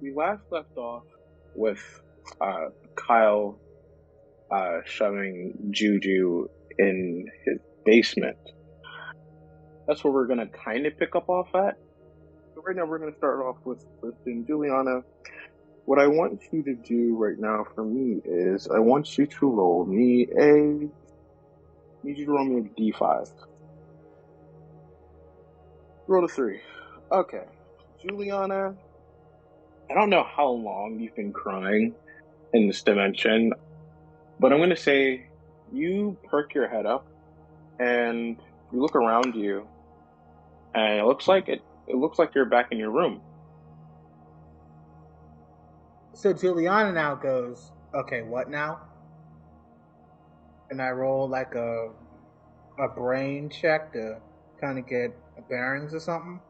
we last left off with Kyle shoving Juju in his basement. That's where we're gonna kind of pick up off at. So right now we're gonna start off with Julianna. What I want you to do right now for me is I want you to roll me a D5. Roll a 3. Okay. Julianna, I don't know how long you've been crying in this dimension, but I'm gonna say you perk your head up and you look around you, and it looks like you're back in your room. So Julianna now goes, okay, what now? And I roll like a brain check to kind of get bearings or something?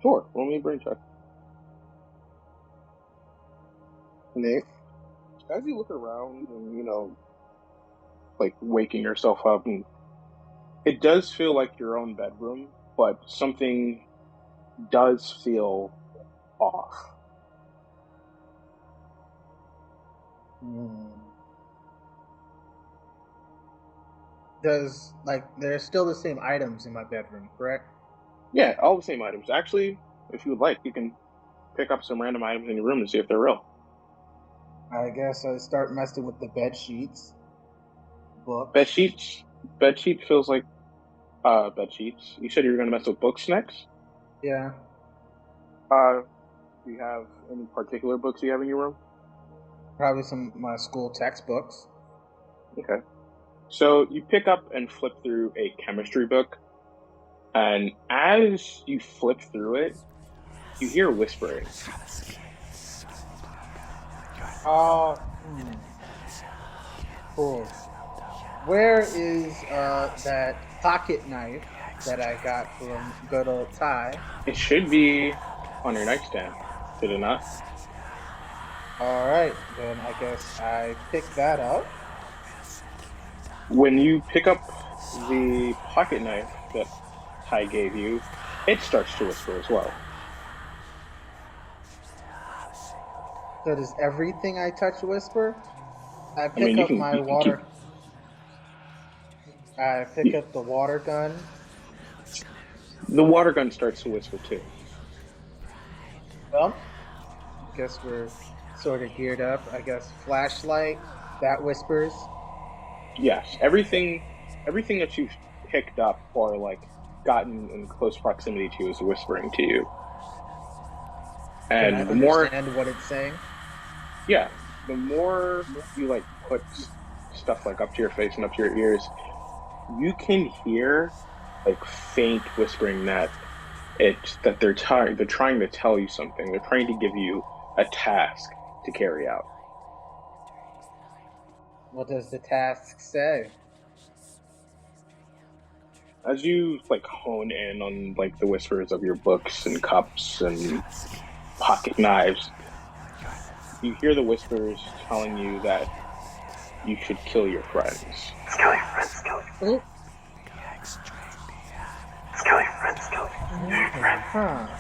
Sure, roll me a brain check. Nate, as you look around and, like waking yourself up, and it does feel like your own bedroom, but something does feel off. There's still the same items in my bedroom, correct? Yeah, all the same items. Actually, if you would like, you can pick up some random items in your room and see if they're real. I guess I start messing with the bed sheets. Books. Bed sheets feels like bed sheets. You said you were gonna mess with books next? Yeah. Do you have any particular books you have in your room? Probably some of my school textbooks. Okay. So you pick up and flip through a chemistry book, and as you flip through it, you hear whispering. Cool. Where is that pocket knife that I got from good old Tai? It should be on your nightstand, did it not? Alright, then I guess I pick that up. When you pick up the pocket knife that Tai gave you, it starts to whisper as well. So does everything I touch whisper? I pick up my water. I pick up the water gun. The water gun starts to whisper too. Well, I guess we're sort of geared up. I guess flashlight, that whispers. Yes, everything that you've picked up or like gotten in close proximity to is whispering to you. And Can I the more understand what it's saying? Yeah, the more you like put stuff like up to your face and up to your ears, you can hear like faint whispering that they're trying to tell you something. They're trying to give you a task to carry out. What does the task say? As you like hone in on like the whispers of your books and cups and pocket knives, you hear the whispers telling you that you should kill your friends. Kill your friends, kill your friends. Kill your friends, kill your friends.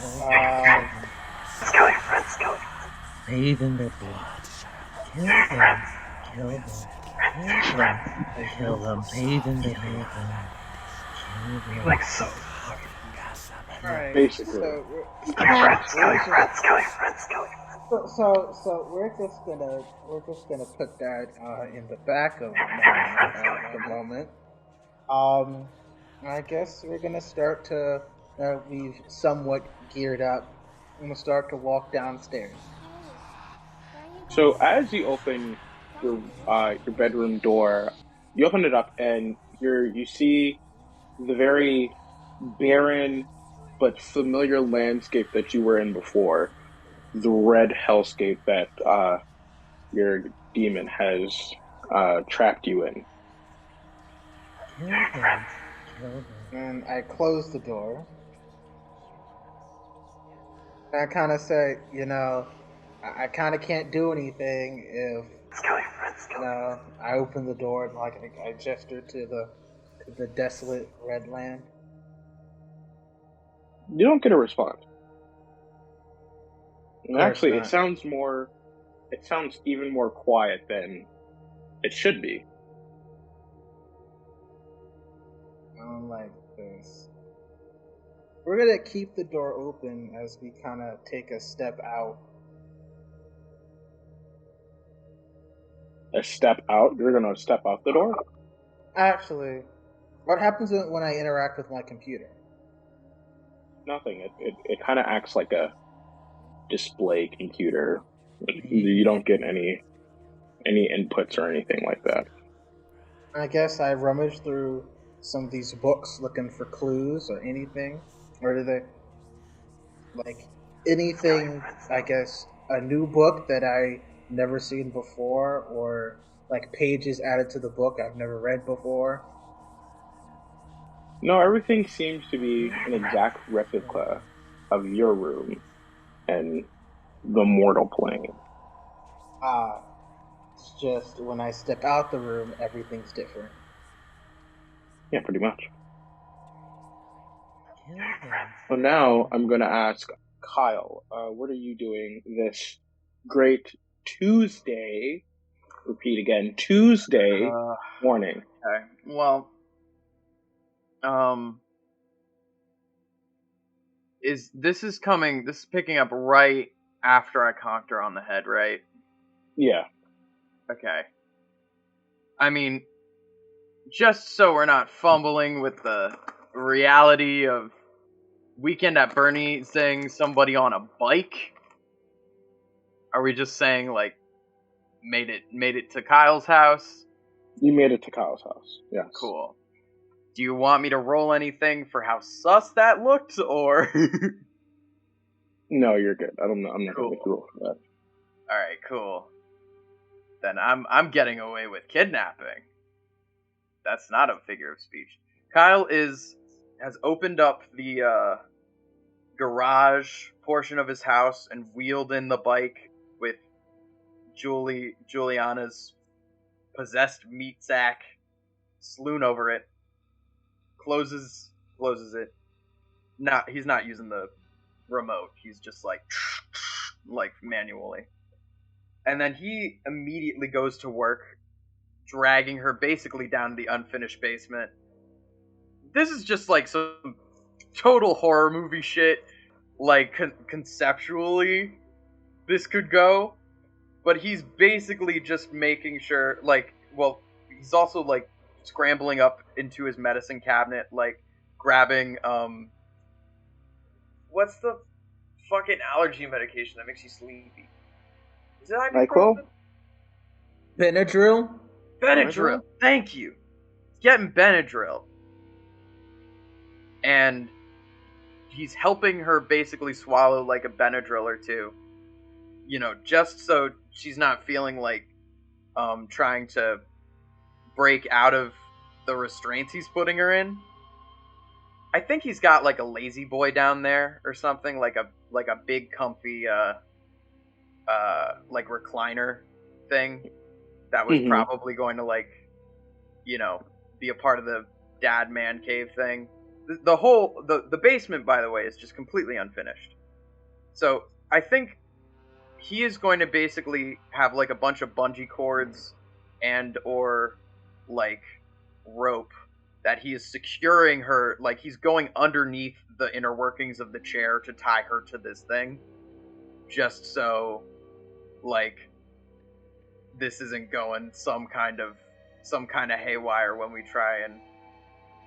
Kill your friends, kill your friends. Bathe in their blood. Kill them. Kill them. Kill them. Kill them. Bathe in their blood. Kill them. Like so. Alright, Basically. Kill your friends, kill your friends, kill your friends, kill your friends. So we're just gonna put that in the back of the moment. I guess we're gonna start to we've somewhat geared up. I'm gonna start to walk downstairs. So as you open your bedroom door, you open it up and you see the very barren but familiar landscape that you were in before. The red hellscape that your demon has trapped you in. Kill them. Kill them. And I close the door. And I kind of say, I kind of can't do anything if, Kill your friends, kill your friends. I open the door and like I gesture to the desolate red land. You don't get a response. And actually, it sounds even more quiet than it should be. I don't like this. We're gonna keep the door open as we kind of take a step out. A step out? You're gonna step out the door? Actually, what happens when I interact with my computer? Nothing. It kind of acts like a display computer. You don't get any inputs or anything like that. I guess I rummage through some of these books looking for clues or anything. Or do they, like, anything, I guess, a new book that I never seen before, or like pages added to the book I've never read before? No, everything seems to be an exact replica of your room and the mortal plane. It's just when I step out the room, everything's different. Yeah, pretty much. So now I'm going to ask Kyle, what are you doing this great Tuesday? Repeat again, Tuesday morning. Okay. Well, this is picking up right after I conked her on the head, right? Yeah. Okay. I mean, just so we're not fumbling with the reality of Weekend at Bernie's saying somebody on a bike, are we just saying, like, made it to Kyle's house? You made it to Kyle's house, yes. Cool. Do you want me to roll anything for how sus that looked, or? No, you're good. I'm not going to make you roll for that. Alright, cool. Then I'm getting away with kidnapping. That's not a figure of speech. Kyle has opened up the garage portion of his house and wheeled in the bike with Julianna's possessed meat sack slewn over it. Closes it. He's not using the remote. He's just like manually. And then he immediately goes to work, dragging her basically down to the unfinished basement. This is just like some total horror movie shit. Like, conceptually, this could go. But he's basically just making sure, like, well, he's also, like, scrambling up into his medicine cabinet, like, grabbing, what's the fucking allergy medication that makes you sleepy? Is it Nyquil? Benadryl? Benadryl! Thank you! He's getting Benadryl. And he's helping her basically swallow, like, a Benadryl or two. You know, just so she's not feeling like trying to break out of the restraints he's putting her in. I think he's got like a lazy boy down there or something, like a big comfy like recliner thing that was probably going to, like, you know, be a part of the dad man cave thing. The basement, by the way, is just completely unfinished. So I think he is going to basically have like a bunch of bungee cords and or like rope that he is securing her, like he's going underneath the inner workings of the chair to tie her to this thing, just so like this isn't going some kind of haywire when we try and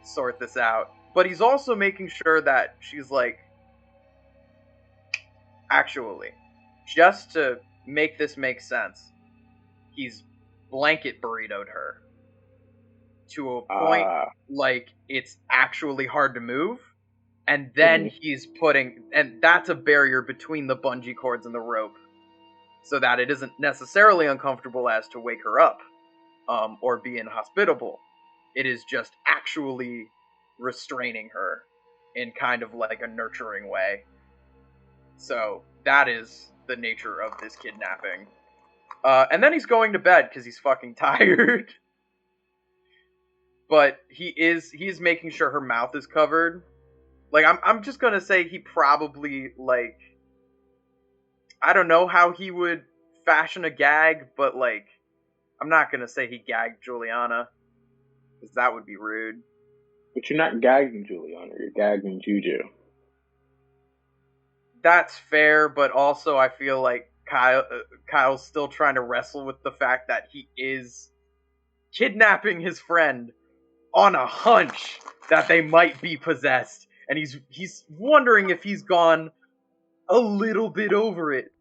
sort this out. But he's also making sure that she's like, actually, just to make this make sense, he's blanket burritoed her to a point like it's actually hard to move, and then he's putting, and that's a barrier between the bungee cords and the rope, so that it isn't necessarily uncomfortable as to wake her up or be inhospitable. It is just actually restraining her in kind of like a nurturing way. So that is the nature of this kidnapping. And then he's going to bed because he's fucking tired. But he's making sure her mouth is covered. Like, I'm just gonna say he probably, like, I don't know how he would fashion a gag, but like, I'm not gonna say he gagged Julianna, because that would be rude. But you're not gagging Julianna, you're gagging Juju. That's fair, but also I feel like Kyle's still trying to wrestle with the fact that he is kidnapping his friend on a hunch that they might be possessed, and he's wondering if he's gone a little bit over it.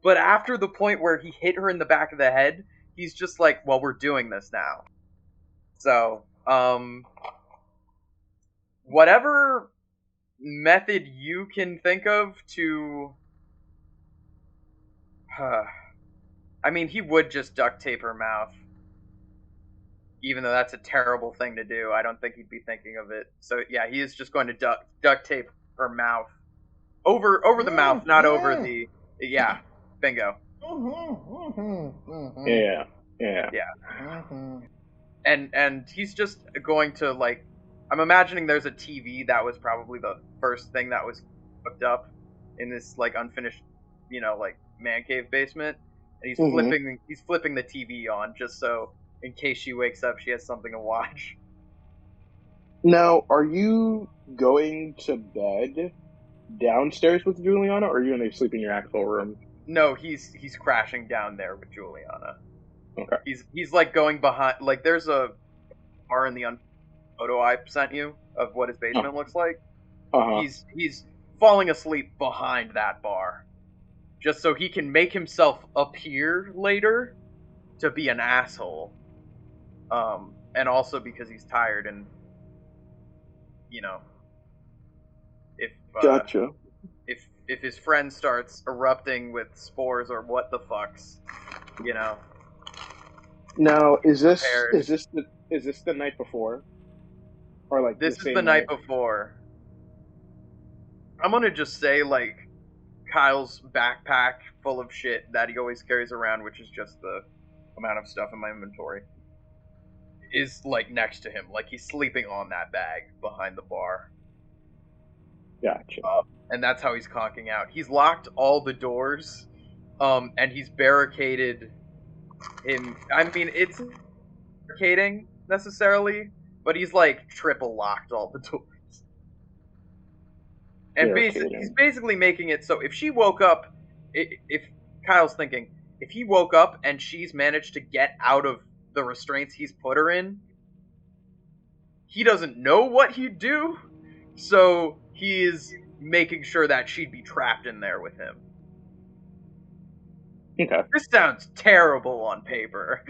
But after the point where he hit her in the back of the head, he's just like, well, we're doing this now. So, whatever method you can think of to... I mean, he would just duct tape her mouth. Even though that's a terrible thing to do, I don't think he'd be thinking of it. So, yeah, he is just going to duct tape her mouth. Over the mouth, not over the... Yeah, bingo. Yeah. And he's just going to, like... I'm imagining there's a TV that was probably the first thing that was hooked up in this, like, unfinished, like, man cave basement. And he's flipping the TV on just so, in case she wakes up, she has something to watch. Now, are you going to bed downstairs with Julianna, or are you going to sleep in your actual room? No, he's crashing down there with Julianna. Okay. He's like going behind, like there's a bar in the photo I sent you of what his basement looks like. Uh-huh. He's falling asleep behind that bar, just so he can make himself appear later to be an asshole. And also because he's tired and, if Gotcha. If his friend starts erupting with spores or what the fucks, Now, is this the night before? Or like this is the night before. I'm gonna just say, like, Kyle's backpack full of shit that he always carries around, which is just the amount of stuff in my inventory, is, like, next to him. Like, he's sleeping on that bag behind the bar. Gotcha. And that's how he's conking out. He's locked all the doors, and he's barricaded him. I mean, it's barricading, necessarily, but he's, like, triple locked all the doors. And he's basically making it so if she woke up, if Kyle's thinking, if he woke up and she's managed to get out of the restraints he's put her in, he doesn't know what he'd do, so he is making sure that she'd be trapped in there with him. Okay. This sounds terrible on paper.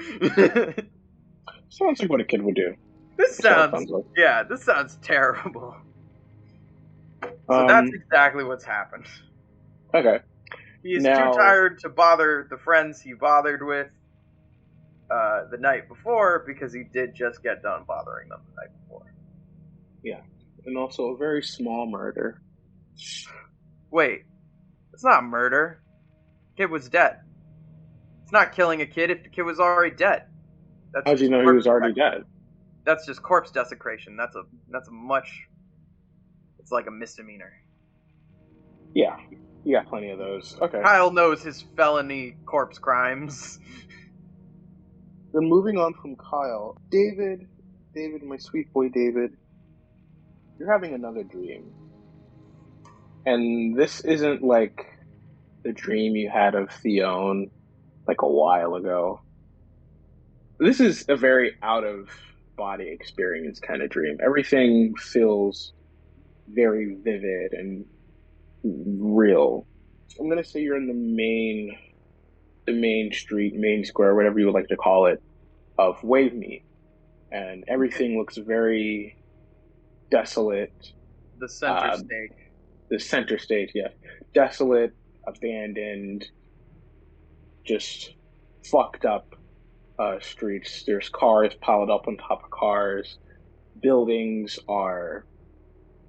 Sounds like what a kid would do. This sounds terrible. So that's exactly what's happened. Okay. He is too tired to bother the friends he bothered with the night before, because he did just get done bothering them the night before. Yeah. And also a very small murder. Wait. It's not murder. Kid was dead. It's not killing a kid if the kid was already dead. How'd you know he was already dead? That's just corpse desecration. That's a much... It's like a misdemeanor. Yeah. You got plenty of those. Okay. Kyle knows his felony corpse crimes. Then moving on from Kyle, David, my sweet boy David, you're having another dream. And this isn't like the dream you had of Theone like a while ago. This is a very out-of-body experience kind of dream. Everything feels very vivid and real. I'm going to say you're in the main street, main square, whatever you would like to call it, of Wavemeet. And everything looks very desolate. The center stage. The center stage, yeah. Desolate, abandoned, just fucked up streets. There's cars piled up on top of cars. Buildings are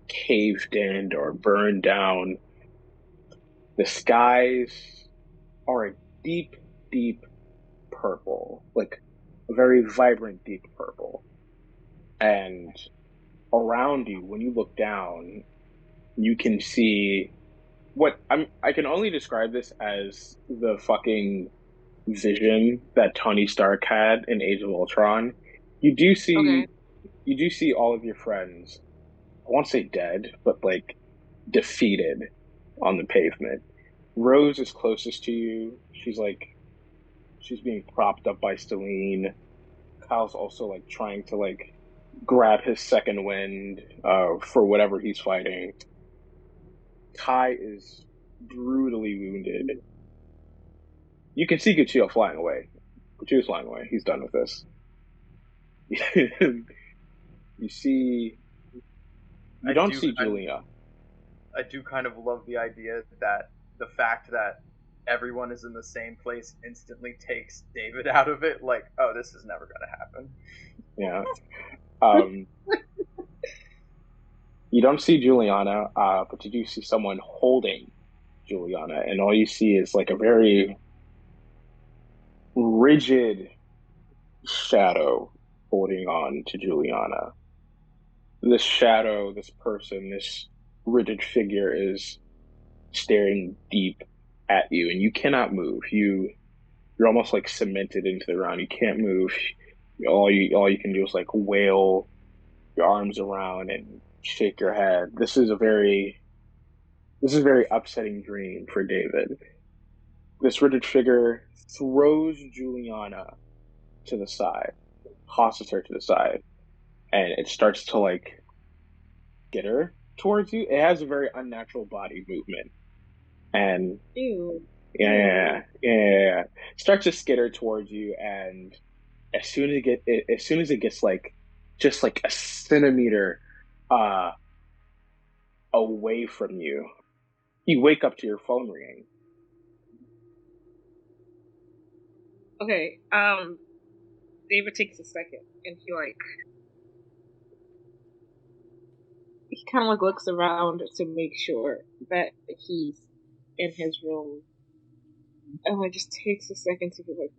caved in or burned down. The skies are a deep, deep purple, like a very vibrant deep purple. And around you, when you look down, you can see I can only describe this as the fucking vision that Tony Stark had in Age of Ultron. You do see Okay. you do see all of your friends, I won't say dead, but like defeated on the pavement. Rose is closest to you. She's being propped up by Stellene. Kyle's also like trying to like grab his second wind for whatever he's fighting. Tai is brutally wounded. You can see Guccio flying away. Guccio's flying away. He's done with this. You see. You don't see Julia. I do kind of love the idea that the fact that everyone is in the same place instantly takes David out of it. Like, oh, this is never going to happen. Yeah. You don't see Julianna, but you do see someone holding Julianna, and all you see is like a very rigid shadow holding on to Julianna. This shadow, this person, this rigid figure is staring deep at you, and you cannot move. You're almost like cemented into the ground. You can't move. All you can do is like wail your arms around and shake your head. This is a very upsetting dream for David. This rigid figure throws Julianna to the side, tosses her to the side, and it starts to like get her towards you. It has a very unnatural body movement, and Ew. yeah, starts to skitter towards you, and as soon as it gets like just like a centimeter away from you, you wake up to your phone ringing. Okay. David takes a second and he kind of like looks around to make sure that he's in his room. And it just takes a second to be like.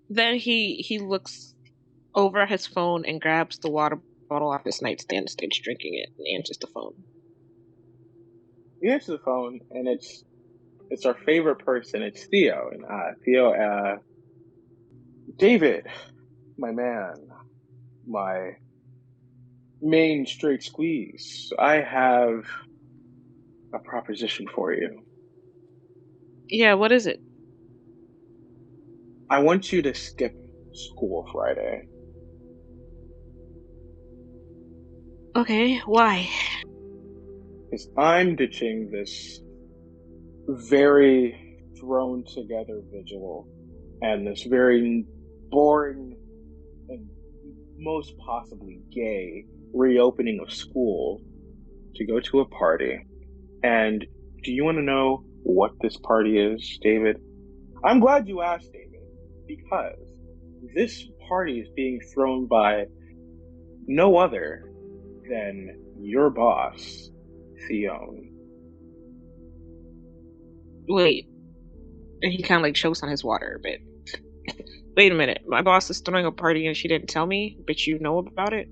Then he looks over at his phone and grabs the water bottle off his nightstand and starts drinking it and answers the phone. You answer the phone, and it's our favorite person. It's Theo, and Theo, David, my man, my main straight squeeze. I have a proposition for you. Yeah, what is it? I want you to skip school Friday. Okay, why? Because I'm ditching this very thrown together vigil and this very boring and most possibly gay reopening of school to go to a party. And do you want to know what this party is, David? I'm glad you asked, David, because this party is being thrown by no other than your boss, Theon. Wait. And he kind of like chokes on his water a bit. Wait a minute. My boss is throwing a party and she didn't tell me, but you know about it?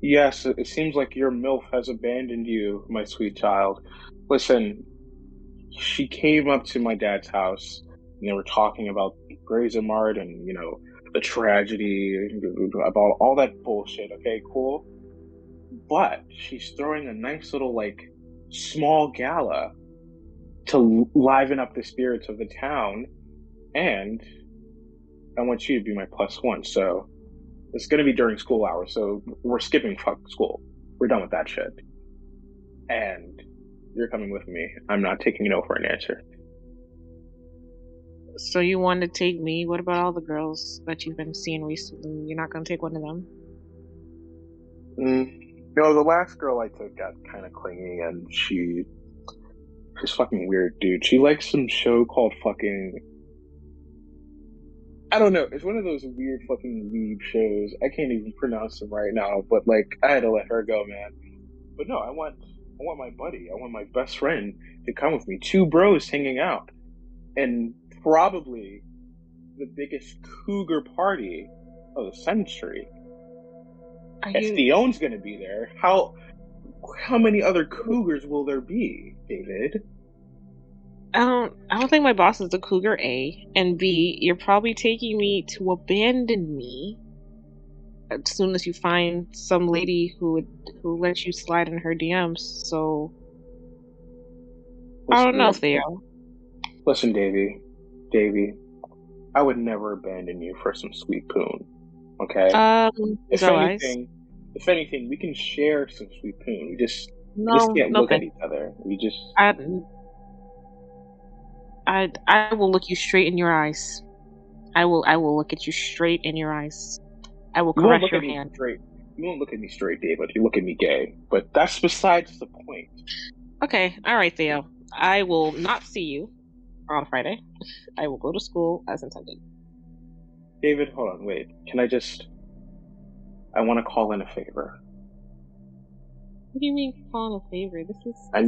Yes, it seems like your MILF has abandoned you, my sweet child. Listen, she came up to my dad's house and they were talking about Grayzamart and, you know, the tragedy, about all that bullshit, okay, cool? But she's throwing a nice little, like, small gala to liven up the spirits of the town, and I want you to be my +1, so it's gonna be during school hours, so we're skipping school. We're done with that shit. And you're coming with me. I'm not taking no for an answer. So you want to take me? What about all the girls that you've been seeing recently? You're not going to take one of them? No, the last girl I took got kind of clingy, and she's fucking weird, dude. She likes some show called fucking... I don't know. It's one of those weird fucking weeb shows. I can't even pronounce them right now, but like, I had to let her go, man. But no, I want my buddy. I want my best friend to come with me. 2 bros hanging out. And probably the biggest cougar party of the century. If Theon's gonna be there, how... How many other cougars will there be, David? I don't think my boss is a cougar, A. And B, you're probably taking me to abandon me as soon as you find some lady who lets you slide in her DMs, so I don't know, Theo. Listen, Davy, I would never abandon you for some sweet poon. Okay? If anything, we can share some sweet poon. We just can't look at each other. I will look you straight in your eyes. I will look at you straight in your eyes. I will caress your hand. You won't look at me straight, David. You look at me gay. But that's besides the point. Okay, alright, Theo. I will not see you on Friday. I will go to school as intended. David, hold on, wait. I want to call in a favor. What do you mean call in a favor? I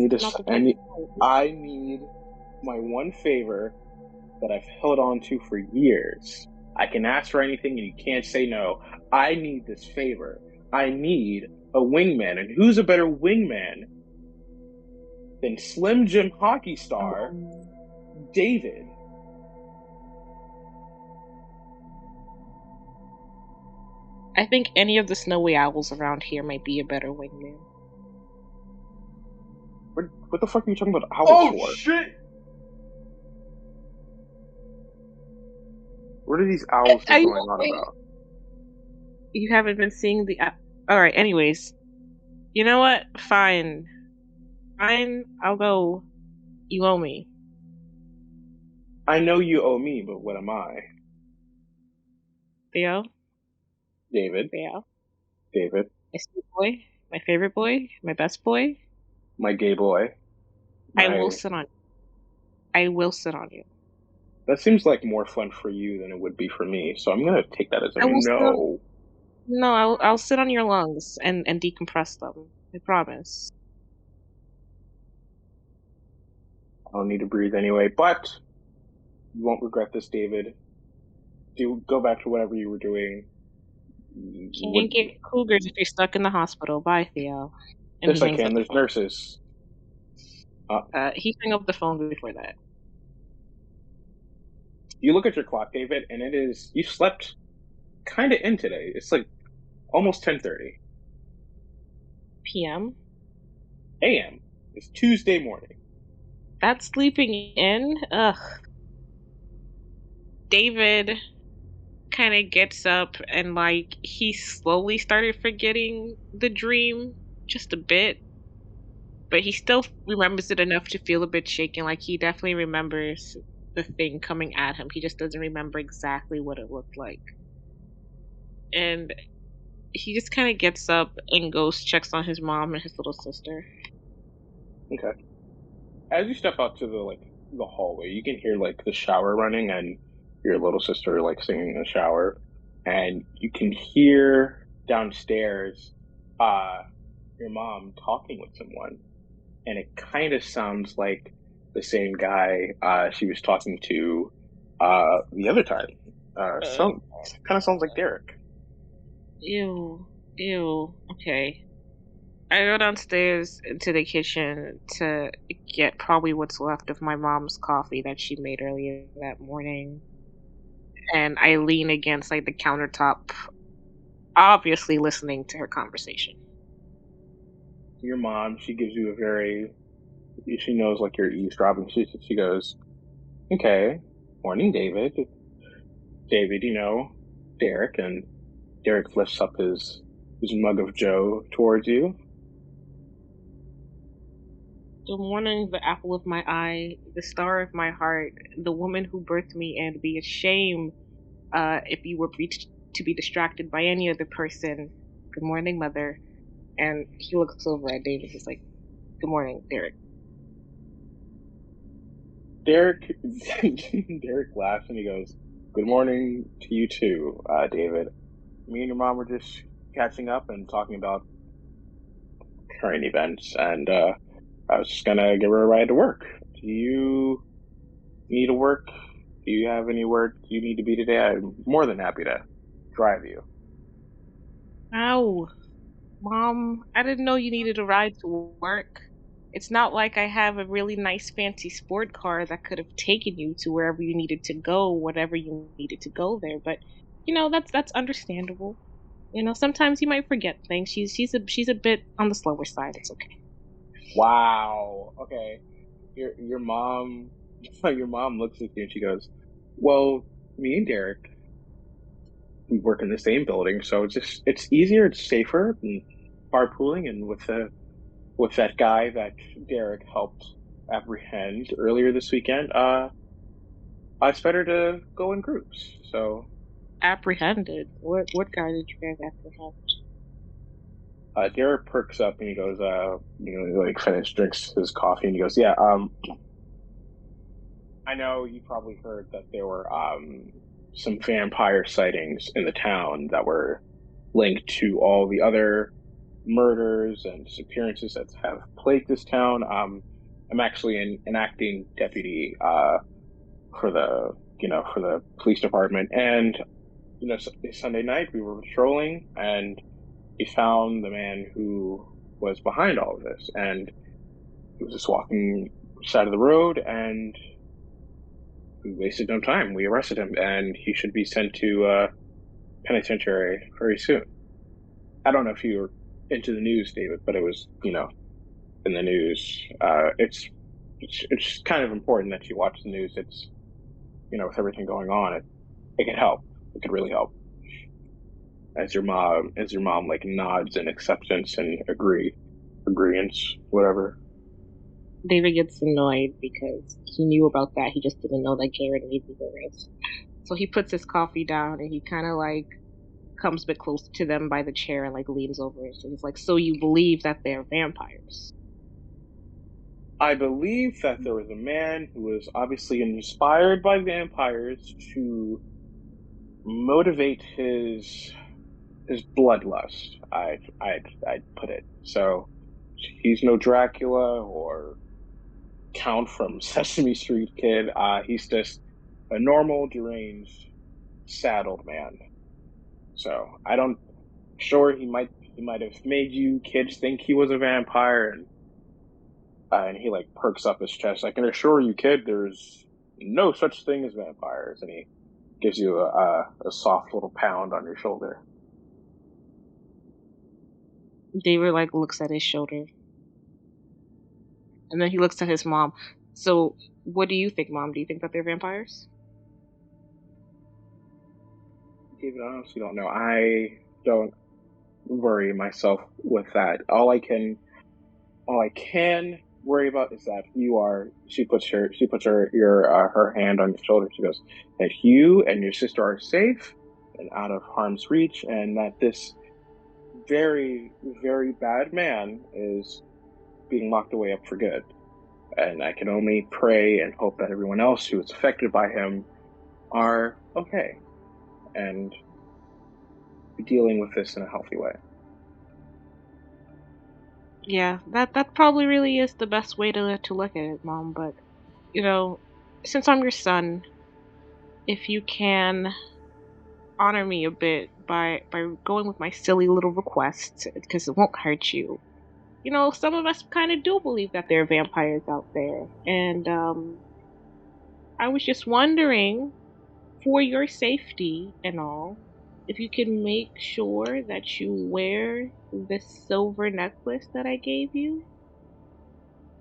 need my one favor that I've held on to for years. I can ask for anything and you can't say no. I need this favor. I need a wingman. And who's a better wingman than Slim Jim hockey star David? I think any of the snowy owls around here might be a better wingman. What the fuck are you talking about owls for? Oh shit! What are these owls going on about? You haven't been seeing the... Alright, anyways. You know what? Fine, I'll go. You owe me. I know you owe me, but what am I? Theo? David? Theo? David? My sweet boy? My favorite boy? My best boy? My gay boy? I will sit on you. That seems like more fun for you than it would be for me, so I'm gonna take that as a no. No, I'll sit on your lungs and decompress them. I promise. I don't need to breathe anyway, but you won't regret this, David. Go back to whatever you were doing. Can't get cougars if you're stuck in the hospital. Bye, Theo. And yes, I can. There's nurses. He hung up the phone before that. You look at your clock, David, and you slept kind of in today. It's like almost 10:30 p.m. a.m. It's Tuesday morning. That's sleeping in? Ugh. David kind of gets up and he slowly started forgetting the dream just a bit, but he still remembers it enough to feel a bit shaken. He definitely remembers the thing coming at him. He just doesn't remember exactly what it looked like. And he just kind of gets up and checks on his mom and his little sister. Okay. As you step out to the hallway, you can hear the shower running and your little sister singing in the shower, and you can hear downstairs your mom talking with someone, and it kind of sounds like the same guy she was talking to the other time. Kind of sounds like Derrick. Ew. Okay. I go downstairs into the kitchen to get probably what's left of my mom's coffee that she made earlier that morning. And I lean against the countertop, obviously listening to her conversation. Your mom, she gives you she knows you're eavesdropping. She goes, okay, morning, David. David, Derrick, and Derrick lifts up his mug of Joe towards you. Good morning, the apple of my eye, the star of my heart, the woman who birthed me, and be ashamed if you were to be distracted by any other person. Good morning, mother. And he looks over at David. He's like, good morning, Derrick. Derrick laughs and he goes, good morning to you too, David. Me and your mom were just catching up and talking about current events, and I was just gonna give her a ride to work. Do you need to work? Do you have anywhere you need to be today? I'm more than happy to drive you. Ow. Mom, I didn't know you needed a ride to work. It's not like I have a really nice fancy sport car that could have taken you to wherever you needed to go, whatever you needed to go there, but that's understandable. Sometimes you might forget things. She's a bit on the slower side. It's okay. Wow. Okay. Your mom your mom looks at you and she goes, "Well, me and Derrick, we work in the same building, so it's easier, it's safer than carpooling, and with that guy that Derrick helped apprehend earlier this weekend, it's better to go in groups." So Apprehended? What guy did you guys apprehend? Derrick perks up and he goes, like drinks his coffee and he goes, "Yeah, I know you probably heard that there were some vampire sightings in the town that were linked to all the other murders and disappearances that have plagued this town. I'm actually an acting deputy for the police department, and Sunday night we were patrolling and we found the man who was behind all of this, and he was just walking side of the road, and we wasted no time. We arrested him, and he should be sent to penitentiary very soon." I don't know if you were into the news, David, but it was, in the news. It's kind of important that you watch the news. It's, with everything going on, it could help. It could really help. As your mom like nods in acceptance and agreeance, whatever. David gets annoyed because he knew about that. He just didn't know that Garrett needed the rest. So he puts his coffee down and he kind of comes a bit close to them by the chair and leans over it. So he's like, "So you believe that they're vampires?" I believe that there was a man who was obviously inspired by vampires to motivate his bloodlust. I'd put it. So he's no Dracula or Count from Sesame Street kid. He's just a normal, deranged, saddled man. So sure, he might have made you kids think he was a vampire, and he perks up his chest. "I can assure you, kid, there's no such thing as vampires," and he gives you a soft little pound on your shoulder. David looks at his shoulder. And then he looks at his mom. "So, what do you think, Mom? Do you think that they're vampires?" David, I honestly don't know. I don't worry myself with that. All I can worry about is that she puts her hand on your shoulder. She goes, "That you and your sister are safe and out of harm's reach, and that this very, very bad man is being locked away up for good. And I can only pray and hope that everyone else who is affected by him are okay and dealing with this in a healthy way." Yeah, that probably really is the best way to look at it, Mom. But since I'm your son, if you can honor me a bit by going with my silly little request, because it won't hurt you. Some of us kind of do believe that there are vampires out there, and I was just wondering, for your safety and all, if you can make sure that you wear this silver necklace that I gave you.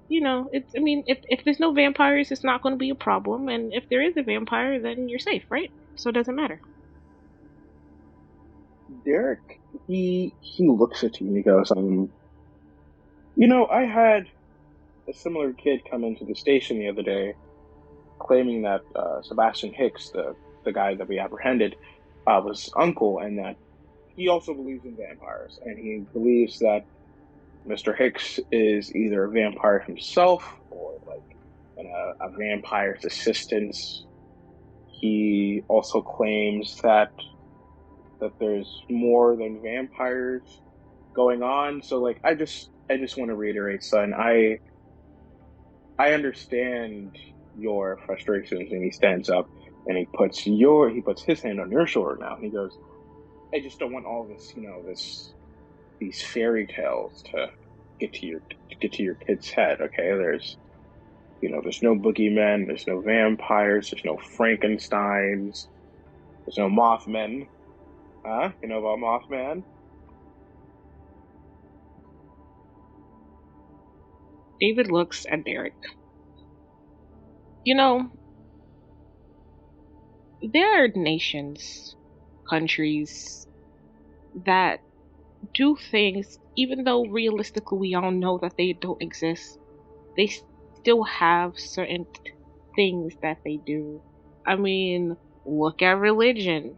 If there's no vampires, it's not going to be a problem, and if there is a vampire, then you're safe, right? So it doesn't matter. Derrick, he looks at you and he goes, I had a similar kid come into the station the other day claiming that Sebastian Hicks, the guy that we apprehended, was uncle, and that he also believes in vampires, and he believes that Mr. Hicks is either a vampire himself or a vampire's assistant. He also claims that there's more than vampires going on. So I just want to reiterate, son, I understand your frustrations. And he stands up and he puts his hand on your shoulder now, and he goes, "I just don't want all this, these fairy tales to get to your kid's head. Okay, there's no boogeymen, there's no vampires, there's no Frankensteins, there's no Mothmen. Huh? You know about Mothman? David looks at Derrick. You know, there are nations, countries that do things, even though realistically we all know that they don't exist. They still have certain things that they do. I mean, look at religion.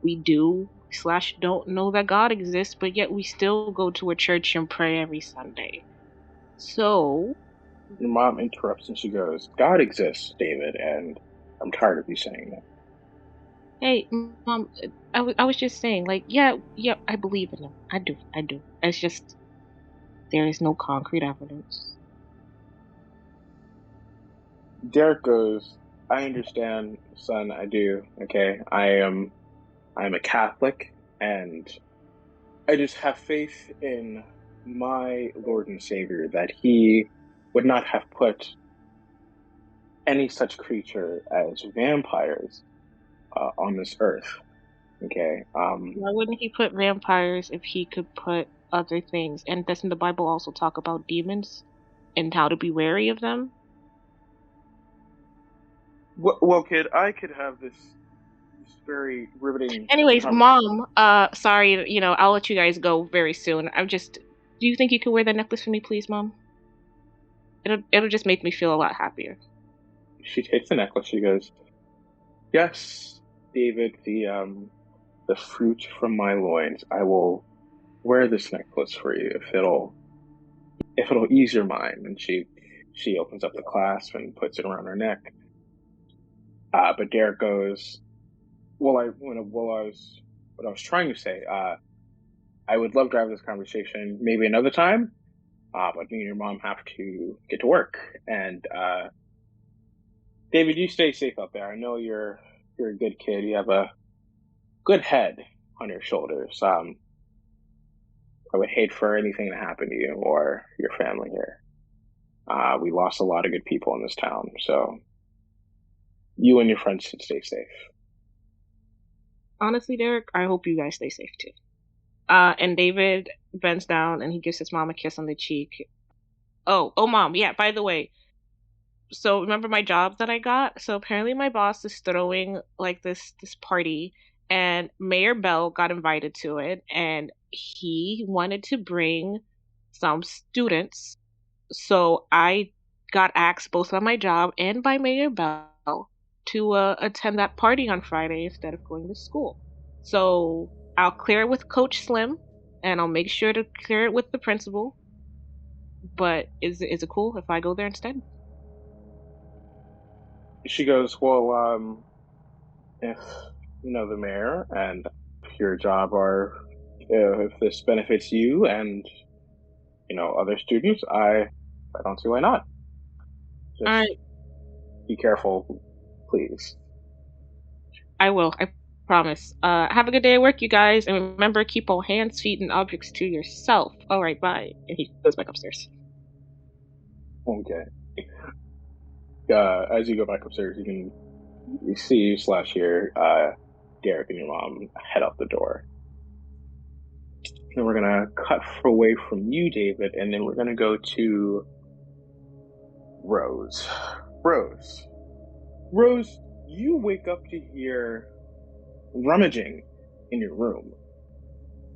We do/don't know that God exists, but yet we still go to a church and pray every Sunday. So... Your mom interrupts and she goes, God exists, David, and I'm tired of you saying that. Hey, Mom, I was just saying, like, yeah, I believe in him. I do. It's just, there is no concrete evidence. Derrick goes, I understand, son, I do, okay? I'm a Catholic, and I just have faith in my Lord and Savior that he would not have put any such creature as vampires on this earth. Okay. Why wouldn't he put vampires if he could put other things? And doesn't the Bible also talk about demons and how to be wary of them? Well, kid, I could have this very riveting. Anyways, Mom, sorry, I'll let you guys go very soon. Do you think you could wear that necklace for me, please, Mom? It'll just make me feel a lot happier. She takes the necklace. She goes, yes, David, the fruit from my loins. I will wear this necklace for you if it'll ease your mind. And she opens up the clasp and puts it around her neck. But Derrick goes, what I was trying to say, I would love to have this conversation maybe another time, but me and your mom have to get to work. And David, you stay safe out there. I know you're a good kid. You have a good head on your shoulders. I would hate for anything to happen to you or your family here. We lost a lot of good people in this town, so you and your friends should stay safe. Honestly, Derrick, I hope you guys stay safe too. And David bends down and he gives his mom a kiss on the cheek. Oh, Mom, yeah, by the way, so remember my job that I got? So apparently my boss is throwing like this party, and Mayor Bell got invited to it, and he wanted to bring some students. So I got asked both by my job and by Mayor Bell to attend that party on Friday instead of going to school. So I'll clear it with Coach Slim, and I'll make sure to clear it with the principal. But is it cool if I go there instead? She goes, well, if the mayor and your job are, if this benefits you and other students, I don't see why not. Just all right. Be careful, please. I will. I promise. Have a good day at work, you guys, and remember, keep all hands, feet, and objects to yourself. All right, bye. And he goes back upstairs. Okay. As you go back upstairs, you see/hear Derrick and your mom head out the door. Then we're gonna cut away from you, David, and then we're gonna go to Rose. Rose, you wake up to hear rummaging in your room,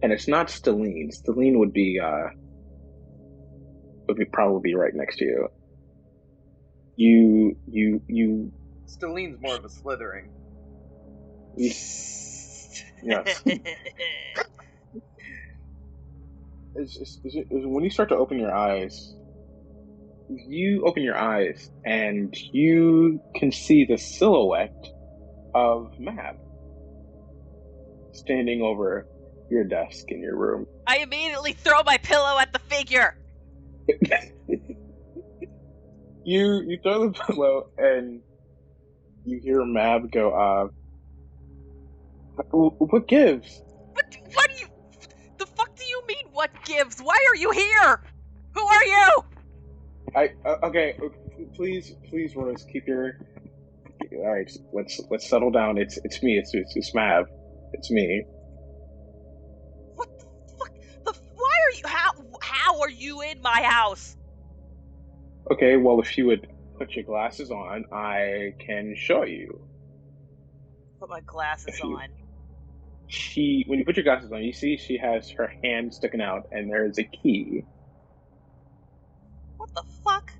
and it's not Stellene. Stellene would probably be right next to you. You. Stellene's more of a slithering. Yes. Is when you start to open your eyes, and you can see the silhouette of Mab standing over your desk in your room. I immediately throw my pillow at the figure. You throw the pillow and you hear Mab go, what gives? What do you... The fuck do you mean, What gives? Why are you here? Who are you? Okay, please, Rose, keep your. All right, let's settle down. It's me. It's Mav. It's me. What the fuck? Why are you? How are you in my house? Okay, well, if you would put your glasses on, I can show you. Put my glasses on. When you put your glasses on, you see she has her hand sticking out, and there is a key. What the fuck?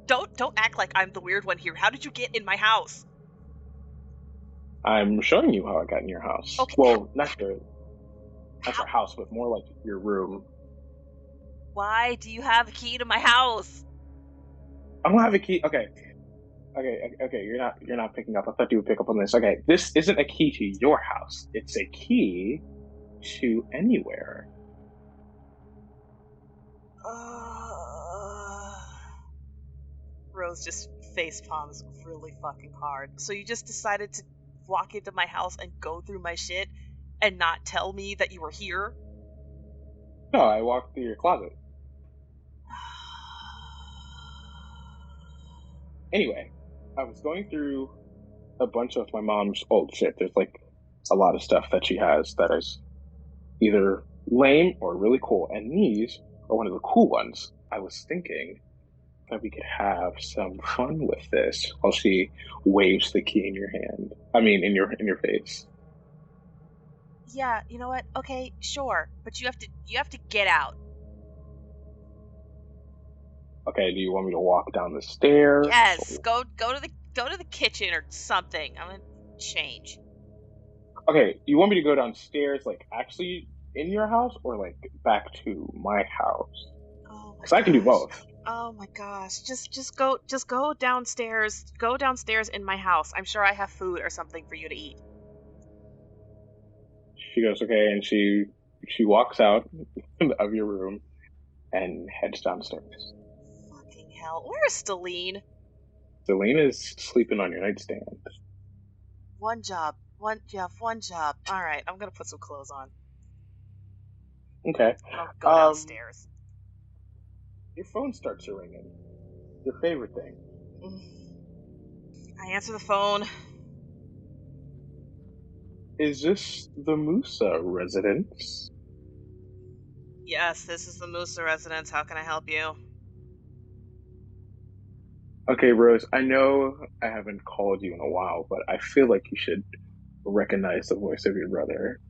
Don't act like I'm the weird one here. How did you get in my house? I'm showing you how I got in your house. Okay. Well, not your house, but more like your room. Why do you have a key to my house? I don't have a key. Okay. You're not picking up. I thought you would pick up on this. Okay, this isn't a key to your house. It's a key to anywhere. Rose just face palms really fucking hard. So you just decided to walk into my house and go through my shit and not tell me that you were here? No, I walked through your closet. Anyway, I was going through a bunch of my mom's old shit. There's like a lot of stuff that she has that is either lame or really cool, and these are one of the cool ones. I was thinking that we could have some fun with this while she waves the key in your hand. I mean, in your face. Yeah, you know what? Okay, sure, but you have to get out. Okay, do you want me to walk down the stairs? Yes, go to the kitchen or something. I'm gonna change. Okay, you want me to go downstairs, like actually in your house, or like back to my house? Because I can do both. Oh my gosh! Just go downstairs. Go downstairs in my house. I'm sure I have food or something for you to eat. She goes, okay, and she walks out of your room and heads downstairs. Fucking hell! Where's Stellene? Stellene is sleeping on your nightstand. One job. One job. All right, I'm gonna put some clothes on. Okay. I'll go downstairs. Your phone starts ringing. Your favorite thing. I answer the phone. Is this the Musa residence? Yes, this is the Musa residence. How can I help you? Okay, Rose, I know I haven't called you in a while, but I feel like you should recognize the voice of your brother.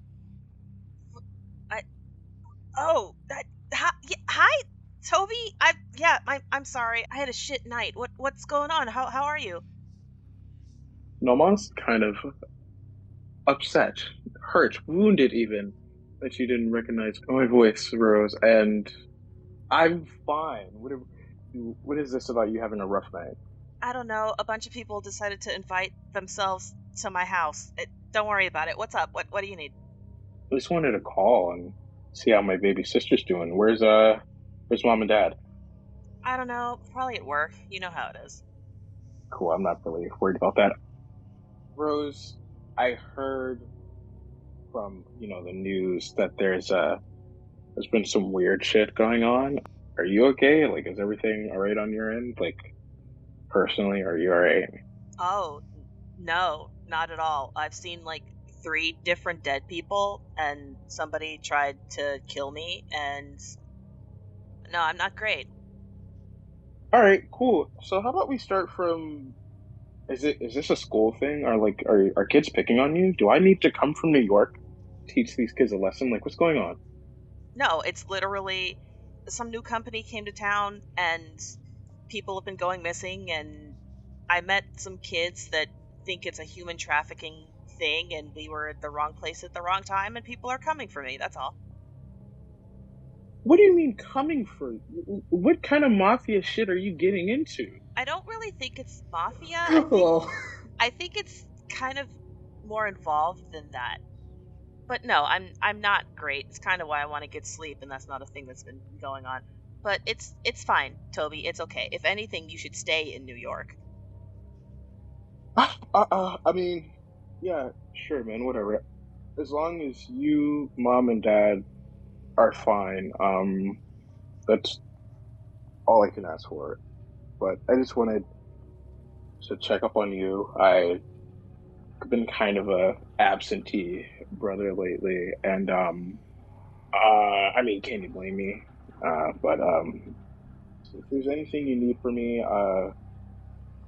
Hi, Toby. I'm sorry. I had a shit night. What's going on? How are you? Nomon's kind of upset, hurt, wounded even, that you didn't recognize my voice, Rose, and I'm fine. What is this about you having a rough night? I don't know. A bunch of people decided to invite themselves to my house. Don't worry about it. What's up? What do you need? I just wanted to call and see how my baby sister's doing. Where's mom and dad? I don't know. Probably at work. You know how it is. Cool. I'm not really worried about that. Rose, I heard from the news that there's been some weird shit going on. Are you okay? Like, is everything all right on your end? Like, personally, are you all right? Oh, no, not at all. I've seen like 3 different dead people, and somebody tried to kill me, and no, I'm not great. All right, cool. So how about we start from? Is this a school thing, or like are kids picking on you? Do I need to come from New York, teach these kids a lesson? Like, what's going on? No, it's literally some new company came to town, and people have been going missing, and I met some kids that think it's a human trafficking thing, and we were at the wrong place at the wrong time, and people are coming for me. That's all. What do you mean coming for you? What kind of mafia shit are you getting into? I don't really think it's mafia. I think it's kind of more involved than that. But no, I'm not great. It's kind of why I want to get sleep, and that's not a thing that's been going on. But it's fine, Toby. It's okay. If anything, you should stay in New York. I mean, yeah, sure, man, whatever. as long as you, Mom, and Dad are fine, that's all I can ask for. But I just wanted to check up on you. I've been kind of a absentee brother lately, and I mean, can you blame me? But if there's anything you need from me,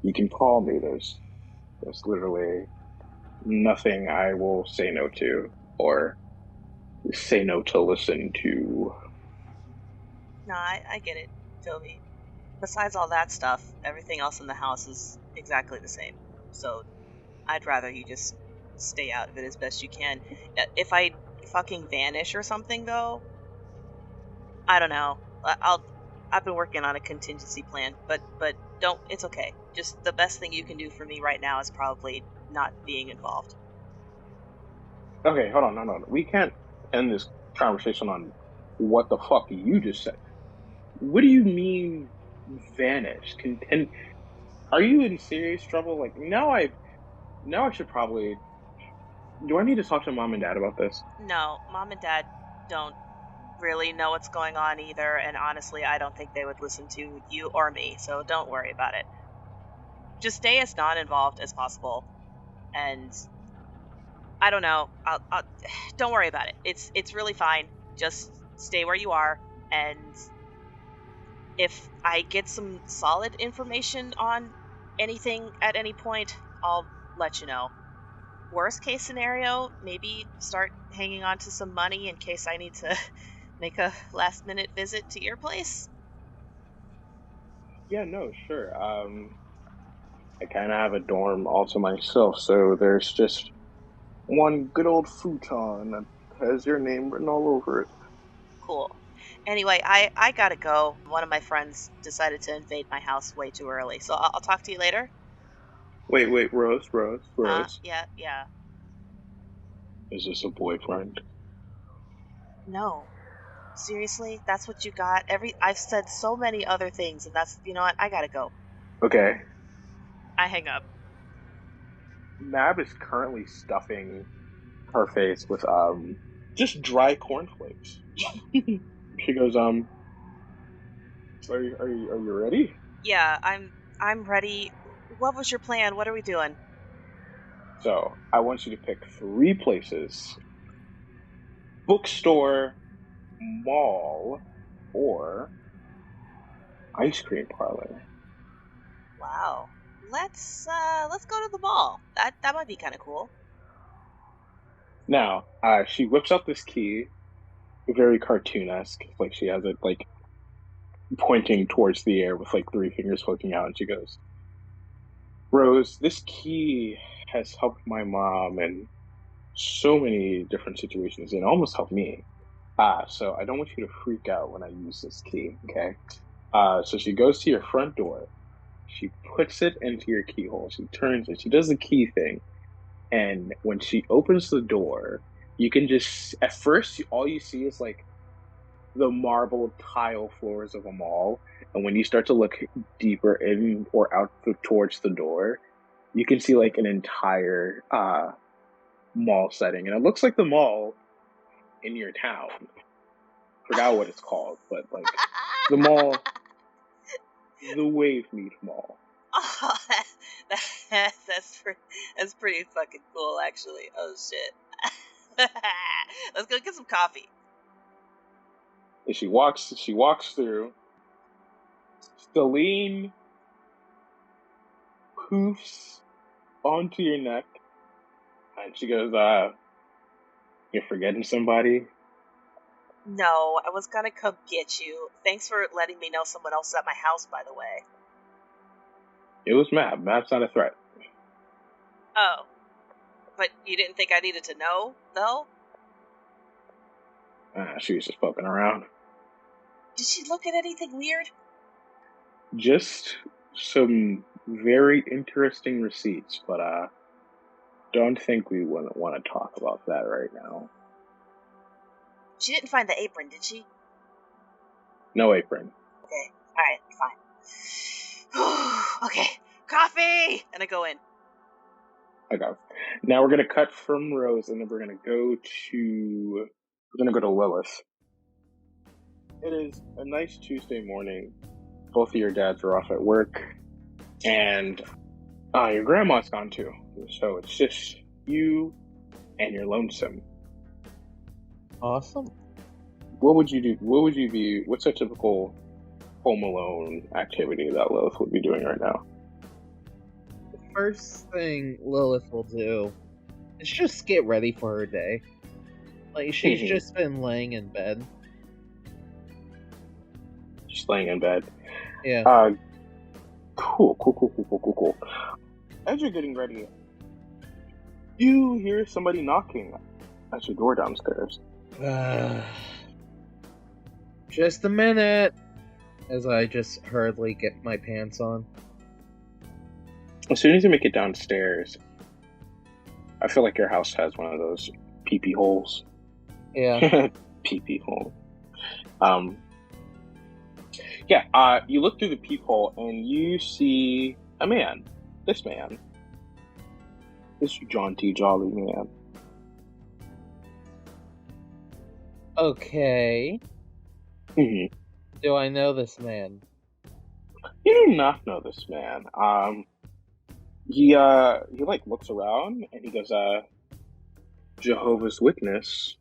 you can call me. There's literally nothing I will say no to, or say no to listen to. No, I get it, Toby. Besides all that stuff, everything else in the house is exactly the same. So I'd rather you just stay out of it as best you can. If I fucking vanish or something, though, I don't know. I've been working on a contingency plan, but don't. It's okay. Just the best thing you can do for me right now is probably not being involved. Okay, hold on, no. We can't end this conversation on what the fuck you just said. What do you mean vanish? And are you in serious trouble? Like now I should probably. Do I need to talk to Mom and Dad about this? No, Mom and Dad don't really know what's going on either, and honestly, I don't think they would listen to you or me, so don't worry about it. Just stay as non-involved as possible, and I don't know. I'll don't worry about it. It's really fine. Just stay where you are, and if I get some solid information on anything at any point, I'll let you know. Worst case scenario, maybe start hanging on to some money in case I need to make a last minute visit to your place. Yeah, no, sure. I kind of have a dorm all to myself, so there's just one good old futon that has your name written all over it. Cool. Anyway, I gotta go. One of my friends decided to invade my house way too early, so I'll talk to you later. Wait, Rose. Yeah. Is this a boyfriend? No. Seriously? That's what you got? I've said so many other things, and that's, you know what? I gotta go. Okay. I hang up. Mab is currently stuffing her face with just dry cornflakes. She goes, are you ready? Yeah, I'm ready. What was your plan? What are we doing? So I want you to pick 3 places: bookstore, mall, or ice cream parlor. Wow. Let's go to the mall. That might be kind of cool. Now, she whips out this key, very cartoonesque, like she has it like pointing towards the air with like 3 fingers poking out, and she goes, Rose, this key has helped my mom in so many different situations and almost helped me. So I don't want you to freak out when I use this key, okay? So she goes to your front door, she puts it into your keyhole, she turns it, she does the key thing, and when she opens the door, you can just, at first, all you see is like the marble tile floors of a mall, and when you start to look deeper in or out towards the door, you can see like an entire mall setting, and it looks like the mall in your town. Forgot what it's called, but like the mall, the Wave Meat Mall. Oh, that's pretty fucking cool, actually. Oh shit. Let's go get some coffee. And she walks through. Celine poofs onto your neck, and she goes, "You're forgetting somebody." No, I was gonna come get you. Thanks for letting me know someone else is at my house, by the way. It was Mab. Mab's not a threat. Oh. But you didn't think I needed to know, though? She was just poking around. Did she look at anything weird? Just some very interesting receipts, but don't think we wouldn't want to talk about that right now. She didn't find the apron, did she? No apron. Okay, alright, fine. Okay, coffee! And I go in. Okay. Now we're gonna cut from Rose, and then we're gonna go to Lilith. It is a nice Tuesday morning. Both of your dads are off at work, and your grandma's gone too. So it's just you and you're lonesome. Awesome. What would you do? What's a typical Home Alone activity that Lilith would be doing right now? The first thing Lilith will do is just get ready for her day. Like, she's just been laying in bed. Just laying in bed. Yeah. Cool. As you're getting ready, you hear somebody knocking at your door downstairs. Just a minute. As I just hurriedly get my pants on. As soon as you make it downstairs, I feel like your house has one of those pee-pee holes. Yeah. Pee-pee hole. You look through the peephole and you see a man. This man. This jaunty, jolly man. Okay. Mm-hmm. Do I know this man? You do not know this man. He like looks around and he goes, Jehovah's Witness.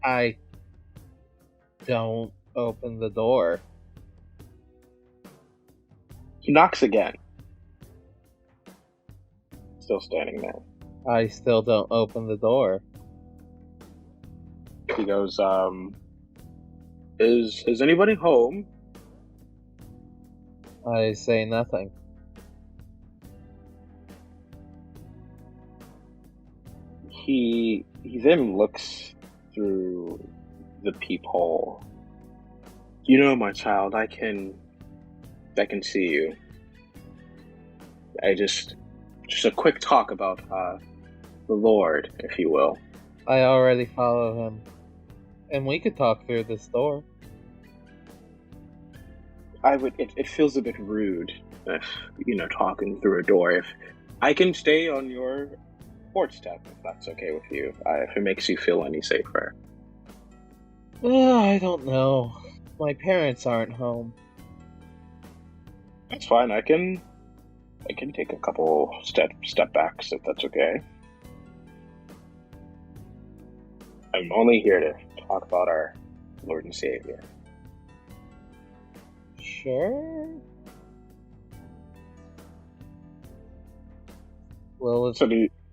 I don't open the door. He knocks again. Still standing there. I still don't open the door. He goes, is anybody home? I say nothing. He then looks through the peephole. You know, my child, I can see you. Just a quick talk about the Lord, if you will. I already follow him. And we could talk through this door. It feels a bit rude, talking through a door. If I can stay on your porch step, if that's okay with you, if it makes you feel any safer. I don't know. My parents aren't home. That's fine. I can take a couple step backs if that's okay. I'm only here to talk about our Lord and Savior. Sure. Lilith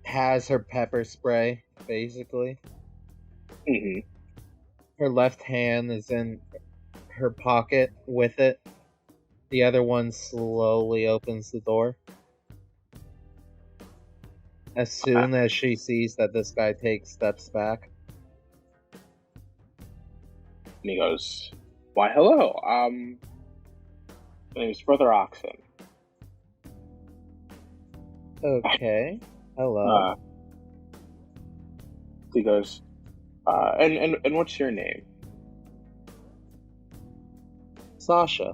has her pepper spray, basically. Mm-hmm. Her left hand is in her pocket with it. The other one slowly opens the door. As soon as she sees that this guy takes steps back. And he goes, why, hello, my name's Brother Oxen. Okay, hello. He goes, and what's your name? Sasha.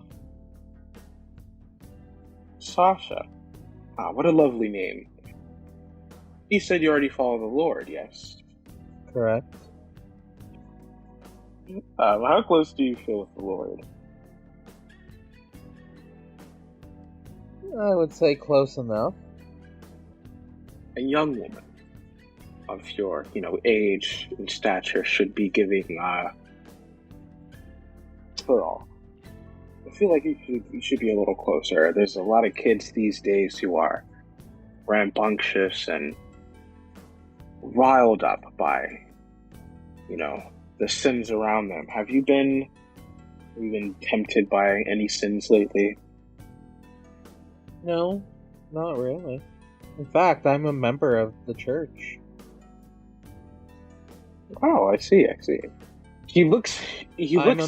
Sasha. What a lovely name. You said you already follow the Lord, yes? Correct. How close do you feel with the Lord? I would say close enough. A young woman of your, age and stature should be giving, her all. I feel like you should be a little closer. There's a lot of kids these days who are rambunctious and riled up by, the sins around them. Have you been tempted by any sins lately? No, not really. In fact, I'm a member of the church. Oh, I see. He looks. I'm a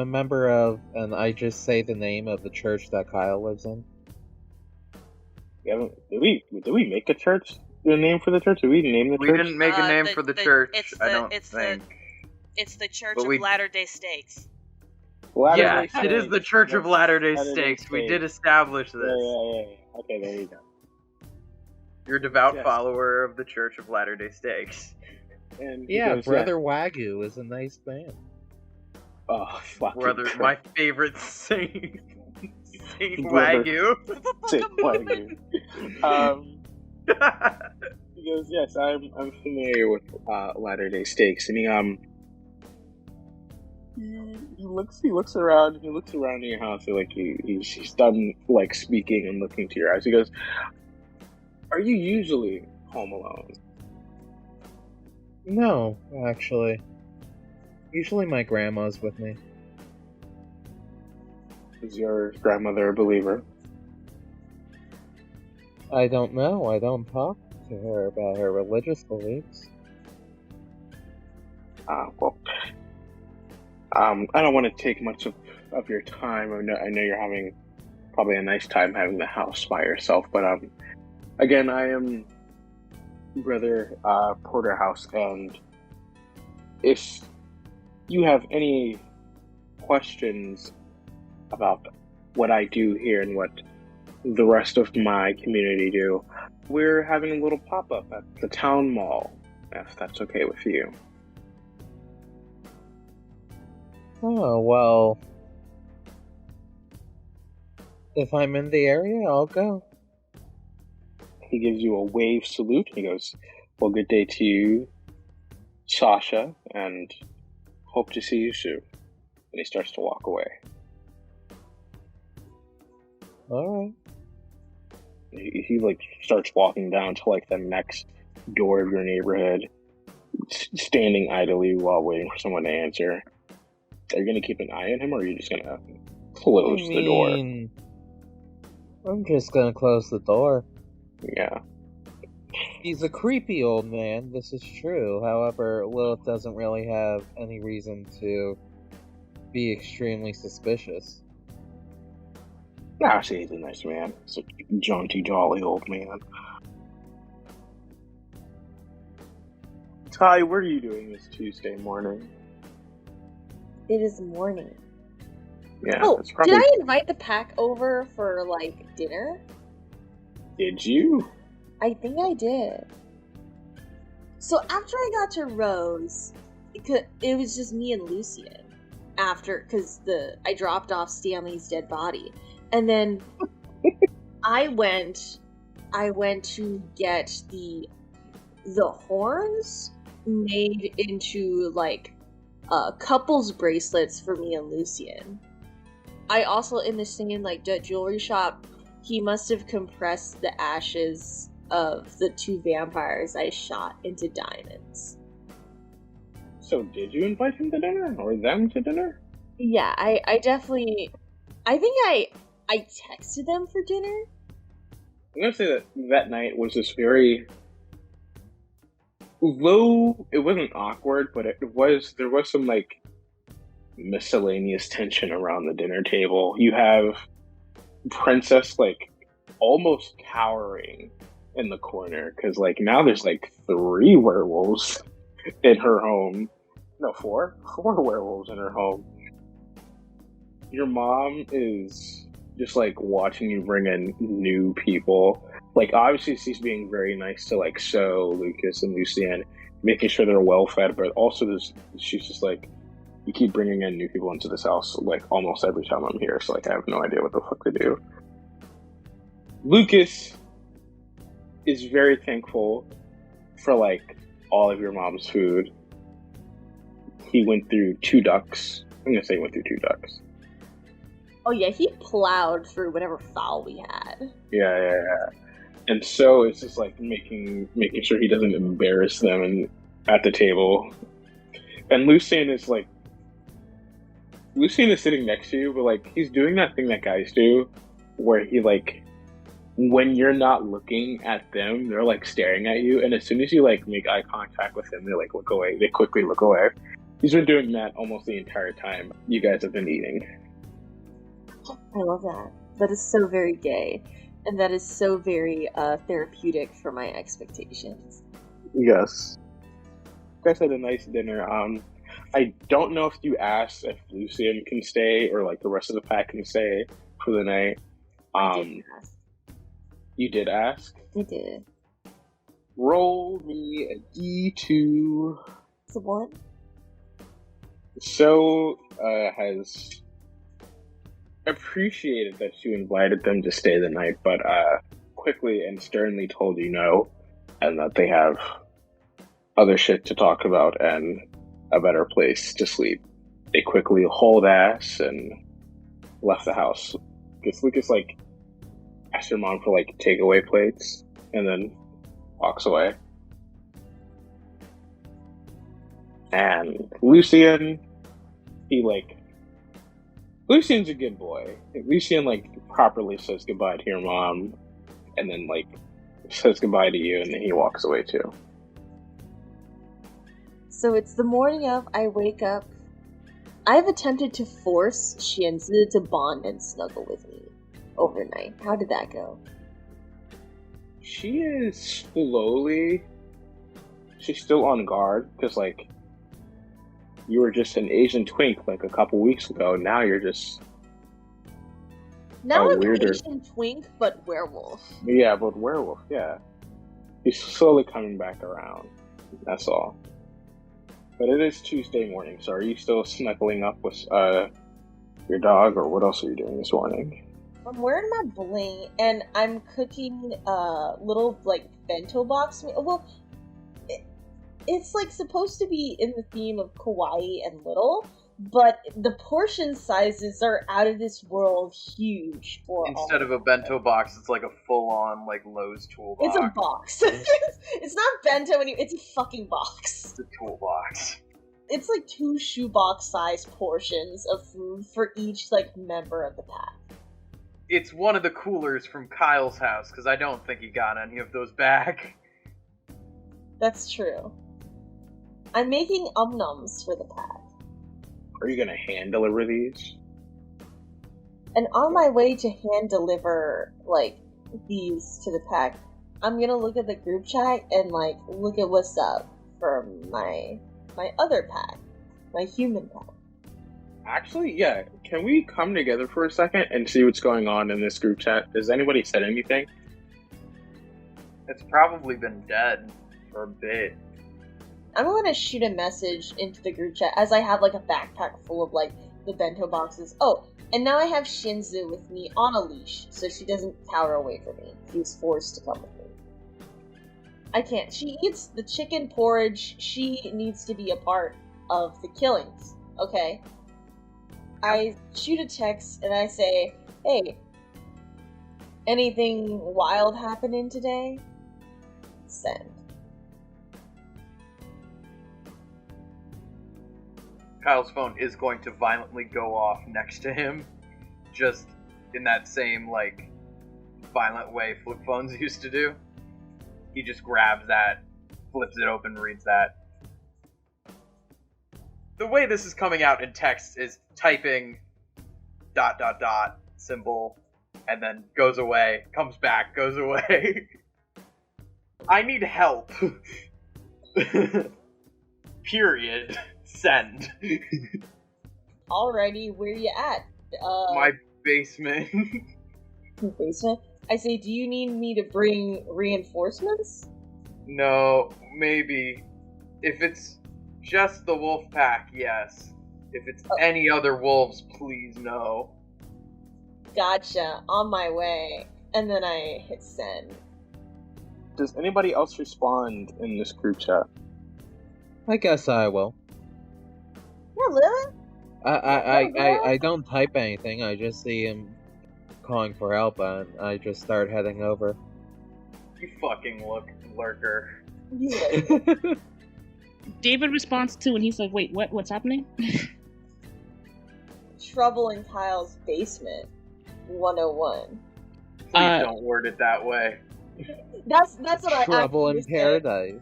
member of, and I just say the name of the church that Kyle lives in. Did we make a church? The name for the church? Did we name the church? We didn't make a name for the church. I don't think. It's the Church of Latter-day Steaks. Yeah, it is the Church of Latter-day Stakes. We did establish this. Yeah. Okay, there you go. You're a devout follower of the Church of Latter-day Stakes. And yeah, goes, Brother Wagyu is a nice band. Oh, Brother, my favorite Saint Wagyu. Saint Wagyu. He goes, yes, I'm familiar with Latter-day Stakes, and he looks around in your house, like he's done like speaking and looking to your eyes. He goes, "Are you usually home alone?" No, actually. Usually my grandma's with me. Is your grandmother a believer? I don't know. I don't talk to her about her religious beliefs. Well, I don't want to take much of your time. I know you're having probably a nice time having the house by yourself, but again, I am Brother Porterhouse, and if you have any questions about what I do here and what the rest of my community do, we're having a little pop-up at the town mall, if that's okay with you. Oh, well, if I'm in the area, I'll go. He gives you a wave salute. He goes, well, good day to you, Sasha, and hope to see you soon. And he starts to walk away. Alright. He like starts walking down to like the next door of your neighborhood, standing idly while waiting for someone to answer. Are you going to keep an eye on him, or are you just going to close the door? I'm just going to close the door. Yeah. He's a creepy old man, this is true. However, Lilith doesn't really have any reason to be extremely suspicious. Yeah, actually, he's a nice man. He's a jaunty, jolly old man. Tai, what are you doing this Tuesday morning? It is morning. Yeah. Oh, that's probably... did I invite the pack over for, like, dinner? Did you? I think I did. So after I got to Rose, it was just me and Lucian. Because I dropped off Stanley's dead body. And then I went to get the horns made into, like, couples bracelets for me and Lucian. I also, in the same, like, jewelry shop, he must have compressed the ashes of the 2 vampires I shot into diamonds. So did you invite him to dinner? Or them to dinner? Yeah, I definitely... I think I texted them for dinner. I'm gonna say that night was this very... Though it wasn't awkward, but there was some, like, miscellaneous tension around the dinner table. You have Princess, like, almost cowering in the corner, because, like, now there's, like, 3 werewolves in her home. No, 4 werewolves in her home. Your mom is just, like, watching you bring in new people. Like, obviously she's being very nice to, like, So, Lucas, and Lucian, making sure they're well fed, but also she's just like, you keep bringing in new people into this house, like, almost every time I'm here, so, like, I have no idea what the fuck to do. Lucas is very thankful for, like, all of your mom's food. He went through 2 ducks. I'm gonna say he went through 2 ducks. Oh yeah, he plowed through whatever fowl we had. Yeah. And so it's just like making sure he doesn't embarrass them at the table. And Lucian is sitting next to you, but like he's doing that thing that guys do, where he like, when you're not looking at them, they're like staring at you, and as soon as you like make eye contact with them, they like look away. They quickly look away. He's been doing that almost the entire time you guys have been eating. I love that. That is so very gay. And that is so very therapeutic for my expectations. Yes. You guys had a nice dinner. I don't know if you asked if Lucian can stay or like the rest of the pack can stay for the night. I did ask. You did ask? I did. Roll me a D2. It's a 1. So has appreciated that you invited them to stay the night, but quickly and sternly told you no, and that they have other shit to talk about and a better place to sleep. They quickly hauled ass and left the house. Because Lucas like asked your mom for like takeaway plates and then walks away. And Lucian's a good boy. Lucian like properly says goodbye to your mom and then like says goodbye to you and then he walks away too. So it's the morning of, I wake up. I've attempted to force Shinzu to bond and snuggle with me overnight. How did that go? She is slowly... She's still on guard, because, like, you were just an Asian twink, like, a couple weeks ago. Now you're just... Now I'm weirder. Asian twink, but werewolf. Yeah, but werewolf, yeah. He's slowly coming back around. That's all. But it is Tuesday morning, so are you still snuggling up with your dog, or what else are you doing this morning? I'm wearing my bling, and I'm cooking little, like, bento box meal. Well, it's, like, supposed to be in the theme of kawaii and little, but the portion sizes are out of this world huge for Instead of a bento box, it's like a full-on, like, Lowe's toolbox. It's a box. It's not bento anymore, it's a fucking box. It's a toolbox. It's like 2 shoebox-sized portions of food for each, like, member of the pack. It's one of the coolers from Kyle's house, because I don't think he got any of those back. That's true. I'm making nums for the pack. Are you gonna hand deliver these? And on my way to hand deliver, like, these to the pack, I'm gonna look at the group chat and, like, look at what's up for my other pack. My human pack. Actually, yeah. Can we come together for a second and see what's going on in this group chat? Has anybody said anything? It's probably been dead for a bit. I'm gonna shoot a message into the group chat as I have, like, a backpack full of, like, the bento boxes. Oh, and now I have Shinzu with me on a leash, so she doesn't cower away from me. She was forced to come with me. I can't. She eats the chicken porridge. She needs to be a part of the killings, okay? I shoot a text and I say, hey, anything wild happening today? Send. Kyle's phone is going to violently go off next to him, just in that same, like, violent way flip phones used to do. He just grabs that, flips it open, reads that. The way this is coming out in text is typing ... symbol, and then goes away, comes back, goes away. I need help. Period. Send. Alrighty, where you at? My basement. Your basement? I say, do you need me to bring reinforcements? No, maybe. If it's just the wolf pack, yes. If it's any other wolves, please no. Gotcha, on my way. And then I hit send. Does anybody else respond in this group chat? I guess I will. Yeah, Lilith? I don't type anything, I just see him calling for help and I just start heading over. You fucking lurker. Yeah. David responds too, and he's like, "Wait, what? What's happening?" Trouble in Kyle's basement, 101. Please don't word it that way. That's what I Trouble in paradise.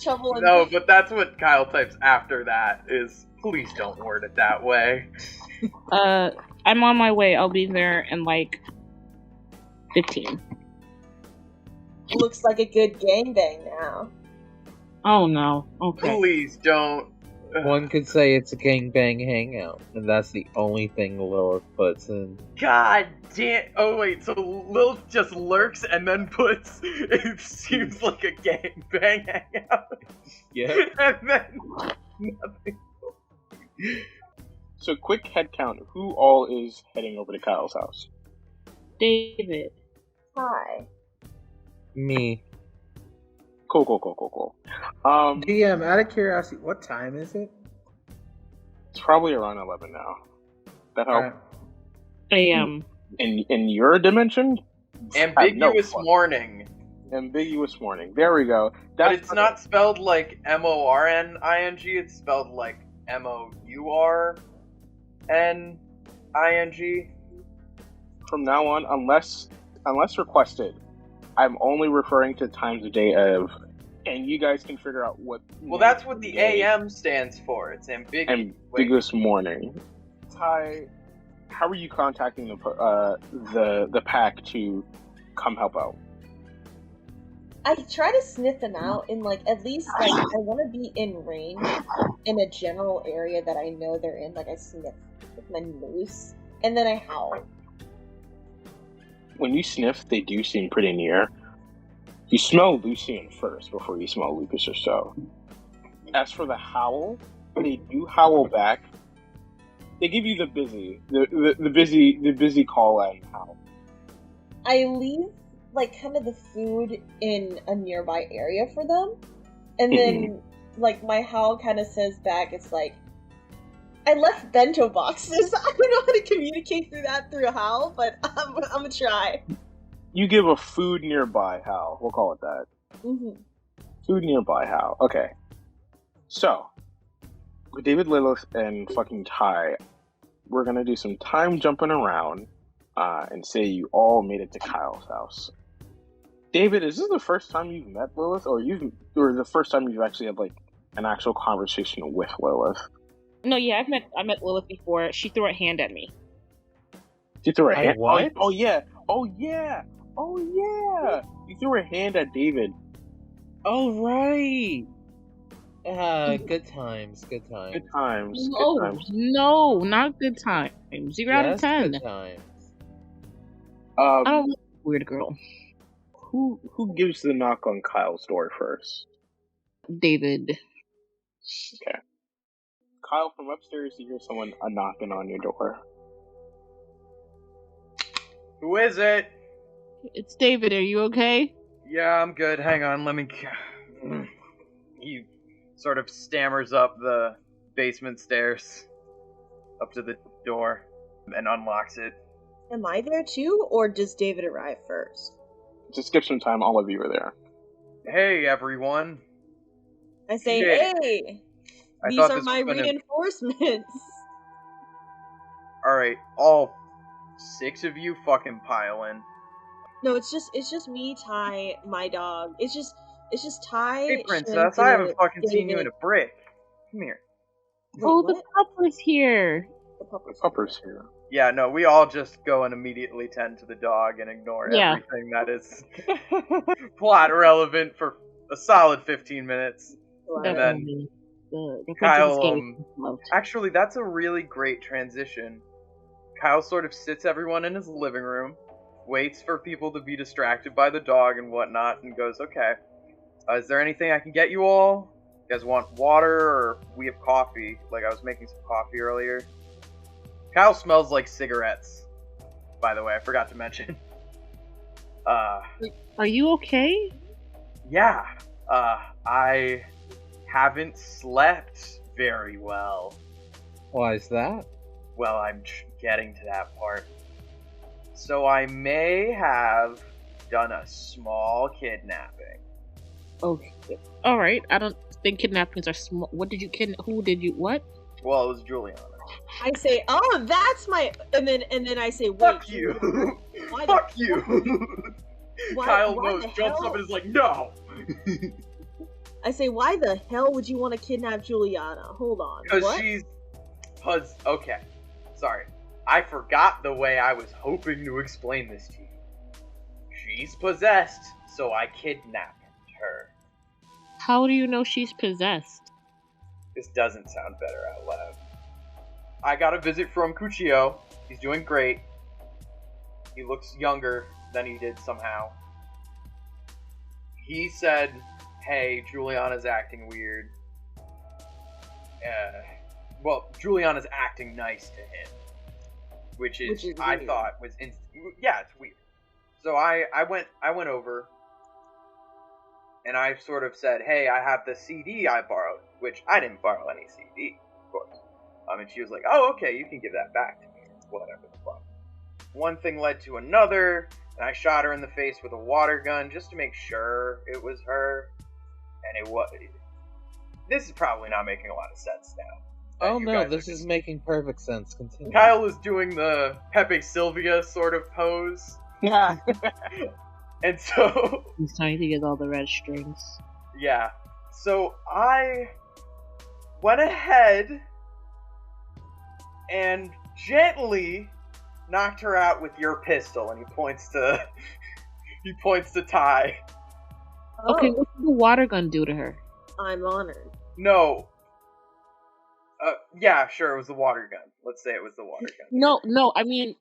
Trouble in No, but that's what Kyle types after that is, please don't word it that way. I'm on my way. I'll be there in like 15. Looks like a good gangbang now. Oh no. Okay. Please don't. One could say it's a gangbang hangout, and that's the only thing Lilith puts in. God damn! Oh wait, so Lilith just lurks and then puts. It seems like a gangbang hangout. Yeah. And then nothing. So, quick head count. Who all is heading over to Kyle's house? David. Hi. Me. Cool. DM, out of curiosity, what time is it? It's probably around 11 now. That help? AM. In your dimension? Ambiguous morning. Ambiguous morning. There we go. But it's not spelled like MORNING, it's spelled like MOURNING. From now on, unless requested, I'm only referring to times of day of, and you guys can figure out what. Well, that's what the AM stands for. It's ambiguous morning. Tai, how are you contacting the pack to come help out? I try to sniff them out in, like, at least, like, I want to be in range in a general area that I know they're in. Like, I sniff with my nose, and then I howl. When you sniff, they do seem pretty near. You smell Lucian first before you smell Lucas or so. As for the howl, they do howl back. They give you the busy call and howl. I leave, like, kind of the food in a nearby area for them, and then, like, my howl kind of says back, it's like, I left bento boxes. I don't know how to communicate through a howl, but I'm gonna try. You give a food nearby howl. We'll call it that. Mm-hmm. Food nearby howl. Okay. So, with David, Lilith, and fucking Tai, we're gonna do some time jumping around and say you all made it to Kyle's house. David, is this the first time you've met Lilith, or the first time you've actually had like an actual conversation with Lilith? No, yeah, I met Lilith before. She threw a hand at me. She threw a hand. What? Oh yeah. You threw a hand at David. Oh right. Good times. Good times. No, not good times. 0 out of 10. Good times. I don't like weird girl. Who gives the knock on Kyle's door first? David. Okay. Kyle, from upstairs, you hear someone knocking on your door. Who is it? It's David. Are you okay? Yeah, I'm good. Hang on, let me... He sort of stammers up the basement stairs, up to the door, and unlocks it. Am I there too, or does David arrive first? To skip some time, all of you are there. Hey, everyone. I say, Yeah. hey! I These thought are this my was gonna- reinforcements! Alright, all 6 of you fucking pile in. No, it's just me, Tai, my dog. It's just Tai. Hey, princess, Shantina, I haven't fucking seen you in David. a brick. Come here. Wait, Oh, the what? pupper's here. The pupper's Upper's here. Yeah, no, we all just go and immediately tend to the dog and ignore Yeah. everything that is plot relevant for a solid 15 minutes. And then the Kyle, loved. actually, that's a really great transition. Kyle sort of sits everyone in his living room, waits for people to be distracted by the dog and whatnot, and goes, okay, is there anything I can get you all? You guys want water, or we have coffee? Like, I was making some coffee earlier. Kyle smells like cigarettes, by the way, I forgot to mention. Are you okay? Yeah, I haven't slept very well. Why is that? Well, I'm getting to that part. So I may have done a small kidnapping. Okay. All right. I don't think kidnappings are small. What did you kidnap? Who did you? What? Well, it was Julianna. I say, oh, that's my, and then I say, wait, Fuck you! why the Fuck you! Kyle why knows, the jumps hell? up and is like, no! I say, why the hell would you want to kidnap Julianna? Hold on, Because what? she's... Okay, sorry. I forgot the way I was hoping to explain this to you. She's possessed, so I kidnapped her. How do you know she's possessed? This doesn't sound better out loud. I got a visit from Cuccio. He's doing great. He looks younger than he did somehow. He said, hey, Julianna's acting weird. Julianna's acting nice to him. Which is I weird. thought was... yeah, it's weird. So I went over, and I sort of said, hey, I have the CD I borrowed, which I didn't borrow any CD, of course. And she was like, oh, okay, you can give that back to me, whatever the fuck. One thing led to another, and I shot her in the face with a water gun just to make sure it was her, and it was... This is probably not making a lot of sense now. Oh no, this is making perfect sense. Continue. Kyle is doing the Pepe Sylvia sort of pose. Yeah. And so... He's trying to get all the red strings. Yeah. So I went ahead and gently knocked her out with your pistol, and he points to Tai. Okay, what did the water gun do to her? I'm honored. No. Yeah, sure, it was the water gun. Let's say it was the water gun. No, I mean,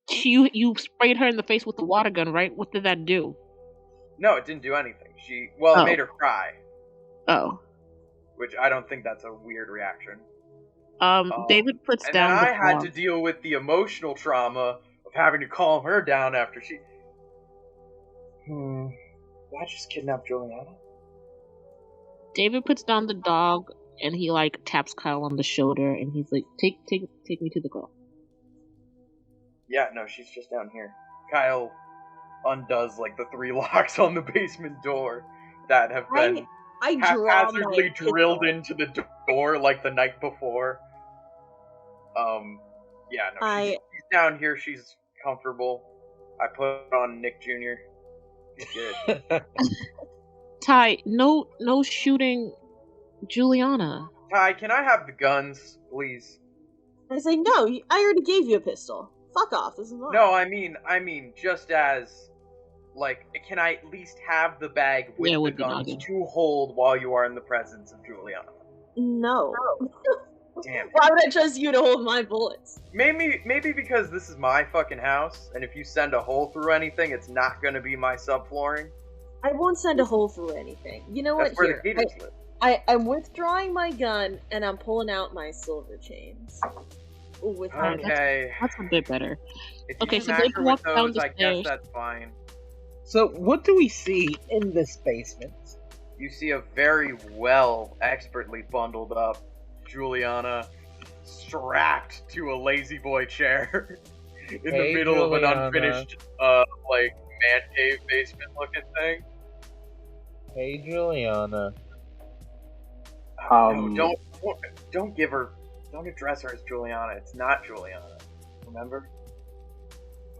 you sprayed her in the face with the water gun, right? What did that do? No, it didn't do anything. It made her cry. Oh. Which I don't think that's a weird reaction. David puts and down then the I had phone. to deal with the emotional trauma of having to calm her down after she... Did I just kidnap Julianna? David puts down the dog, and he, taps Kyle on the shoulder, and he's like, take me to the girl. Yeah, no, she's just down here. Kyle undoes, the 3 locks on the basement door that have been I haphazardly drilled into the door, the night before. Yeah, no, she's down here, she's comfortable. I put on Nick Jr. He's good. Tai, no shooting Julianna. Tai, can I have the guns, please? I say, no, I already gave you a pistol. Fuck off, this is mine. No, I mean, just as, can I at least have the bag with the guns to hold while you are in the presence of Julianna? No. Damn it. Why would I trust you to hold my bullets? Maybe because this is my fucking house, and if you send a hole through anything, it's not gonna be my subflooring. I won't send a hole through anything. You know That's what? where the Here, gators live. I'm withdrawing my gun, and I'm pulling out my silver chains. With my Okay. That's a bit better. If Okay, you so smack they her walk with down those, the I guess stairs. that's fine. So, what do we see in this basement? You see a very expertly bundled up Julianna strapped to a lazy boy chair in the middle of an unfinished, man cave basement looking thing. Hey, Julianna. No, don't give her, don't address her as Julianna. It's not Julianna. Remember?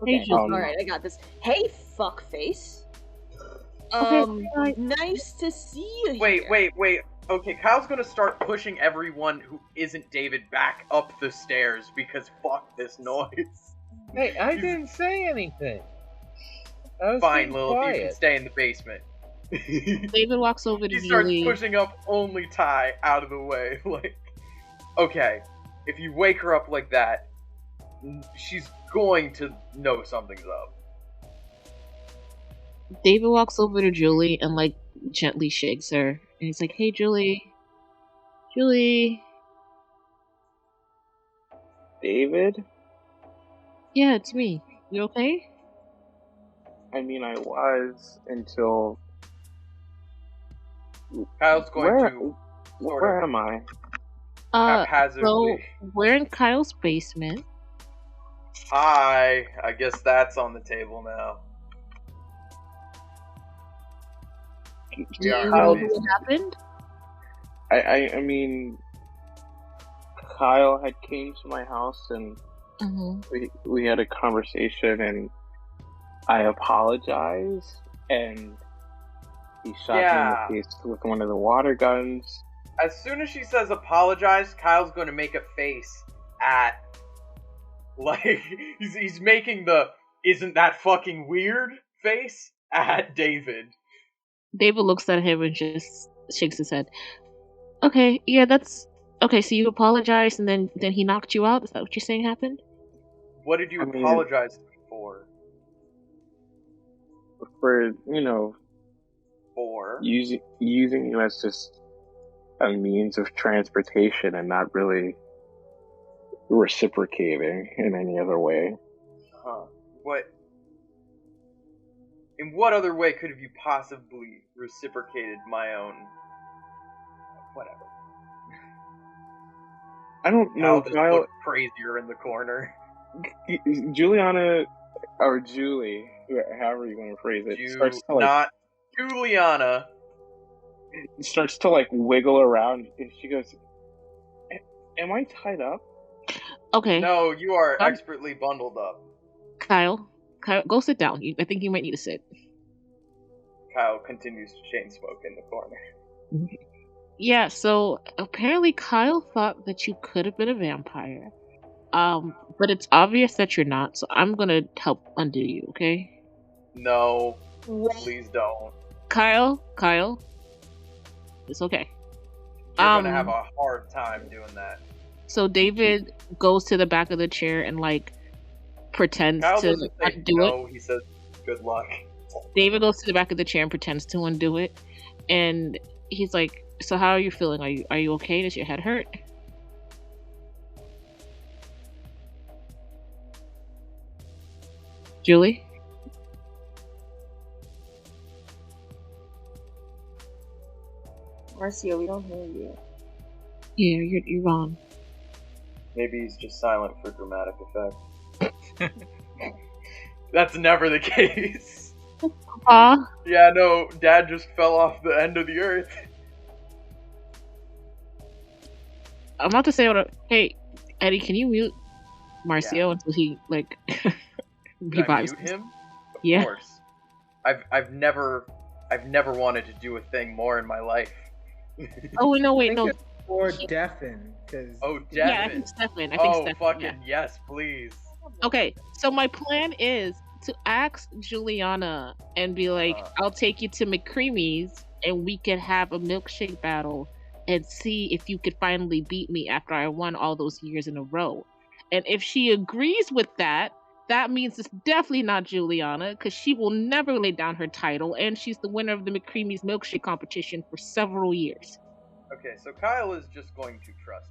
Okay, alright, I got this. Hey, fuckface. Nice to see you here. Wait. Okay, Kyle's gonna start pushing everyone who isn't David back up the stairs because fuck this noise. Hey, I didn't say anything. I was Fine, being Lilith, quiet. you can stay in the basement. David walks over to He starts Julie. pushing up only Tai out of the way. Okay, if you wake her up like that, she's going to know something's up. David walks over to Julie and gently shakes her, and he's like, "Hey, Julie, David? yeah, it's me. You okay?" I mean, I was until... Kyle's going to Where am I? haphazardly... So we're in Kyle's basement. Hi, I guess that's on the table now. Do you know what happened? I mean, Kyle had came to my house and we had a conversation and I apologized and he shot me in the face with one of the water guns. As soon as she says apologize, Kyle's going to make a face at, he's making the "isn't that fucking weird" face at David. David looks at him and just shakes his head. Okay, yeah, that's Okay, so you apologized and then he knocked you out? Is that what you're saying happened? What did you apologize for? For, you know, For using you as just a means of transportation and not really reciprocating in any other way. What? In what other way could have you possibly reciprocated my own? Whatever. I don't know, Kyle. Kyle. Looked crazier in the corner. Juliana, or Julie, however you want to phrase it, starts to not Juliana. Starts to like wiggle around, and she goes, "Am I tied up?" Okay. No, you are expertly bundled up. Kyle, go sit down. I think you might need to sit. Kyle continues to chain smoke in the corner. Yeah, so apparently Kyle thought that you could have been a vampire. But it's obvious that you're not, so I'm gonna help undo you, okay? No, please don't. Kyle, it's okay. You're gonna have a hard time doing that. So David goes to the back of the chair and like pretends Kyle to doesn't say undo no, it. he says good luck. David goes to the back of the chair and pretends to undo it, and he's like, "So how are you feeling? Are you okay? Does your head hurt?" Julie? Marcia, we don't hear you. Yeah, you're wrong. Maybe he's just silent for dramatic effect. That's never the case. Yeah, no, Dad just fell off the end of the earth. I'm about to say, hey, Eddie, can you mute Marcio until he like revives? Can I mute him? Of course. I've never wanted to do a thing more in my life. Oh no, wait, no. Or deafen, because deafen. Yeah, I think Stefan. I think Stefan. Fucking yes, please. Okay, so my plan is to ask Juliana and be like, I'll take you to McCreamy's and we can have a milkshake battle and see if you could finally beat me after I won all those years in a row. And if she agrees with that, that means it's definitely not Juliana, because she will never lay down her title, and she's the winner of the McCreamy's milkshake competition for several years. Okay, so Kyle is just going to trust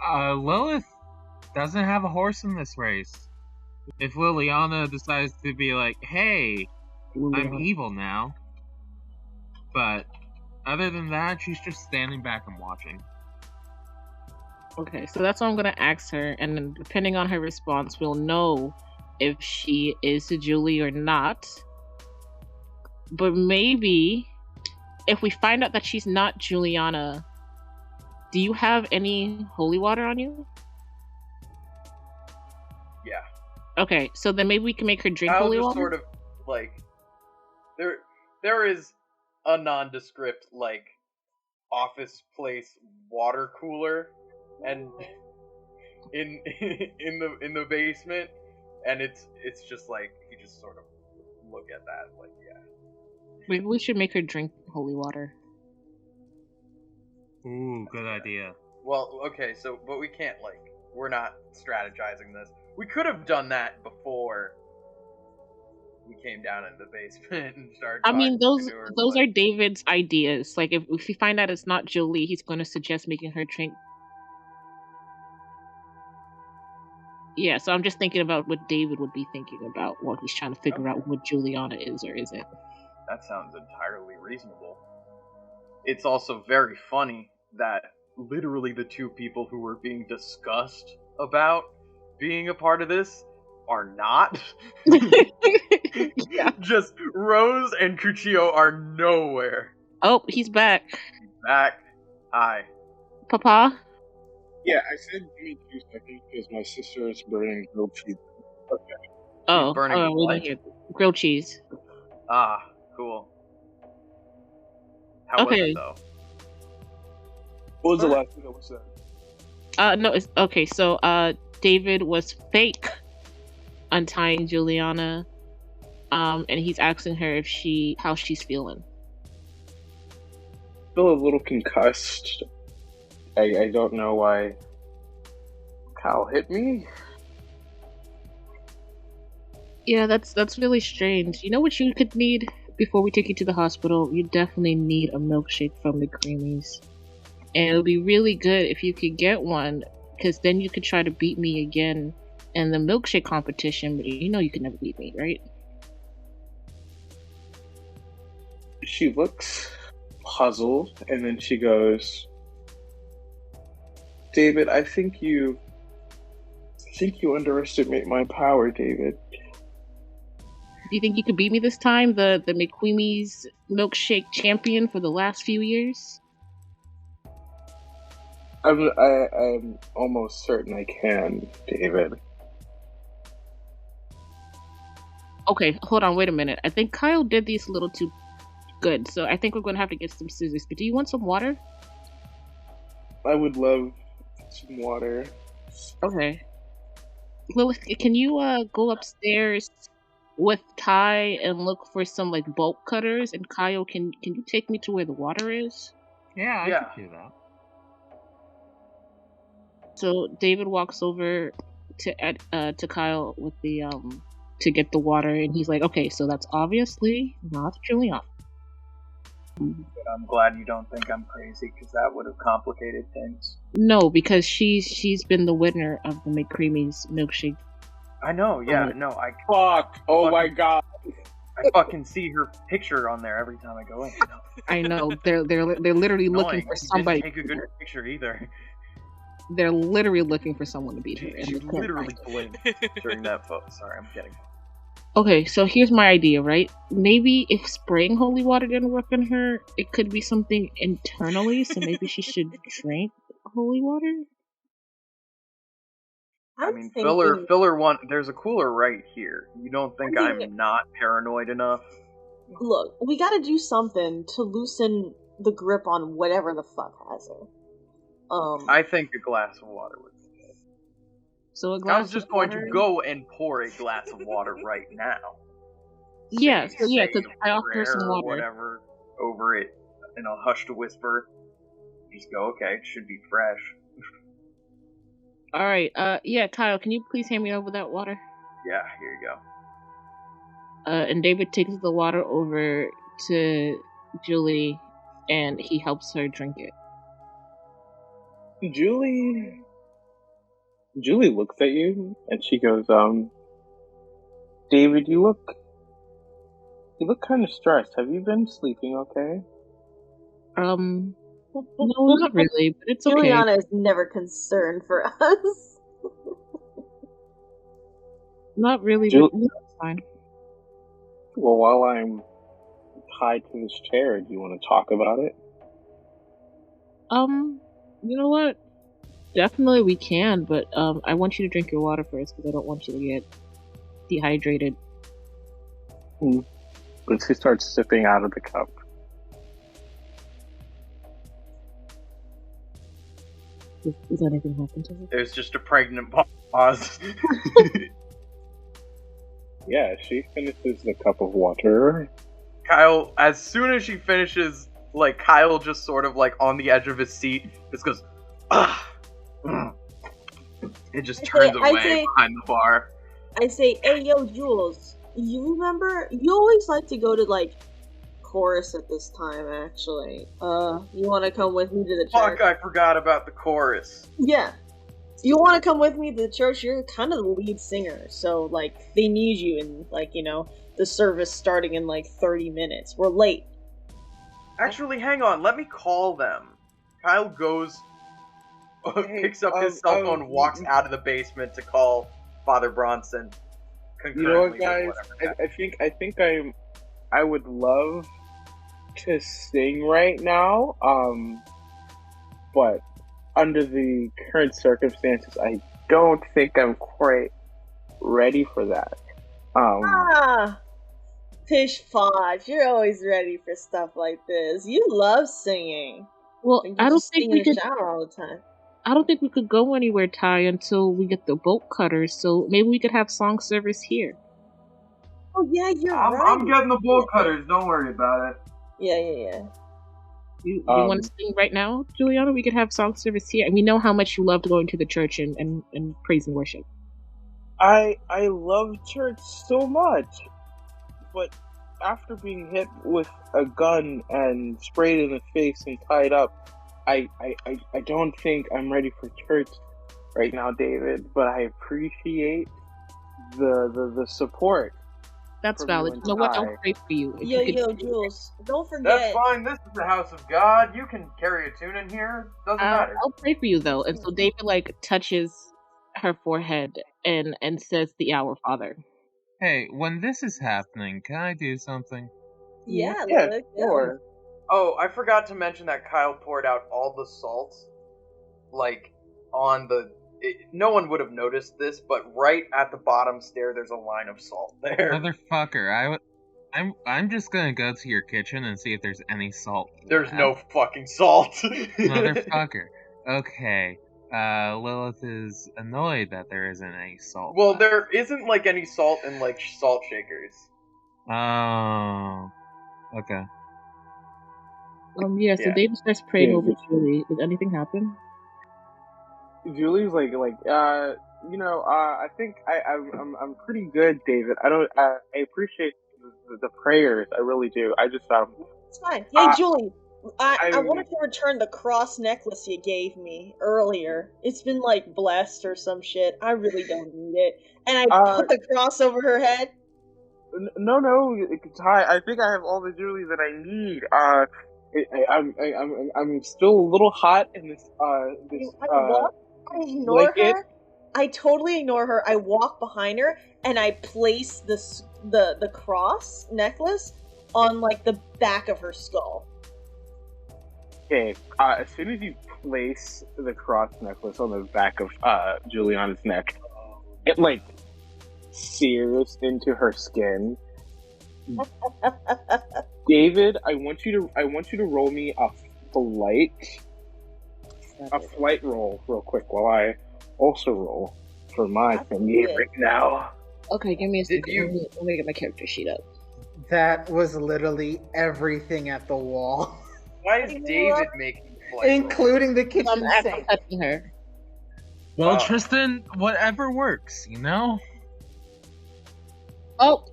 you. Lilith doesn't have a horse in this race. If Liliana decides to be like, hey, I'm evil now. But other than that, she's just standing back and watching. Okay, so that's what I'm gonna ask her, and then depending on her response, we'll know if she is Julie or not. But maybe if we find out that she's not Juliana, do you have any holy water on you? Yeah. Okay, so then maybe we can make her drink I'll holy just water. Sort of like there is a nondescript like office place water cooler and in the basement, and it's just like you just sort of look at that like Maybe we should make her drink holy water. Ooh, good idea. Well, okay, so but we can't we're not strategizing this. We could have done that before we came down into the basement and started. I mean, those are David's ideas. Like, if we find out it's not Julie, he's going to suggest making her drink. Yeah, so I'm just thinking about what David would be thinking about while he's trying to figure out what Juliana is or isn't. That sounds entirely reasonable. It's also very funny that literally the two people who were being discussed about being a part of this are not. Yeah. Just Rose and Cuchillo are nowhere. Oh, he's back. He's back. Hi. Papa? Yeah, I said give me 2 seconds because my sister is burning grilled cheese. Okay. Oh, burning we don't hear grilled cheese. Ah, cool. How was it though? What was the last thing that was said? No, it's okay. So, David was fake untying Juliana, and he's asking her how she's feeling. I feel a little concussed I don't know why Kyle hit me. Yeah, that's really strange. You know what you could need before we take you to the hospital? You definitely need a milkshake from the Creamies. And it would be really good if you could get one, because then you could try to beat me again in the milkshake competition, but you know you can never beat me, right? She looks puzzled, and then she goes, David, I think you underestimate my power, David. Do you think you could beat me this time? The McQueemie's milkshake champion for the last few years? I'm almost certain I can, David. Okay, hold on, wait a minute. I think Kyle did these a little too good, so I think we're going to have to get some scissors. But do you want some water? I would love some water. Okay. Lilith, can you go upstairs with Tai and look for some like bolt cutters? And Kyle, can you take me to where the water is? Yeah, I could do that. So David walks over to Kyle with the to get the water, and he's like, "Okay, so that's obviously not Julianna." I'm glad you don't think I'm crazy, because that would have complicated things. No, because she's been the winner of the McCreamy's milkshake. I know, yeah, no, I fuck. Oh my god. I fucking see her picture on there every time I go in. You know? I know they're literally looking for somebody. Didn't take a good picture either. They're literally looking for someone to beat her. She literally blinked during that photo. Sorry, I'm kidding. Okay, so here's my idea, right? Maybe if spraying holy water didn't work on her, it could be something internally, so maybe she should drink holy water? I mean, filler one, there's a cooler right here. You don't think I'm not paranoid enough? Look, we gotta do something to loosen the grip on whatever the fuck has her. I think a glass of water would be good. So a glass I was just going to go and pour a glass of water right now. Yeah, because I offered her some water. Or whatever over it in a hushed whisper. Just go, okay, it should be fresh. Alright, yeah, Kyle, can you please hand me over that water? Yeah, here you go. And David takes the water over to Julie, and he helps her drink it. Julie looks at you, and she goes, David, you look kind of stressed. Have you been sleeping okay? No, not really, but it's okay. Julianna is never concerned for us. Not really, but it's fine. Well, while I'm tied to this chair, do you want to talk about it? You know what? Definitely we can, but I want you to drink your water first, because I don't want you to get dehydrated. But she starts sipping out of the cup. Does anything happen to her? There's just a pregnant pause. Yeah, she finishes the cup of water. Kyle, as soon as she finishes, like, Kyle just sort of, like, on the edge of his seat, just goes, ah. It just turns away behind the bar. I say, hey, yo, Jules, you remember? You always like to go to, like, chorus at this time, actually. You want to come with me to the church? Fuck, I forgot about the chorus. Yeah. You want to come with me to the church? You're kind of the lead singer, so, like, they need you in, like, you know, the service starting in, like, 30 minutes. We're late. Actually, hang on, let me call them. Kyle goes, picks up his cell phone, walks out of the basement to call Father Bronson. You know what, guys? I think I would love to sing right now, but under the current circumstances, I don't think I'm quite ready for that. Pish Posh, you're always ready for stuff like this. You love singing. Well, I don't think we could shower all the time. I don't think we could go anywhere, Ty, until we get the bolt cutters. So maybe we could have song service here. Oh yeah, you're right. I'm getting the bolt cutters. Don't worry about it. Yeah. You want to sing right now, Juliana? We could have song service here. And we know how much you loved going to the church and praise and worship. I love church so much, but after being hit with a gun and sprayed in the face and tied up, I don't think I'm ready for church right now, David. But I appreciate the support. That's valid. You know what? I'll pray for you. Yo, Jules, don't forget. That's fine. This is the house of God. You can carry a tune in here. Doesn't matter. I'll pray for you though. And so David touches her forehead and says the Our Father. Hey, when this is happening, can I do something? Yeah, sure. Oh, I forgot to mention that Kyle poured out all the salt, on the. No one would have noticed this, but right at the bottom stair, there's a line of salt there. Motherfucker, I'm just gonna go to your kitchen and see if there's any salt. There's no fucking salt. Motherfucker. Okay. Lilith is annoyed that there isn't any salt. Well, there isn't any salt in salt shakers. Oh. Okay. Yeah. So David starts praying over Julie. Did anything happen? Julie's I think I'm pretty good, David. I appreciate the prayers. I really do. I just It's fine. Hey, Julie, I wanted to return the cross necklace you gave me earlier. It's been blessed or some shit. I really don't need it. And I put the cross over her head. No, Tai. I think I have all the jewelry that I need. I'm still a little hot in this. I ignore her. I totally ignore her. I walk behind her and I place the cross necklace on the back of her skull. Okay. As soon as you place the cross necklace on the back of Juliana's neck, it sears into her skin. David, I want you to roll me a flight roll real quick while I also roll for my thingy right now. Okay, give me a second. Let me get my character sheet up. That was literally everything at the wall. Why is David making flight including the kitchen I'm sink? touching her. Well, Tristan, whatever works, you know? Oh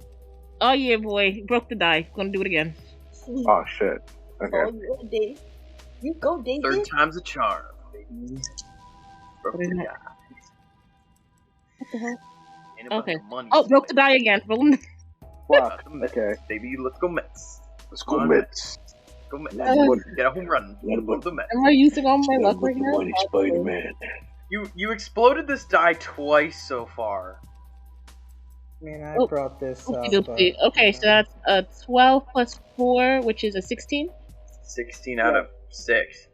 yeah, boy. Broke the die. Gonna do it again. Oh, shit. Okay. Oh, you go, David. Third time's a charm. Broke the die. What the hell? Okay. Broke the die again. Fuck. Okay. Baby, let's go Mets. Let's go Mets. Go Mets. Get a home run. The Mets. Am I using all my luck right now? Money, Spider-Man. You exploded this die twice so far. Man, I brought this up. Okay, so that's a 12 plus 4, which is a 16. 16 out of 6.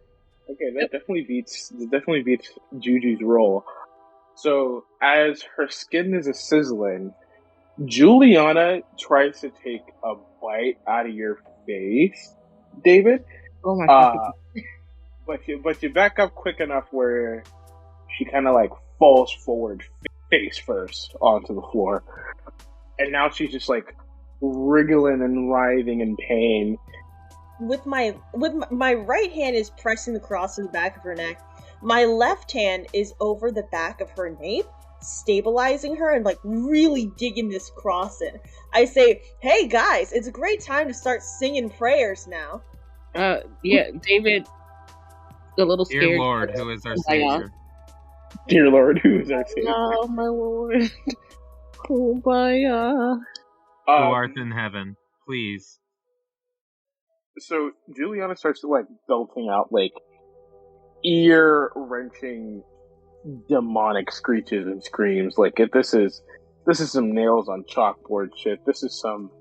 Okay, that definitely beats Juju's roll. So, as her skin is a sizzling, Juliana tries to take a bite out of your face, David. Oh my god! But you back up quick enough where she kind of falls forward, face first, onto the floor, and now she's just wriggling and writhing in pain. With my right hand is pressing the cross to the back of her neck. My left hand is over the back of her nape, stabilizing her and really digging this cross in. I say, "Hey guys, it's a great time to start singing prayers now." Yeah, David, a little scared. Dear Lord, who is our Savior? Dear Lord, who is our Savior? Oh my Lord, Kumbaya. Who art in heaven, please. So Juliana starts belting out ear-wrenching demonic screeches and screams. This is some nails on chalkboard shit. This is some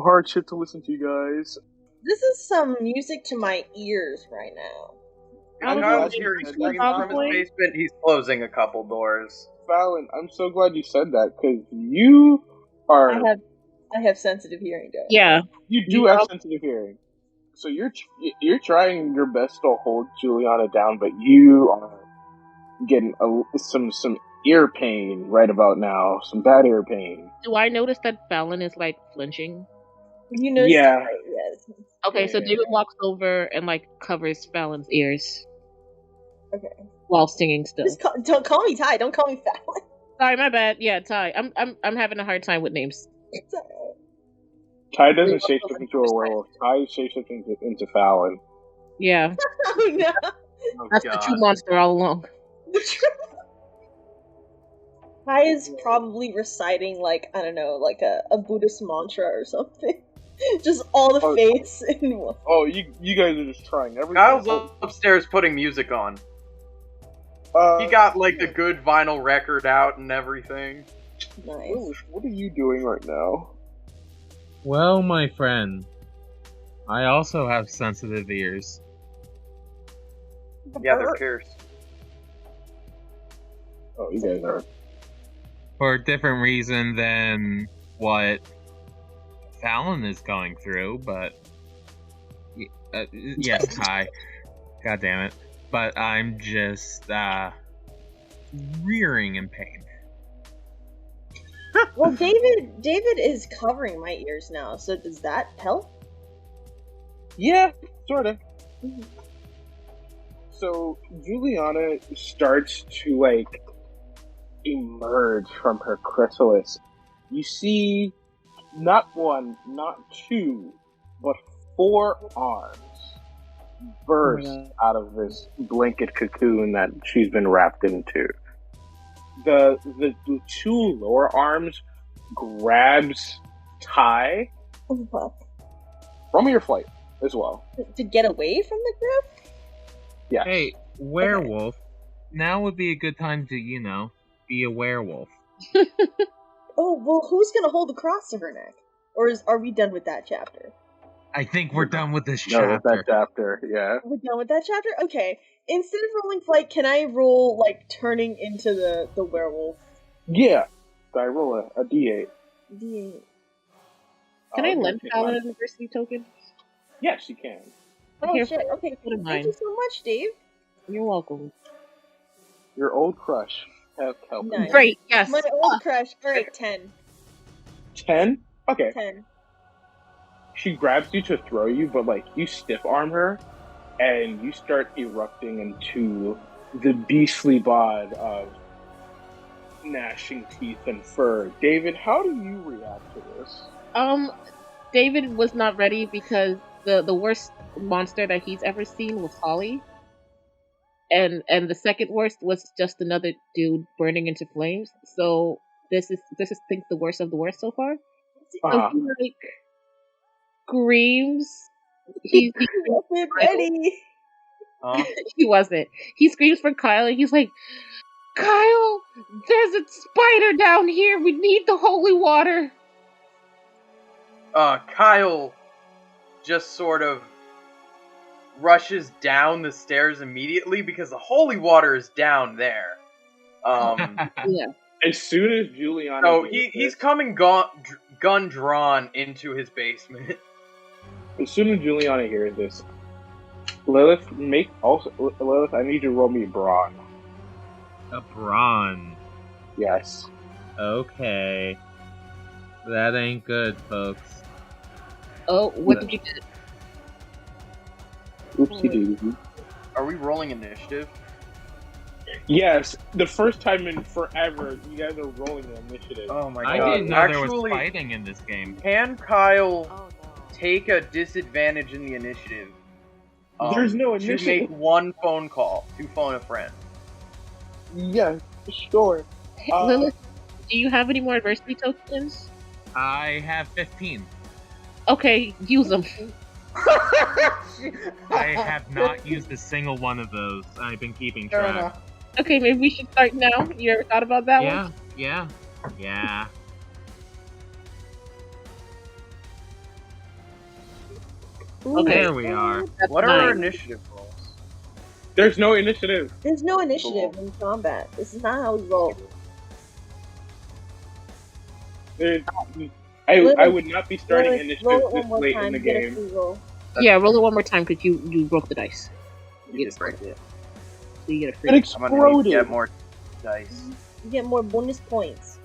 hard shit to listen to, guys. This is some music to my ears right now. Kyle's hearing screams from his basement. He's closing a couple doors. Fallon, I'm so glad you said that, because you are... I have sensitive hearing, guys. Yeah. You do have sensitive hearing. So you're trying your best to hold Juliana down, but you are getting some ear pain right about now. Some bad ear pain. Do I notice that Fallon is flinching? You know? Yeah. Yes. Okay, so Yeah. David walks over and like covers Fallon's ears Okay. while singing still. Don't call me Ty. Don't call me Fallon. Sorry, my bad. Yeah, Ty. I'm having a hard time with names. It's alright. Ty doesn't shapeshift into a werewolf. Ty shapeshifts into Fallon. Yeah, Oh no. Oh, that's the God. true monster all along. Ty is probably reciting like, I don't know, like a Buddhist mantra or something. Just all the faiths in one. Oh, you guys are just trying everything. Kyle's upstairs putting music on. He got like the good vinyl record out and everything. Nice. What are you doing right now? Well, my friend, I also have sensitive ears. Yeah, they're pierced. Oh, you guys are. For a different reason than what Fallon is going through, but yes, hi. God damn it. But I'm just rearing in pain. Well, David is covering my ears now, so does that help? Yeah, sorta. So Julianna starts to like emerge from her chrysalis. You see not one, not two, but 4 arms burst out of this blanket cocoon that she's been wrapped into. The 2 lower arms grabs Ty. Roll me your flight as well. To get away from the grip? Yeah. Hey, werewolf, now would be a good time to, be a werewolf. Oh, well, who's gonna hold the cross to her neck? Or are we done with that chapter? I think we're done with this No, chapter. with that chapter, yeah. We're done with that chapter? Okay. Instead of rolling flight, can I roll, like, turning into the werewolf? Yeah. I roll a D8. D8. Can I lend Fallon an adversity token? Yes, you can. Oh, Here, shit. Okay. put in Thank mine. you so much, Dave. You're welcome. Your old crush has helped. Nice. Great, yes. My old crush. Alright, 10. 10? Okay. 10. She grabs you to throw you, but like you stiff arm her, and you start erupting into the beastly bod of gnashing teeth and fur. David, how do you react to this? David was not ready because the worst monster that he's ever seen was Holly. And the second worst was just another dude burning into flames. So this is think the worst of the worst so far. So he like screams. He wasn't ready. He wasn't. He screams for Kyle and he's like, Kyle, there's a spider down here. We need the holy water. Kyle just sort of rushes down the stairs immediately because the holy water is down there. Yeah. As soon as Julianna... So he's coming gun drawn into his basement. As soon as Julianna hears this, Lilith, Lilith, I need you to roll me brawn. A brawn. Yes. Okay. That ain't good, folks. Oh, what did you do? Oopsie-doodie. Are we rolling initiative? Yes, the first time in forever, you guys are rolling an initiative. Oh my god. I didn't know there was fighting in this game. Can Kyle take a disadvantage in the initiative? There's no initiative. To make one phone call to phone a friend. Yeah, sure. Lilith, do you have any more adversity tokens? I have 15. Okay, use them. I have not used a single one of those. I've been keeping track. Okay, maybe we should start now. You ever thought about that one? Yeah. Okay. There we are. What are our initiative rolls? There's no initiative. There's no initiative in combat. This is not how we roll. I would not be starting Lilith, initiative roll it this one more late time, in the get a game. free roll. Yeah, roll it one more time because you broke the dice. You did break it. So you get a free. It I'm gonna need to exploded. get more dice. You get more bonus points.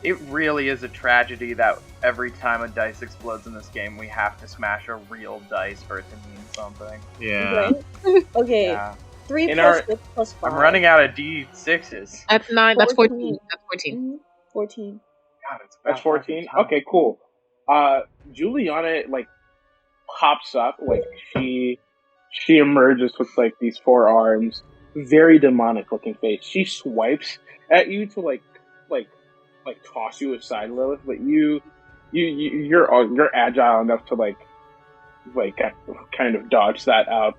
It really is a tragedy that every time a dice explodes in this game, we have to smash a real dice for it to mean something. Yeah. Right? Okay. Yeah. 3 In plus our- 6 plus 5. I'm running out of D6s. That's 9. That's 14. That's 14. Mhm. 14. God, it's That's about 14? fucking time. Okay, cool. Julianna, like, pops up, like, she emerges with, like, these 4 arms, very demonic looking face. She swipes at you to, like toss you aside, Lilith, but you're agile enough to, like, kind of dodge that out.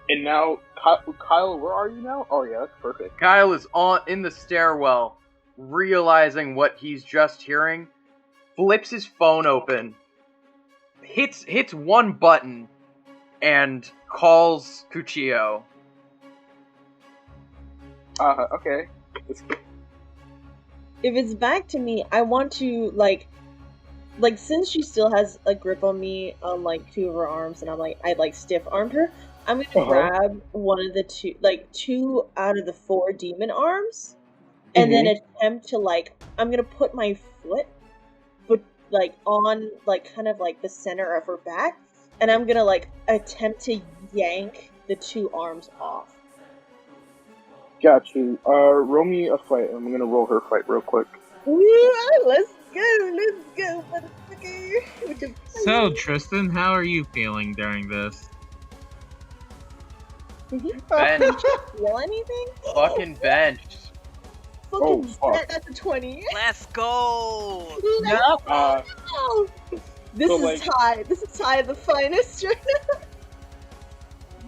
And now, Kyle, where are you now? Oh, yeah, that's perfect. Kyle is in the stairwell, realizing what he's just hearing, flips his phone open, hits one button, and calls Cuchillo. Okay. If it's back to me, I want to, like, since she still has a grip on me on, like, 2 of her arms, and I stiff-armed her, I'm gonna grab one of the 2 out of the 4 demon arms, and then attempt to, like, I'm gonna put my foot, on, like, kind of, like, the center of her back, and I'm gonna, like, attempt to yank the 2 arms off. Got you. Roll me a fight. I'm gonna roll her fight real quick. Ooh, let's go, motherfucker. So, Tristan, how are you feeling during this? Benched. Feel anything? Fucking benched. Fucking fuck. that's a 20. Let's go! Yep. This so, is like, Ty. This is Ty the finest right now.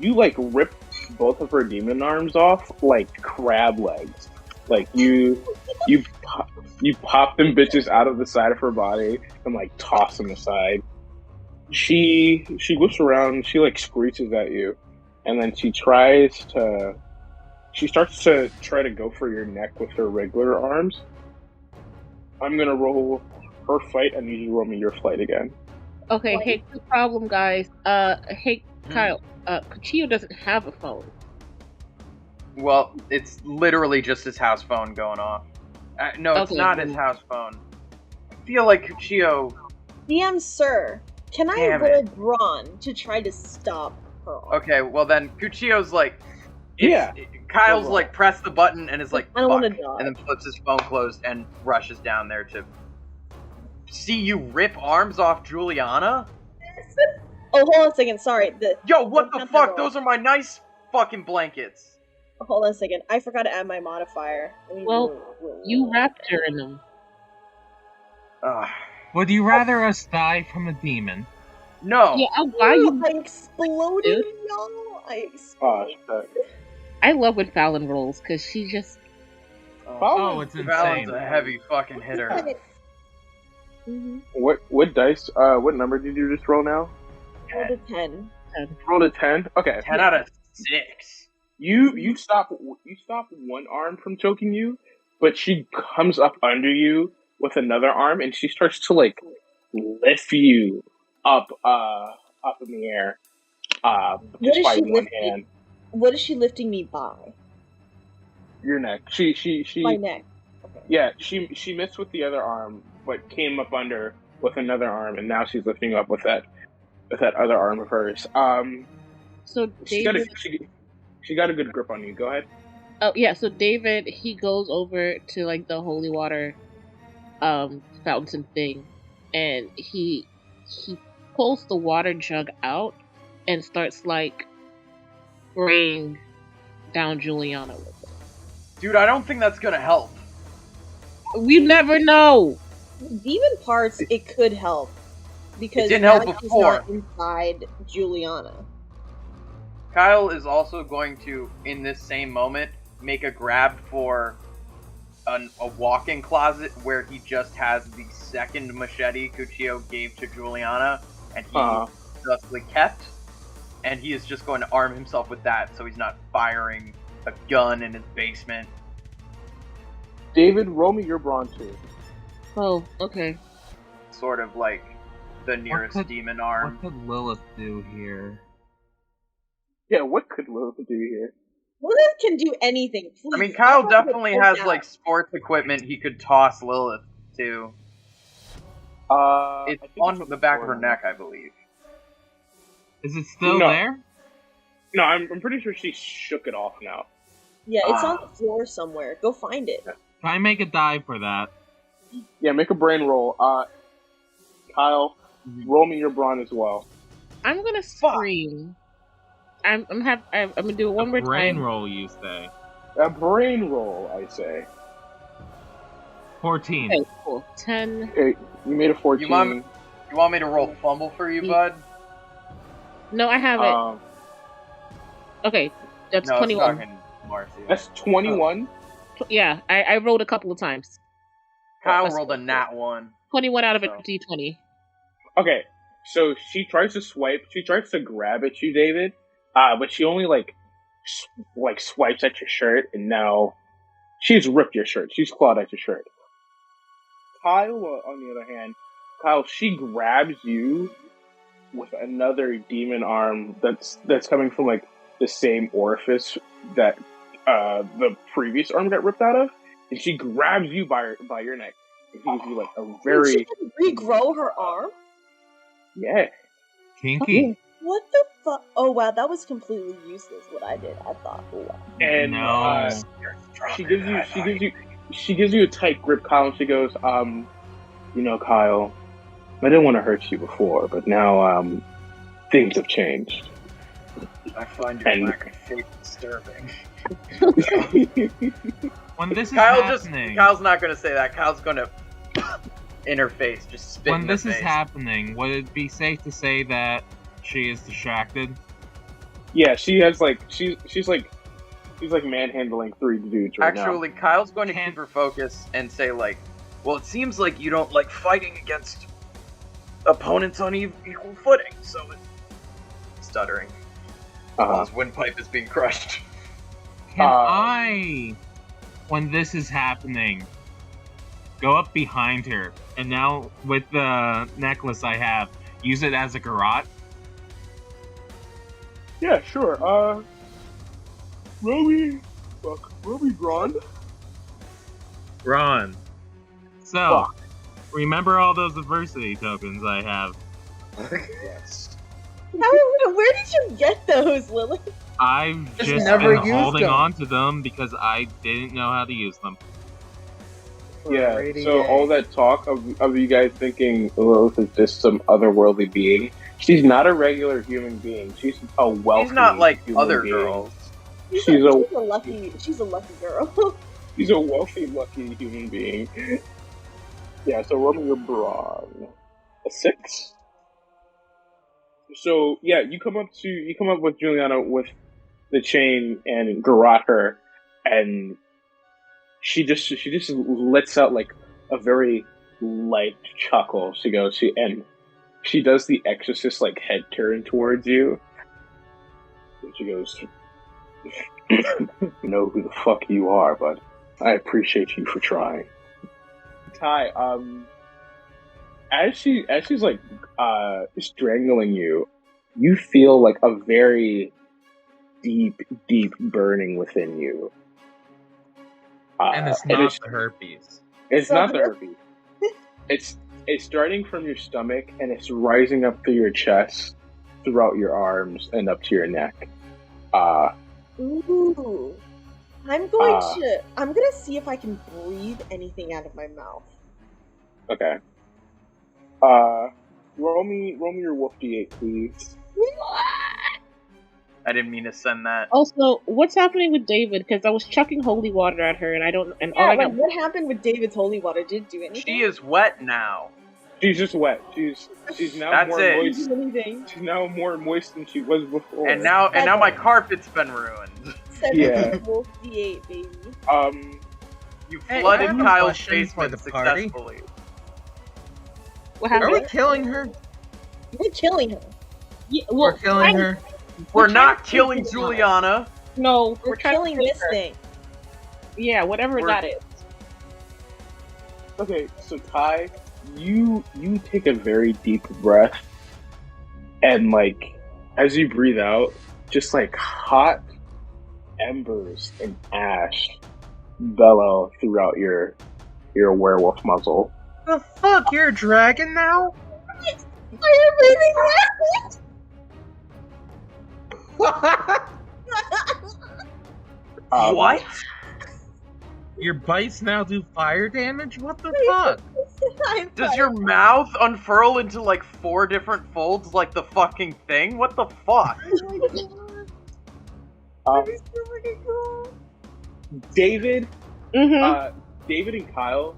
You, like, rip both of her demon arms off like crab legs. Like, you pop them bitches out of the side of her body and, like, toss them aside. She whips around, she, like, screeches at you, and then she starts to try to go for your neck with her regular arms. I'm gonna roll her fight, and you roll me your fight again. Okay, hey, quick problem, guys. Hey, Kyle, Cuchillo doesn't have a phone. Well, it's literally just his house phone going off. No, it's not his house phone. I feel like Cuchillo... DM sir, can I roll brawn to try to stop her? Okay, well then, Cuchillo's like... Kyle's like, press the button and is like, I don't fuck, want to die. and then flips his phone closed and rushes down there to see you rip arms off Julianna? Oh, hold on a second, sorry. Yo, what the fuck? Those are my nice fucking blankets. Hold on a second, I forgot to add my modifier. Well, you wrapped her in them. Would you rather us die from a demon? No. Yeah, I'll buy you. I exploded, no! I exploded. I love when Fallon rolls, because she just... Oh, it's insane. Fallon's a heavy fucking hitter. What dice, what number did you just roll now? Rolled a 10. Rolled a 10? Okay. 10 out of 6. You stop one arm from choking you, but she comes up under you with another arm, and she starts to, like, lift you up in the air, just by one hand. What is she lifting me by? Your neck. She My neck. Okay. Yeah, she missed with the other arm, but came up under with another arm, and now she's lifting up with that other arm of hers. So David, she got a good grip on you. Go ahead. Oh yeah, so David, he goes over to, like, the holy water fountain thing, and he pulls the water jug out and starts, like, spraying down Julianna with it. Dude, I don't think that's gonna help. We never know. Demon parts, it could help. Because it didn't help now before. He's not inside Julianna. Kyle is also going to, in this same moment, make a grab for a walk-in closet where he just has the second machete Cuchillo gave to Julianna, and he justly kept, and he is just going to arm himself with that so he's not firing a gun in his basement. David, roll me your brawn too. Oh, okay. Sort of like the nearest demon arm. What could Lilith do here? Yeah, what could Lilith do here? Lilith can do anything, please. I mean, Kyle I'm not gonna definitely put has that. like sports equipment he could toss Lilith to. It's on the back of her neck, I believe. Is it still No. there? No, I'm pretty sure she shook it off now. Yeah, it's on the floor somewhere. Go find it. Can I make a dive for that? Yeah, make a brain roll. Kyle, roll me your brawn as well. I'm gonna scream. I'm gonna do it one more Brain time. roll, you say? A brain roll, I say. 14. Okay, cool. 10. Okay, you made a 14. You want me to roll fumble for you, bud? No, I have it. Okay, that's No, 21. it's talking Marcia. That's 21. Yeah, I rolled a couple of times. Kyle That's- rolled a nat 1. 21 out of a So. D20. Okay, so she tries to swipe. She tries to grab at you, David. But she only like swipes at your shirt, and now she's ripped your shirt. She's clawed at your shirt. Kyle, on the other hand, she grabs you with another demon arm that's coming from like the same orifice that the previous arm got ripped out of, and she grabs you by your neck and gives you like a very Did she regrow her arm? yeah. Kinky. What the fuck? Oh wow, that was completely useless. What I did, I thought. Oh, wow. And No. she gives you a tight grip, Kyle, and she goes, you know, Kyle, I didn't want to hurt you before, but now things have changed. I find your And- lack of faith disturbing. When this is happening, Kyle's not gonna say that. Kyle's gonna in her face, just spit when in her this is face. happening, would it be safe to say that she is distracted? Yeah, she has like she's like manhandling 3 dudes right now. Actually, Kyle's going to keep her focus and say like, well, it seems like you don't like fighting against opponents on equal footing, so it's stuttering. While his windpipe is being crushed. Can I, when this is happening, go up behind her, and now with the necklace I have, use it as a garrote? Yeah, sure. Roll me brawn. Ron. So, remember all those adversity tokens I have? Yes. Where did you get those, Lily? I've just never been used holding them. on to them because I didn't know how to use them. Yeah, so all that talk of you guys thinking Lilith is just some otherworldly being, she's not a regular human being. She's a wealthy She's not like human other being. girls. She's She's a lucky girl. She's a wealthy, lucky human being. Yeah, so roll me your brawn. A 6? So yeah, you come up with Julianna with the chain and garrote her, and she just lets out like a very light chuckle. She does the Exorcist like head turn towards you, and she goes, "I know who the fuck you are, but I appreciate you for trying." Tai, as she's like strangling you, you feel like a very deep burning within you. And it's not the herpes. It's not the herpes. It's starting from your stomach and it's rising up through your chest, throughout your arms, and up to your neck. Ooh. I'm gonna see if I can breathe anything out of my mouth. Okay. Roll me your wolf d8, please. I didn't mean to send that. Also, what's happening with David? Because I was chucking holy water at her, and I don't. And all Yeah, I got. what happened with David's holy water? Did it do anything? She is wet now. She's just wet. She's now That's more it. moist. Anything. She's now more moist than she was before. And now my carpet's been ruined. Yeah. Wolf D8, baby. You Hey, flooded I have a Kyle's question for basement the party. successfully. What Are we happened? killing her? We're killing her. Yeah, We're killing her? We're trying not to killing kill Julianna. No, We're trying to killing kill this her. thing. Yeah, whatever that is. Okay, so Tai, you take a very deep breath, and like as you breathe out, just like hot embers and ash bellow throughout your werewolf muzzle. The fuck? You're a dragon now? What? Your bites now do fire damage? What the fuck? Does your mouth unfurl into like 4 different folds like the fucking thing? What the fuck? David, David and Kyle,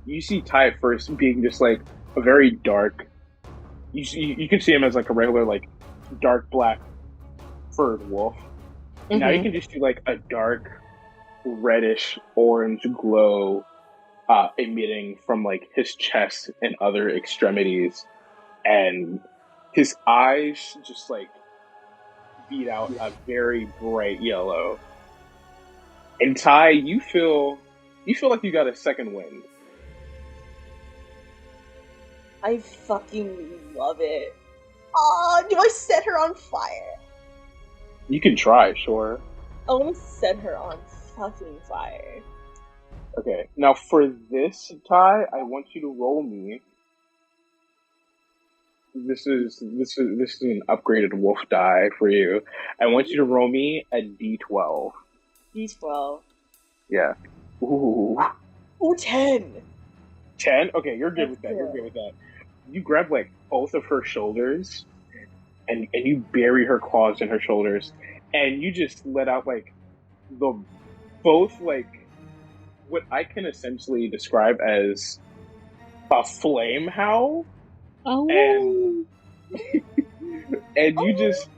you see Tai at first being just like a very dark. You can see him as like a regular like dark black furred wolf. Now you can just see like a dark reddish orange glow emitting from like his chest and other extremities, and his eyes just like beat out a very bright yellow. And Tai, you feel like you got a second wind. I fucking love it. Oh, do I set her on fire? You can try, sure. I want to set her on fucking fire. Okay, now for this, Tai, I want you to roll me. This is an upgraded wolf die for you. I want you to roll me a d12. D12. Yeah. Ooh. Ooh, 10. 10? Okay, you're good with that. You're good with that. You grab like both of her shoulders, and you bury her claws in her shoulders, and you just let out like both like what I can essentially describe as a flame howl. Oh. And you just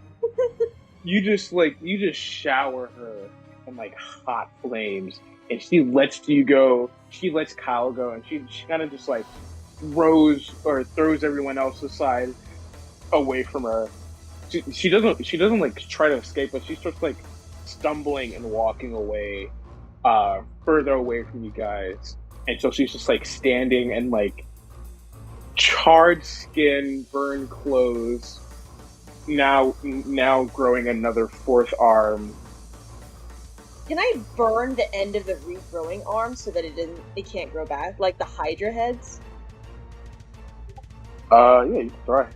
shower her in like hot flames, and she lets Kyle go, and she kind of just like throws everyone else aside away from her. She doesn't like try to escape, but she starts like stumbling and walking away further away from you guys, and so she's just like standing and like charred skin, burned clothes, now growing another 4th arm. Can I burn the end of the regrowing arm so that it can't grow back, like the Hydra heads? Yeah, you can try.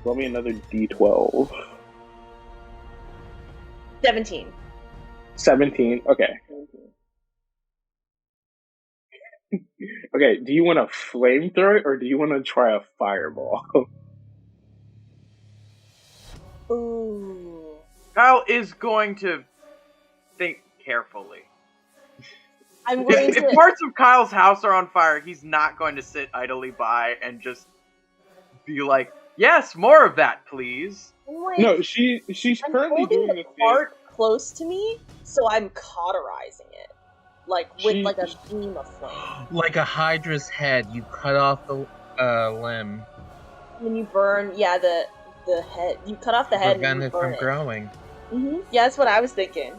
Roll me another d12. 17. 17? Okay. 17. Okay, do you want to flamethrower it, or do you want to try a fireball? Ooh. Kyle is going to think carefully. I'm going If parts of Kyle's house are on fire, he's not going to sit idly by and just be like, yes, more of that, please. Like, No, she's currently doing the part close to me, so I'm cauterizing it, like with like a beam of flame. Like a Hydra's head, you cut off the limb. When you burn, the head. You cut off the head. Prevent and it burn from growing. Yeah, that's what I was thinking.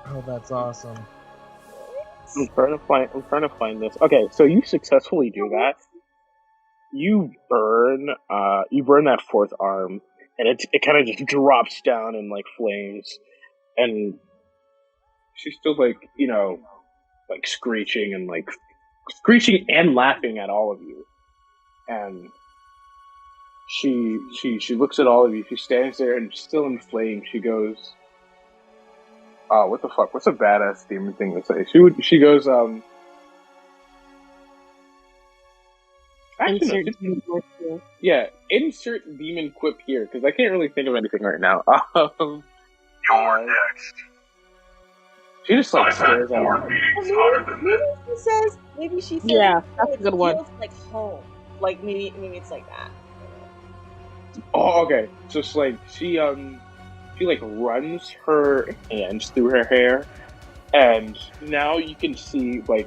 Oh, that's awesome. I'm trying to find this. Okay, so you successfully do that. You burn that 4th arm, and it kind of just drops down in like flames, and she's still like, like screeching and laughing at all of you. And she looks at all of you. She stands there and still in flames. She goes, "Oh, what the fuck? What's a badass demon thing to say?" She goes, Insert demon quip here. Yeah, insert demon quip here, because I can't really think of anything right now. You're next. She just like stares at her. Maybe she says, yeah, that's a good one. Feels like home. Like maybe it's like that. Oh, okay. So it's like she like runs her hands through her hair, and now you can see ooh,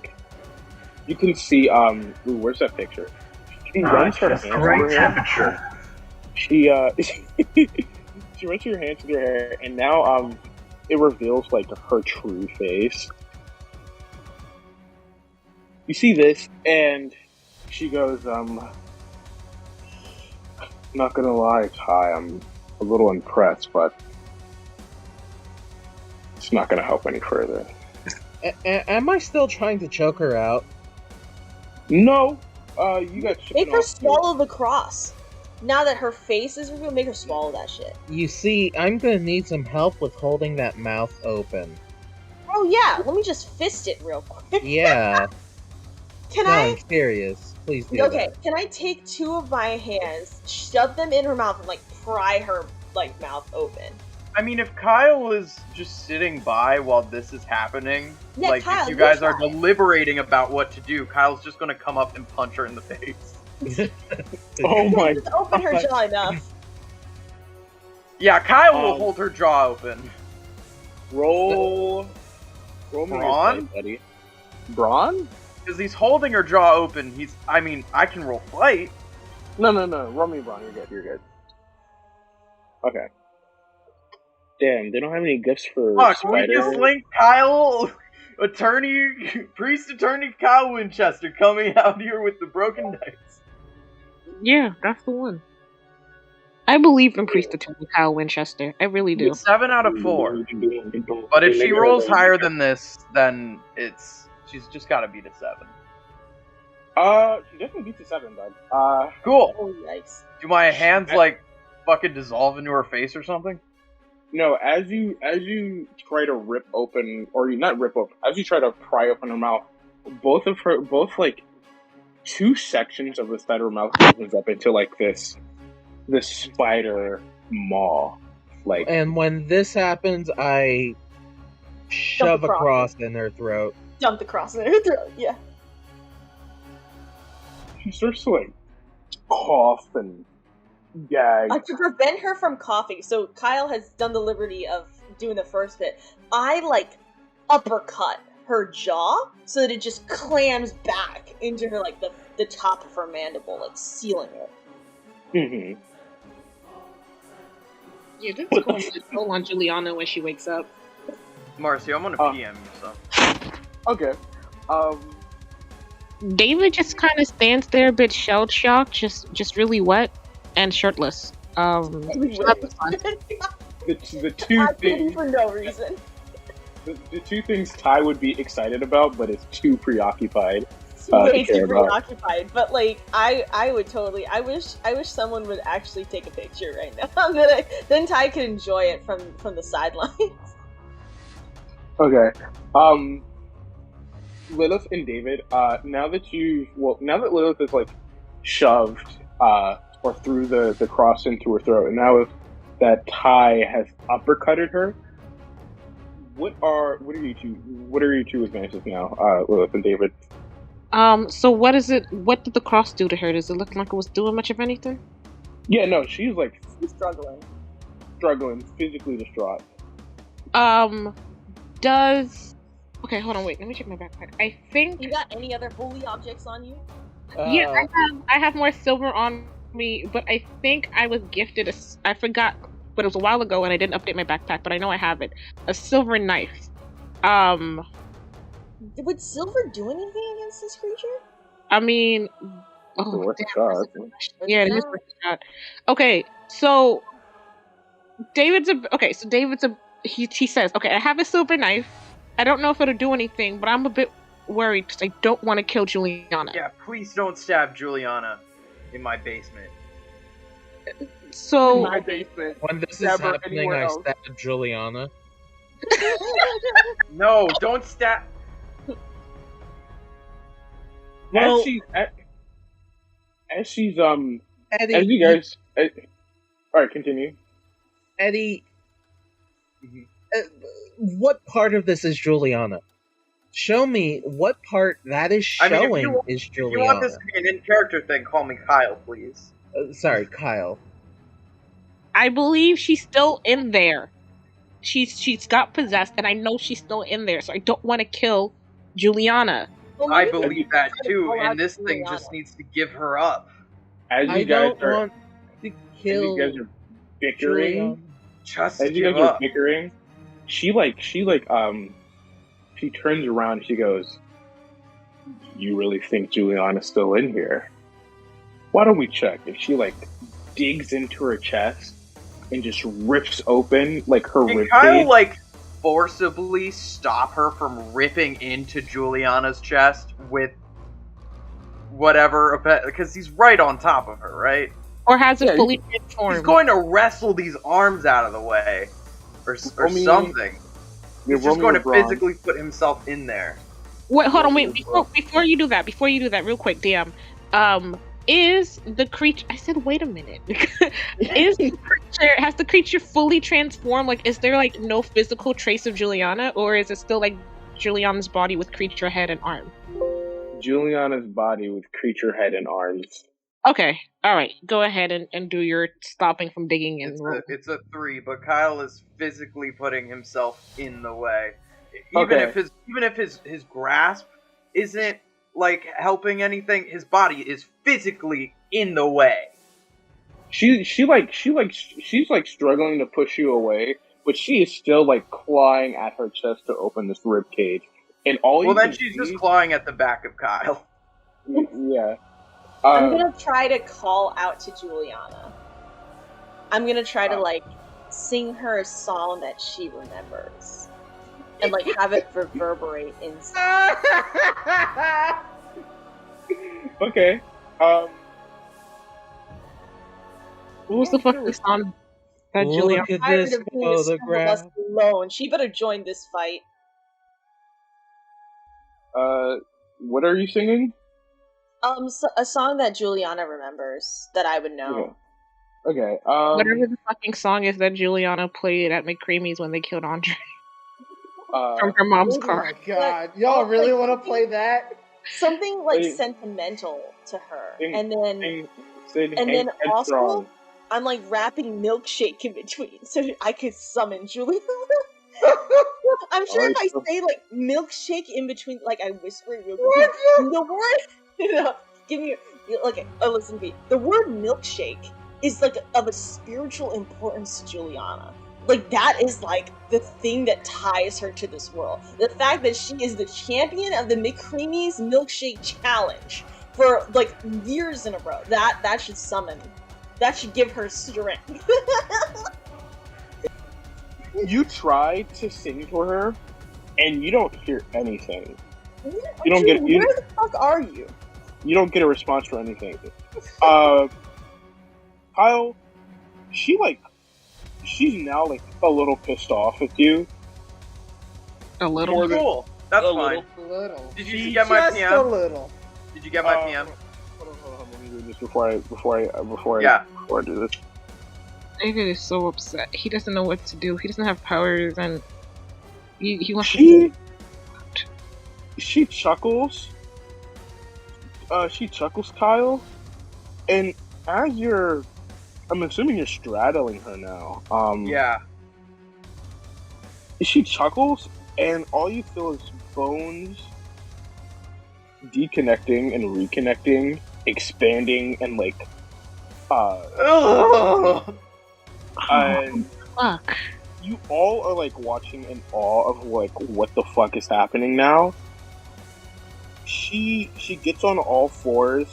where's that picture? She runs her hands through her hair. She runs her hands through her hair, and now it reveals like her true face. You see this, and she goes, not gonna lie, Ty, a little impressed, but it's not going to help any further. Am I still trying to choke her out? No, you got chicken Make her off swallow the cross. Now that her face is revealed, make her swallow that shit. You see, I'm gonna need some help with holding that mouth open. Oh yeah, let me just fist it real quick. Yeah. I'm serious. Please do Okay, that. can I take 2 of my hands, shove them in her mouth, and like pry her like mouth open? I mean, if Kyle is just sitting by while this is happening, Yeah, like Kyle, if you guys you are try. deliberating about what to do, Kyle's just gonna come up and punch her in the face. Oh my Just open her jaw enough. Yeah, Kyle will hold her jaw open. Roll me Brawn? your fight, buddy. Brawn? Because he's holding her jaw open. I can roll fight. No. Roll me Brawn. You're good. Okay. Damn, they don't have any gifts for Fuck, we Spider. just linked Kyle, priest attorney Kyle Winchester coming out here with the broken dice. Yeah, that's the one. I believe in Priest Attorney Kyle Winchester. I really do. 7 out of 4. But if she rolls higher than this, then she's just got to beat a 7. She definitely beats a 7, bud. Cool. Oh yikes! Do my hands like fucking dissolve into her face or something? No, as you try to rip open, or not rip open, as you try to pry open her mouth, both like 2 sections of the side of her mouth opens up into like this spider maw, like. And when this happens, I shove a cross in her throat. Dump the cross in her throat. Yeah. She starts to like cough and gag. To prevent her from coughing, so Kyle has done the liberty of doing the first bit. I like uppercut her jaw so that it just clams back into her, like the top of her mandible, like sealing it. Mm-hmm. Yeah, this is going to go on Julianna when she wakes up. Marcy, I'm gonna PM you, so. Okay. David just kind of stands there a bit shell-shocked, just really wet and shirtless. The 2 things for no reason. The 2 things Ty would be excited about, but is too preoccupied. Way too preoccupied, but like I would totally. I wish someone would actually take a picture right now. Then Ty could enjoy it from the sidelines. Okay. Lilith and David. Now that Lilith is like shoved or threw the cross into her throat, and now that Ty has uppercutted her, what are your two advantages now, Lilith and David? So what did the cross do to her? Does it look like it was doing much of anything? Yeah, no, she's like struggling, physically distraught. Okay, hold on, wait, let me check my backpack. I think you got any other holy objects on you? Yeah, I have more silver on me, but I think I was gifted I forgot, but it was a while ago and I didn't update my backpack, but I know I have it. A silver knife. Would silver do anything against this creature? I mean, worth a shot. Yeah, it is worth a shot. Okay, so David's he says, okay, I have a silver knife. I don't know if it'll do anything, but I'm a bit worried because I don't want to kill Julianna. Yeah, please don't stab Julianna in my basement. So in my basement. When this is happening, I stab Julianna. No, don't stab. Well, as you guys, all right, continue. Eddie, what part of this is Julianna? Show me what part that is showing is Julianna. If you want this to be an in-character thing, call me Kyle, please. Sorry, Kyle. I believe she's still in there. She's got possessed, and I know she's still in there, so I don't want to kill Julianna. Well, I believe that too, and this thing just needs to give her up. As you guys are bickering, she turns around and she goes, "You really think Julianna's still in here? Why don't we check?" And she like digs into her chest and just rips open like her Can ribcage. Kyle like forcibly stop her from ripping into Julianna's chest with whatever, because he's right on top of her, right? Or has it fully transformed? He's going to wrestle these arms out of the way, or something. He's just going to physically put himself in there. Wait, hold on, wait. Before you do that, real quick, DM. Is the creature? I said, wait a minute. Has the creature fully transformed? Like, is there like no physical trace of Julianna, or is it still like Julianna's body with creature head and arm? Julianna's body with creature head and arms. Okay, all right. Go ahead and do your stopping from digging in. It's a 3, but Kyle is physically putting himself in the way. Even if his grasp isn't like helping anything, his body is physically in the way. She's like struggling to push you away, but she is still like clawing at her chest to open this rib cage. And she's just clawing at the back of Kyle. Yeah. I'm gonna try to call out to Julianna. I'm gonna try to like sing her a song that she remembers. And like have it reverberate inside. Okay. What was the fucking song that Julianna? I'm tired of being a scum of us alone. She better join this fight. What are you singing? A song that Julianna remembers that I would know. Okay. Whatever the fucking song is that Julianna played at McCreamy's when they killed Andre. From her mom's car. Oh my god. Y'all really want to play that? Something like sentimental to her. And then also, I'm like wrapping Milkshake in between so I could summon Julianna. I'm sure if I say like Milkshake in between, like I whisper it real quick. The word, give me, okay, listen to me. The word Milkshake is like of a spiritual importance to Julianna. Like that is like the thing that ties her to this world. The fact that she is the champion of the McCreamy's Milkshake Challenge for like years in a row. That should summon. That should give her strength. You try to sing to her, and you don't hear anything. Where the fuck are you? You don't get a response for anything. Kyle, she's now like a little pissed off with you. A little. Cool. That's fine. Little. Did you get my PM? Just a little. Did you get my PM? Hold on. Let me do this before I do this. David is so upset. He doesn't know what to do. He doesn't have powers, and he wants to. She chuckles. She chuckles, Kyle, and as I'm assuming you're straddling her now. Yeah. She chuckles, and all you feel is bones deconnecting and reconnecting, expanding, and like, and fuck. You all are like watching in awe of like what the fuck is happening now. She gets on all fours,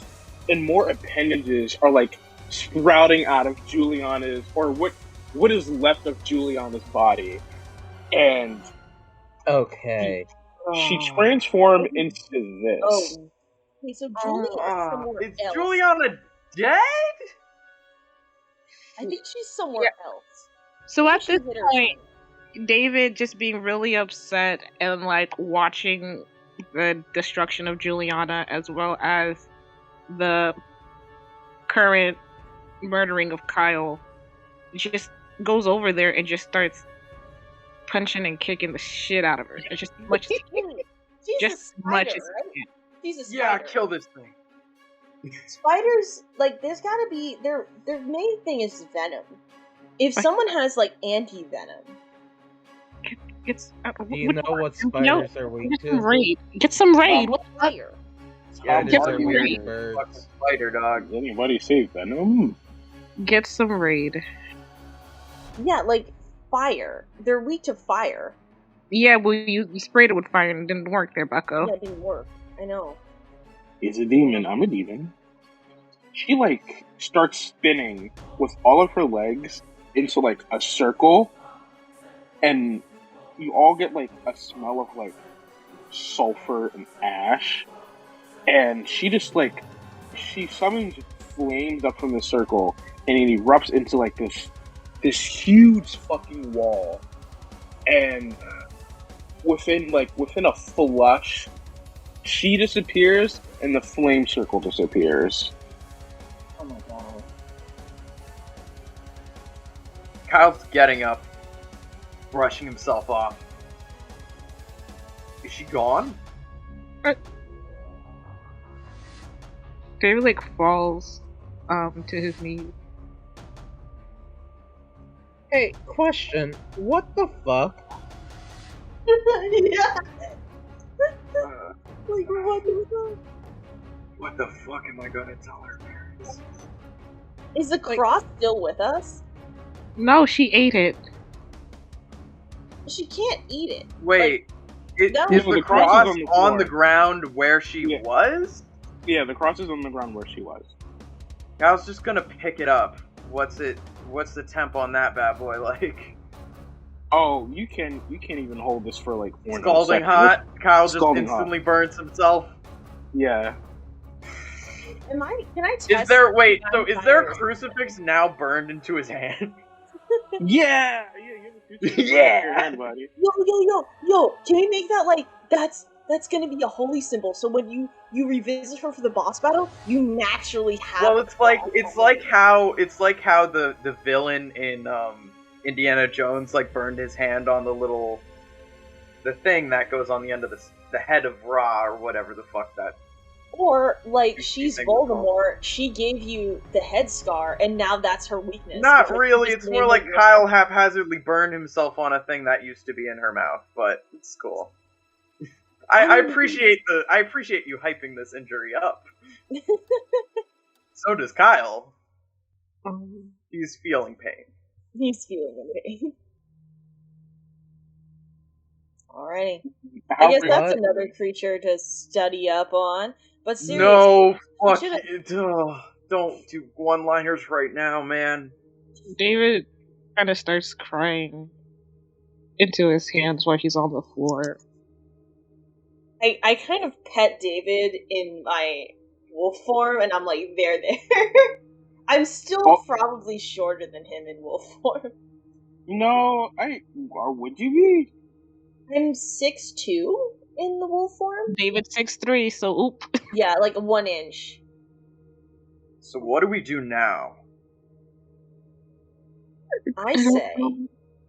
and more appendages are like sprouting out of Julianna's, or what is left of Julianna's body, and she transformed into this. Oh, okay, so Julianna's somewhere is else. Julianna dead? I think she's somewhere else. So at this point, David just being really upset and like watching the destruction of Julianna as well as the current murdering of Kyle, just goes over there and just starts punching and kicking the shit out of her. It's just as much as he can. Just as much as he can. She's a spider. Yeah, kill this thing. Spiders, like, there's gotta be their main thing is venom. If someone has like anti-venom, do you know what spiders are weak to? Get some raid. Fire. Spiders are weak birds. Spider dog. Anybody say venom? Get some raid. Yeah, like fire. They're weak to fire. Yeah, well, you sprayed it with fire and it didn't work there, Bucko. Yeah, it didn't work. I know. He's a demon. I'm a demon. She like starts spinning with all of her legs into like a circle, and you all get like a smell of like sulfur and ash, and she summons flames up from the circle, and it erupts into like this huge fucking wall, and within a flush, she disappears and the flame circle disappears. Oh my god. Kyle's getting up, brushing himself off. Is she gone? David like falls to his knees. Hey, question. What the fuck? Yeah. Like, what the fuck? What the fuck am I gonna tell her parents? Is the cross still with us? No, she ate it. She can't eat it. Wait, is No. the The cross cross is on the floor. ground where she was? Yeah, the cross is on the ground where she was. I was just gonna pick it up. What's the temp on that bad boy like? Oh, you can't even hold this for like 1 Scalding second. hot. Kyle just Scalding instantly burns himself. Yeah. Can I test? Is there a vampires? crucifix now burned into his hand? Yeah, you have a crucifix in your hand, buddy. Yo, can we make that like that's gonna be a holy symbol, so when you revisit her for the boss battle, you naturally have Well, it's like how the villain in Indiana Jones like burned his hand on the thing that goes on the end of the head of Ra or whatever the fuck that. Or like she's thing was called. Voldemort, she gave you the head scar and now that's her weakness. Not because really. she It's just more made like her- Kyle haphazardly burned himself on a thing that used to be in her mouth, but it's cool. I appreciate you hyping this injury up. So does Kyle. He's feeling pain. He's feeling the pain. Alrighty. I How guess could- that's another creature to study up on. But seriously, No, we fuck should've- it. Don't do one-liners right now, man. David kind of starts crying into his hands while he's on the floor. I kind of pet David in my wolf form, and I'm like, there. I'm still probably shorter than him in wolf form. No, would you be? I'm 6'2" in the wolf form. David's 6'3", so oop. Yeah, like 1 inch. So what do we do now? I say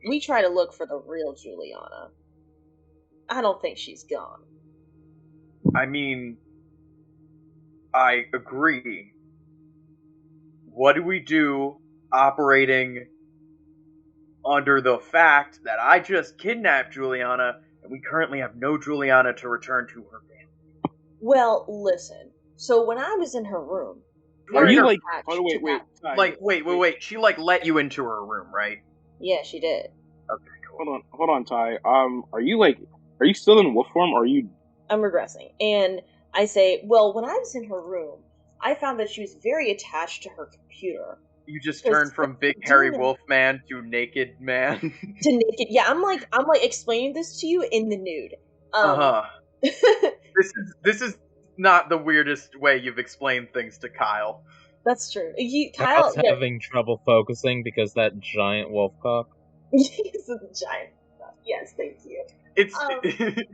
we try to look for the real Julianna. I don't think she's gone. I mean, I agree. What do we do operating under the fact that I just kidnapped Julianna and we currently have no Julianna to return to her family? Well, listen. So when I was in her room, Are very you like? attached Oh to wait. that- Like, wait. She like let you into her room, right? Yeah, she did. Okay, cool. Hold on, Ty. Are you still in wolf form? Or are you? I'm regressing. And I say, well, when I was in her room, I found that she was very attached to her computer. You just turned from big hairy wolf man to naked man. To naked. Yeah, I'm like explaining this to you in the nude. This is not the weirdest way you've explained things to Kyle. That's true. Kyle's Kyle, yeah, having trouble focusing because that giant wolf cock. it's a giant. Yes, thank you. It's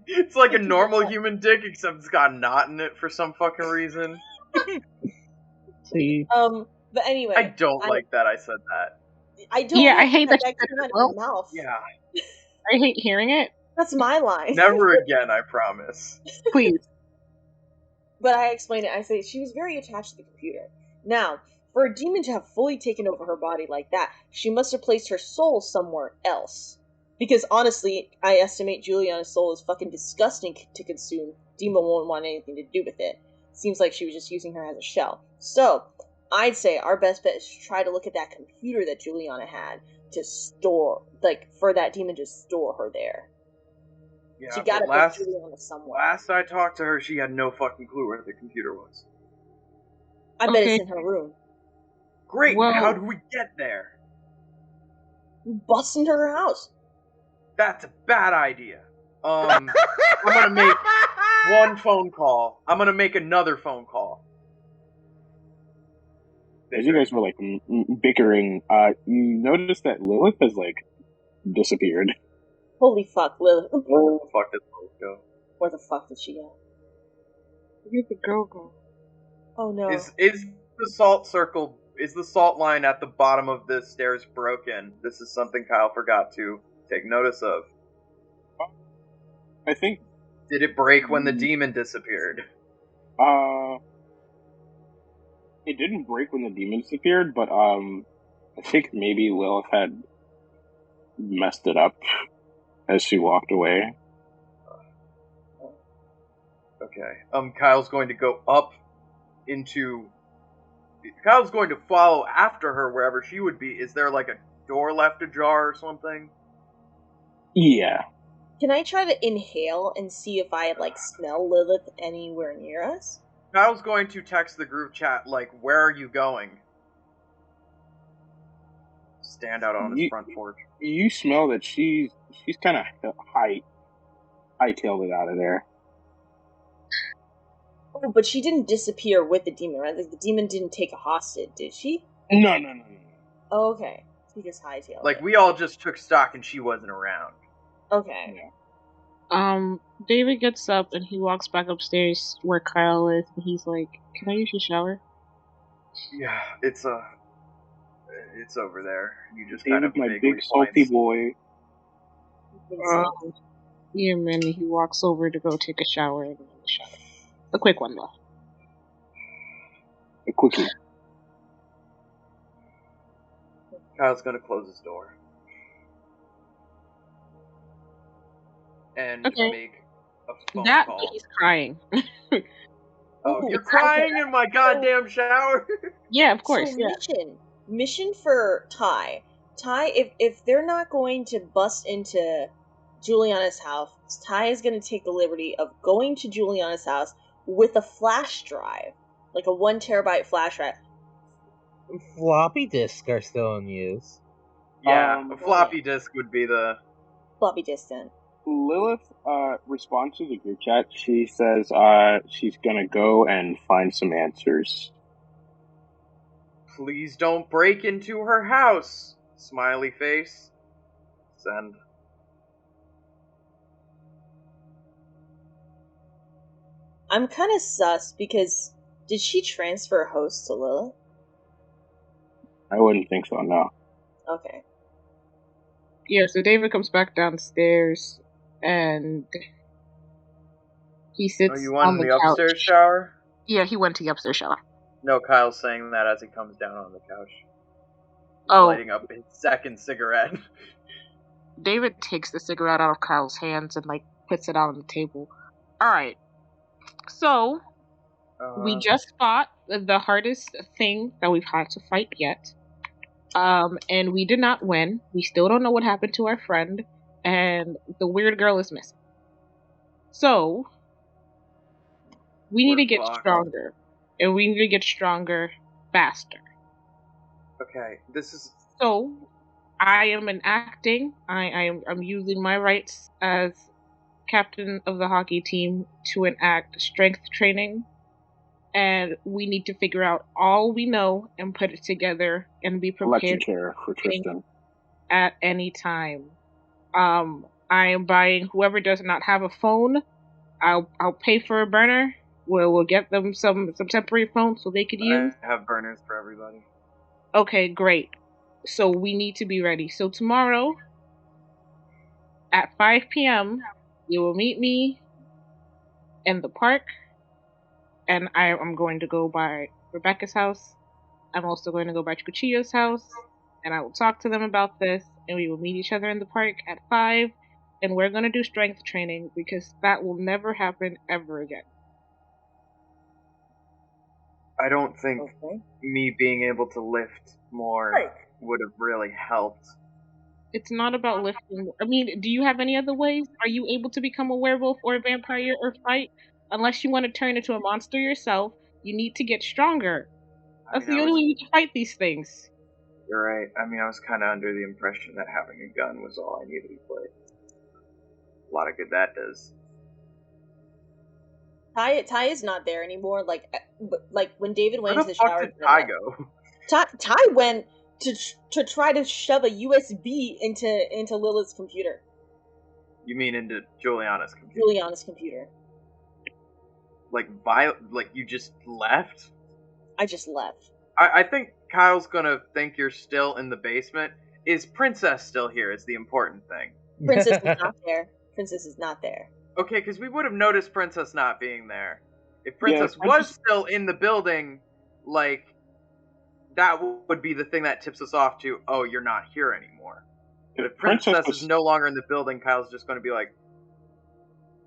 it's like a normal human dick, except it's got a knot in it for some fucking reason. See. But anyway, I don't like that I said that. I don't. Yeah, I like hate that you that said came it out of well. your mouth. Yeah. I hate hearing it. That's my line. Never again, I promise. Please. But I explained it. I say she was very attached to the computer. Now, for a demon to have fully taken over her body like that, she must have placed her soul somewhere else. Because honestly, I estimate Julianna's soul is fucking disgusting to consume. Demon won't want anything to do with it. Seems like she was just using her as a shell. So, I'd say our best bet is to try to look at that computer that Julianna had to store, like, for that demon to store her there. Yeah, She gotta but put Julianna somewhere. last I talked to her, she had no fucking clue where the computer was. I bet Okay. it's in her room. Great, Well- how do we get there? bust into her house. That's a bad idea. I'm gonna make one phone call. I'm gonna make another phone call. As you guys were like bickering, you noticed that Lilith has like disappeared. Holy fuck, Lilith. Where the fuck did Lilith go? Where the fuck did she go? Where'd the girl go? Oh no. Is the salt circle? Is the salt line at the bottom of the stairs broken? This is something Kyle forgot to take notice of. I think. Did it break when the demon disappeared? It didn't break when the demon disappeared, but I think maybe Lilith had messed it up as she walked away. Okay. Kyle's going to go up into. Kyle's going to follow after her wherever she would be. Is there like a door left ajar or something? Yeah. Can I try to inhale and see if I like smell Lilith anywhere near us? Kyle's going to text the group chat like, "Where are you going?" Stand out on his front porch. You smell that she's kind of hightailed it out of there. Oh, but she didn't disappear with the demon, right? Like the demon didn't take a hostage, did she? No. Oh, okay. She just hightailed. Like we all just took stock and she wasn't around. Okay. Yeah. David gets up and he walks back upstairs where Kyle is, and he's like, "Can I use your shower?" Yeah, it's over there. You just David, kind of my big salty boy. Yeah, man. He walks over to go take a shower and the shower. A quick one though. A quickie. Kyle's gonna close his door. And make a phone call. He's crying. Oh, you're crying in my goddamn shower? Yeah, of course. So mission for Tai. Tai, if they're not going to bust into Julianna's house, Tai is going to take the liberty of going to Julianna's house with a flash drive, like a 1 terabyte flash drive. Floppy disks are still in use. Yeah, a floppy disk would be the floppy disk then. Lilith responds to the group chat. She says she's gonna go and find some answers. Please don't break into her house. Smiley face. Send. I'm kind of sus because did she transfer hosts to Lilith? I wouldn't think so, no. Okay. Yeah, so David comes back downstairs and he sits Oh, you went on in the the upstairs couch. shower? Yeah, he went to the upstairs shower. No, Kyle's saying that as he comes down on the couch. Oh. Lighting up his second cigarette. David takes the cigarette out of Kyle's hands and, like, puts it out on the table. Alright. So, we just fought the hardest thing that we've had to fight yet. And we did not win. We still don't know what happened to our friend. And the weird girl is missing. So, we need to get stronger. And we need to get stronger faster. Okay, this is... So, I am enacting. I'm using my rights as captain of the hockey team to enact strength training. And we need to figure out all we know and put it together and be prepared for Tristan at any time. I am buying whoever does not have a phone. I'll pay for a burner. We'll get them some temporary phones so they could use. I have burners for everybody. Okay, great. So we need to be ready. So tomorrow at 5 p.m. you will meet me in the park. And I'm going to go by Rebecca's house. I'm also going to go by Cuchillo's house. And I will talk to them about this. And we will meet each other in the park at 5. And we're going to do strength training because that will never happen ever again. I don't think me being able to lift more would have really helped. It's not about lifting. I mean, do you have any other ways? Are you able to become a werewolf or a vampire or fight? Unless you want to turn into a monster yourself, you need to get stronger. That's the only way you can fight these things. You're right. I mean, I was kind of under the impression that having a gun was all I needed to play. A lot of good that does. Tai is not there anymore. Like when David went Where into the the fuck shower. did Tai go? Tai went to try to shove a USB into Lilith's computer. You mean into Julianna's computer? Julianna's computer. Like you just left? I just left. I think Kyle's gonna think you're still in the basement. Is Princess still here is the important thing. Princess is not there. Princess is not there. Okay, because we would have noticed Princess not being there. If Princess was still in the building, like, that would be the thing that tips us off to, oh, you're not here anymore. But if Princess is no longer in the building, Kyle's just going to be like,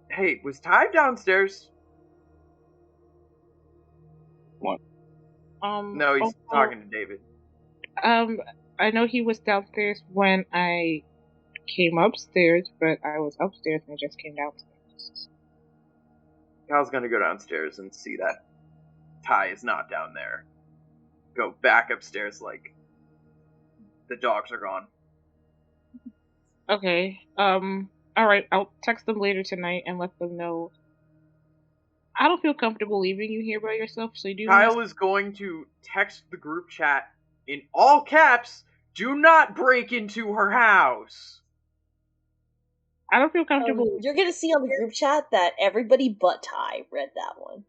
hey, was Tai downstairs? What? No, he's talking to David. I know he was downstairs when I came upstairs, but I was upstairs and I just came downstairs. Kyle's gonna go downstairs and see that Tai is not down there. Go back upstairs like the dogs are gone. Okay. Alright, I'll text them later tonight and let them know. I don't feel comfortable leaving you here by yourself, so you do. Kyle is going to text the group chat in all caps, do not break into her house. I don't feel comfortable. You're gonna see on the group chat that everybody but Tai read that one.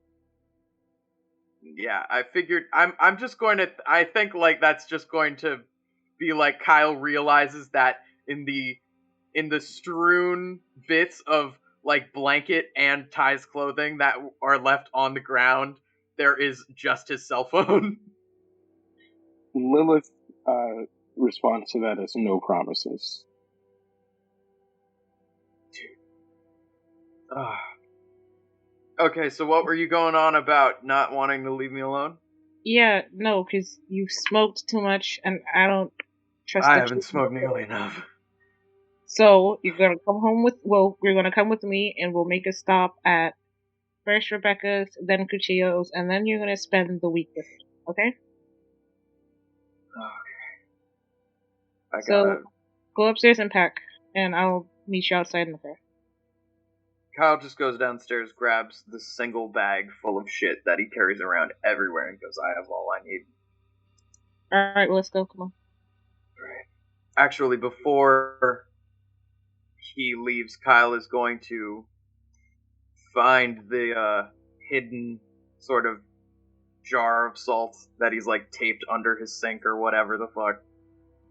Yeah, I figured. I'm just going to. I think like that's just going to be like Kyle realizes that in the strewn bits of like blanket and Ty's clothing that are left on the ground, there is just his cell phone. Lilith responds to that as no promises. Okay, so what were you going on about not wanting to leave me alone? Yeah, no, because you smoked too much, and I don't trust. I haven't smoked nearly enough. So you're gonna come home with. Well, you're gonna come with me, and we'll make a stop at first Rebecca's, then Cuchillo's, and then you're gonna spend the week with me. Okay? Okay. So go upstairs and pack, and I'll meet you outside in the car. Kyle just goes downstairs, grabs the single bag full of shit that he carries around everywhere, and goes, I have all I need. Alright, well, let's go, come on. Right. Actually, before he leaves, Kyle is going to find the hidden sort of jar of salt that he's like taped under his sink or whatever the fuck,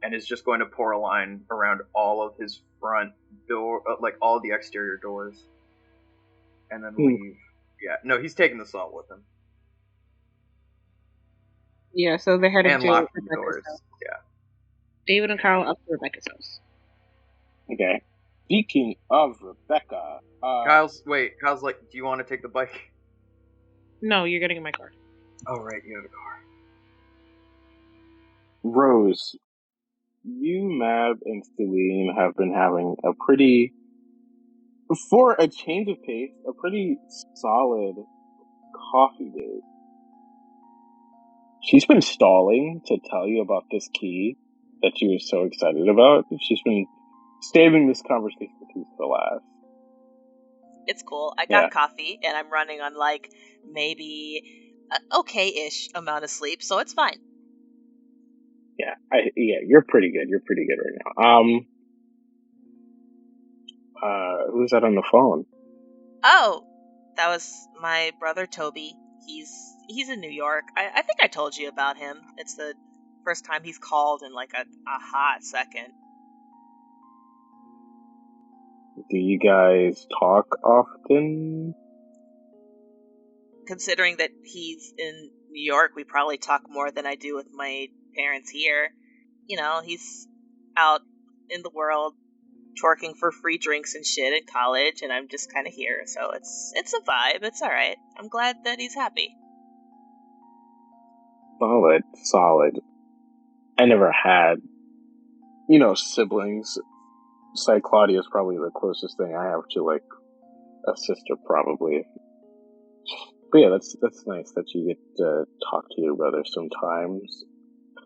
and is just going to pour a line around all of his front door, like all the exterior doors. And then leave. Yeah, no, he's taking the salt with him. Yeah, so they're headed and to locking the Rebecca's doors. house. Yeah. David and Carl up to Rebecca's house. Okay. Speaking of Rebecca, Kyle's like, do you want to take the bike? No, you're getting in my car. Oh, right, you have a car. Rose, you, Mab, and Celine have been having a pretty, for a change of pace, a pretty solid coffee date. She's been stalling to tell you about this key that she was so excited about. She's been saving this conversation with you for last. It's cool. I got coffee, and I'm running on, like, maybe an okay-ish amount of sleep, so it's fine. Yeah, you're pretty good. You're pretty good right now. Who's that on the phone? Oh, that was my brother Toby. He's in New York. I think I told you about him. It's the first time he's called in like a hot second. Do you guys talk often? Considering that he's in New York, we probably talk more than I do with my parents here. You know, he's out in the world twerking for free drinks and shit at college, and I'm just kind of here, so it's a vibe. It's all right. I'm glad that he's happy. Solid. I never had, siblings. Claudia is probably the closest thing I have to like a sister, probably. But yeah, that's nice that you get to talk to your brother sometimes.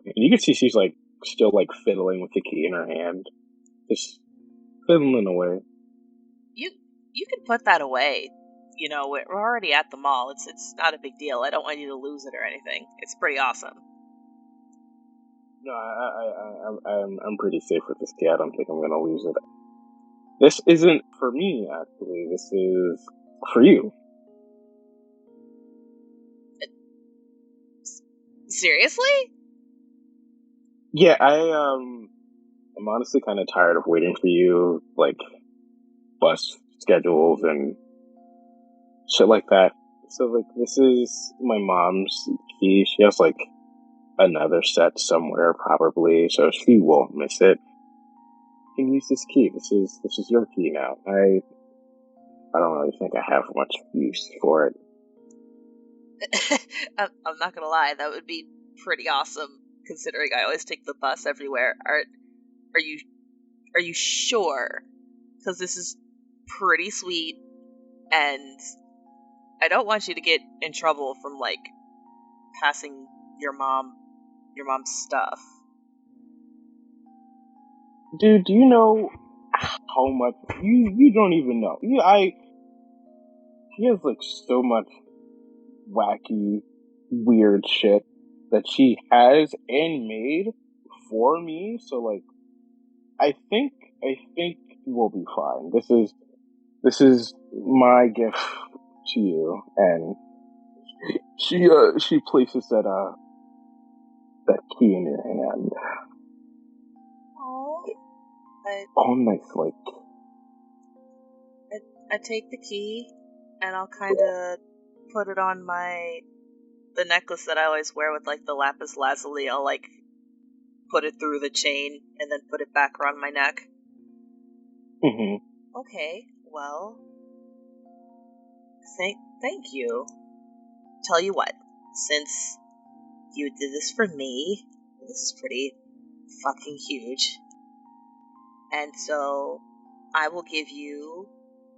And you can see she's like still like fiddling with the key in her hand, just fiddling away. You can put that away. You know, we're already at the mall. It's not a big deal. I don't want you to lose it or anything. It's pretty awesome. No, I'm pretty safe with this key. I don't think I'm gonna lose it. This isn't for me, actually. This is for you. Seriously? Yeah, I'm honestly kind of tired of waiting for you, like, bus schedules and shit like that. So, like, this is my mom's key. She has, like, another set somewhere, probably, so she won't miss it. You can use this key. This is your key now. I don't really think I have much use for it. I'm not gonna lie, that would be pretty awesome, considering I always take the bus everywhere. Are you sure? Because this is pretty sweet, and I don't want you to get in trouble from, like, passing your mom's stuff. Dude, do you know how much you don't even know? She has like so much wacky, weird shit that she has and made for me. So like, I think we'll be fine. This is my gift to you, and she places that key in your hand. Oh, nice, like. I take the key, and I'll kind of put it on the necklace that I always wear with, like, the lapis lazuli. I'll, like, put it through the chain, and then put it back around my neck. Mm-hmm. Okay, well, thank you. Tell you what, since you did this for me, this is pretty fucking huge, and so I will give you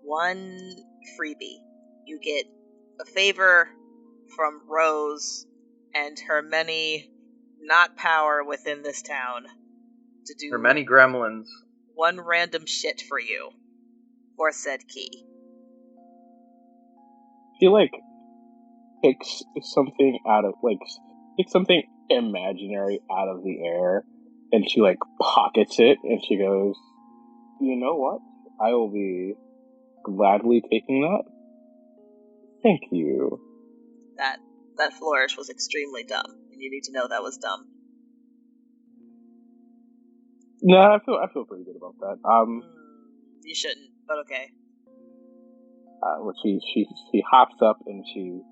one freebie. You get a favor from Rose and her many not power within this town to do her many gremlins. One random shit for you for said key. She like picks something imaginary out of the air, and she like pockets it, and she goes, "You know what? I will be gladly taking that. Thank you." That flourish was extremely dumb, and you need to know that was dumb. No, I feel pretty good about that. You shouldn't, but okay. She hops up and she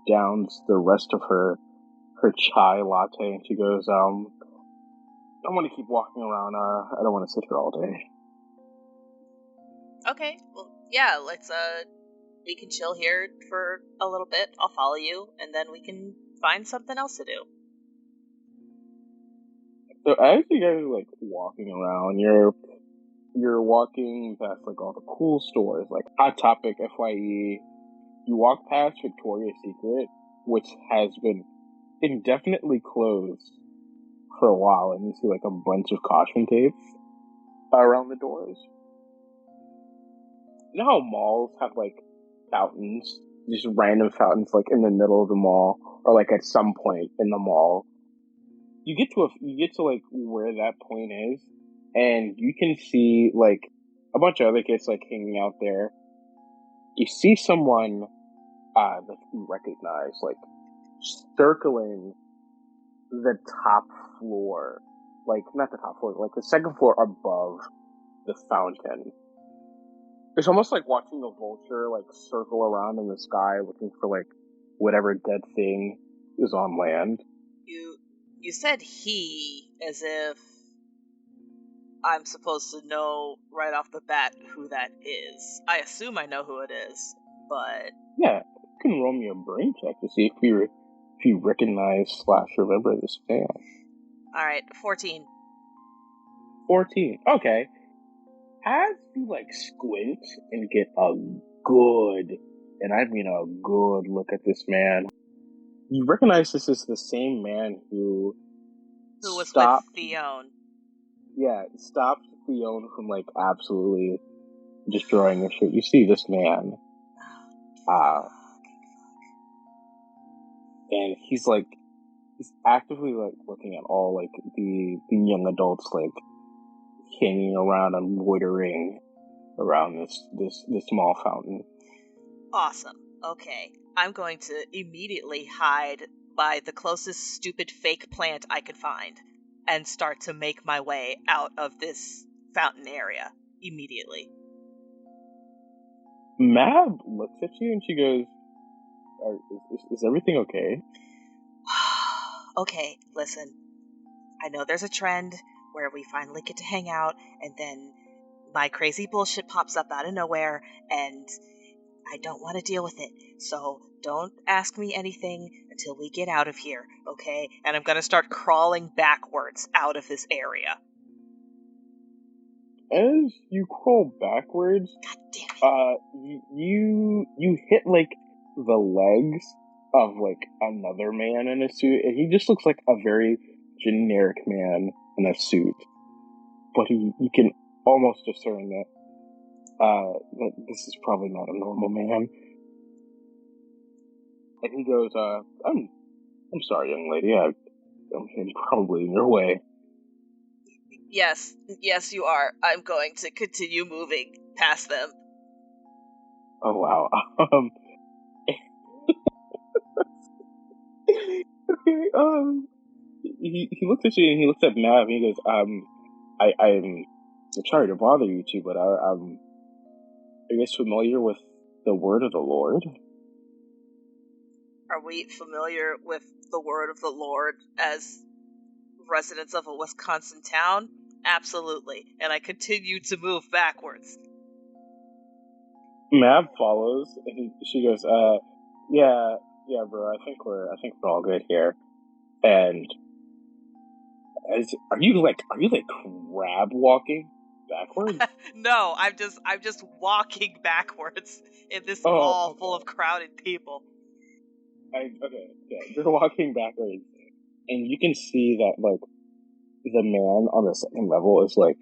downs the rest of her chai latte, and she goes, I want to keep walking around. I don't want to sit here all day. Okay, well, yeah, let's, we can chill here for a little bit. I'll follow you, and then we can find something else to do. So as you guys are, like, walking around, you're walking past, like, all the cool stores, like Hot Topic, FYE. You walk past Victoria's Secret, which has been indefinitely closed for a while, and you see, like, a bunch of caution tapes around the doors. You know how malls have, like, fountains? Just random fountains, like, in the middle of the mall, or, like, at some point in the mall. You get to like where that point is, and you can see like a bunch of other kids like hanging out there. You see someone that you recognize like circling the top floor, like not the top floor, like the second floor above the fountain. It's almost like watching a vulture like circle around in the sky looking for like whatever dead thing is on land. You said he as if I'm supposed to know right off the bat who that is. I assume I know who it is, but... Yeah, you can roll me a brain check to see if you recognize / remember this man. Alright, 14. 14, okay. As you, like, squint and get a good, and I mean a good look at this man, you recognize this is the same man who Who was stopped. with Theone. Yeah, stopped Theone from like absolutely destroying the shit. You see this man, and he's actively like looking at all like the young adults like hanging around and loitering around this small fountain. Awesome. Okay. I'm going to immediately hide by the closest stupid fake plant I could find and start to make my way out of this fountain area immediately. Mab looks at you and she goes, is everything okay? Okay, listen. I know there's a trend where we finally get to hang out and then my crazy bullshit pops up out of nowhere and I don't want to deal with it. So don't ask me anything until we get out of here, okay? And I'm going to start crawling backwards out of this area. As you crawl backwards, God damn it. you hit like the legs of like another man in a suit, and he just looks like a very generic man in a suit. But you can almost discern that this is probably not a normal man. And he goes, I'm sorry, young lady, I'm probably in your way. Yes, you are. I'm going to continue moving past them. Oh wow. Okay, he looks at you and he looks at Mav and he goes, I'm sorry to bother you two, but are you guys familiar with the word of the Lord? Are we familiar with the word of the Lord as residents of a Wisconsin town? Absolutely. And I continue to move backwards. Mav follows and she goes, yeah, bro, I think we're all good here. And are you like crab walking backwards? No, I'm just walking backwards in this mall full of crowded people. You're walking backwards, and you can see that like the man on the second level is like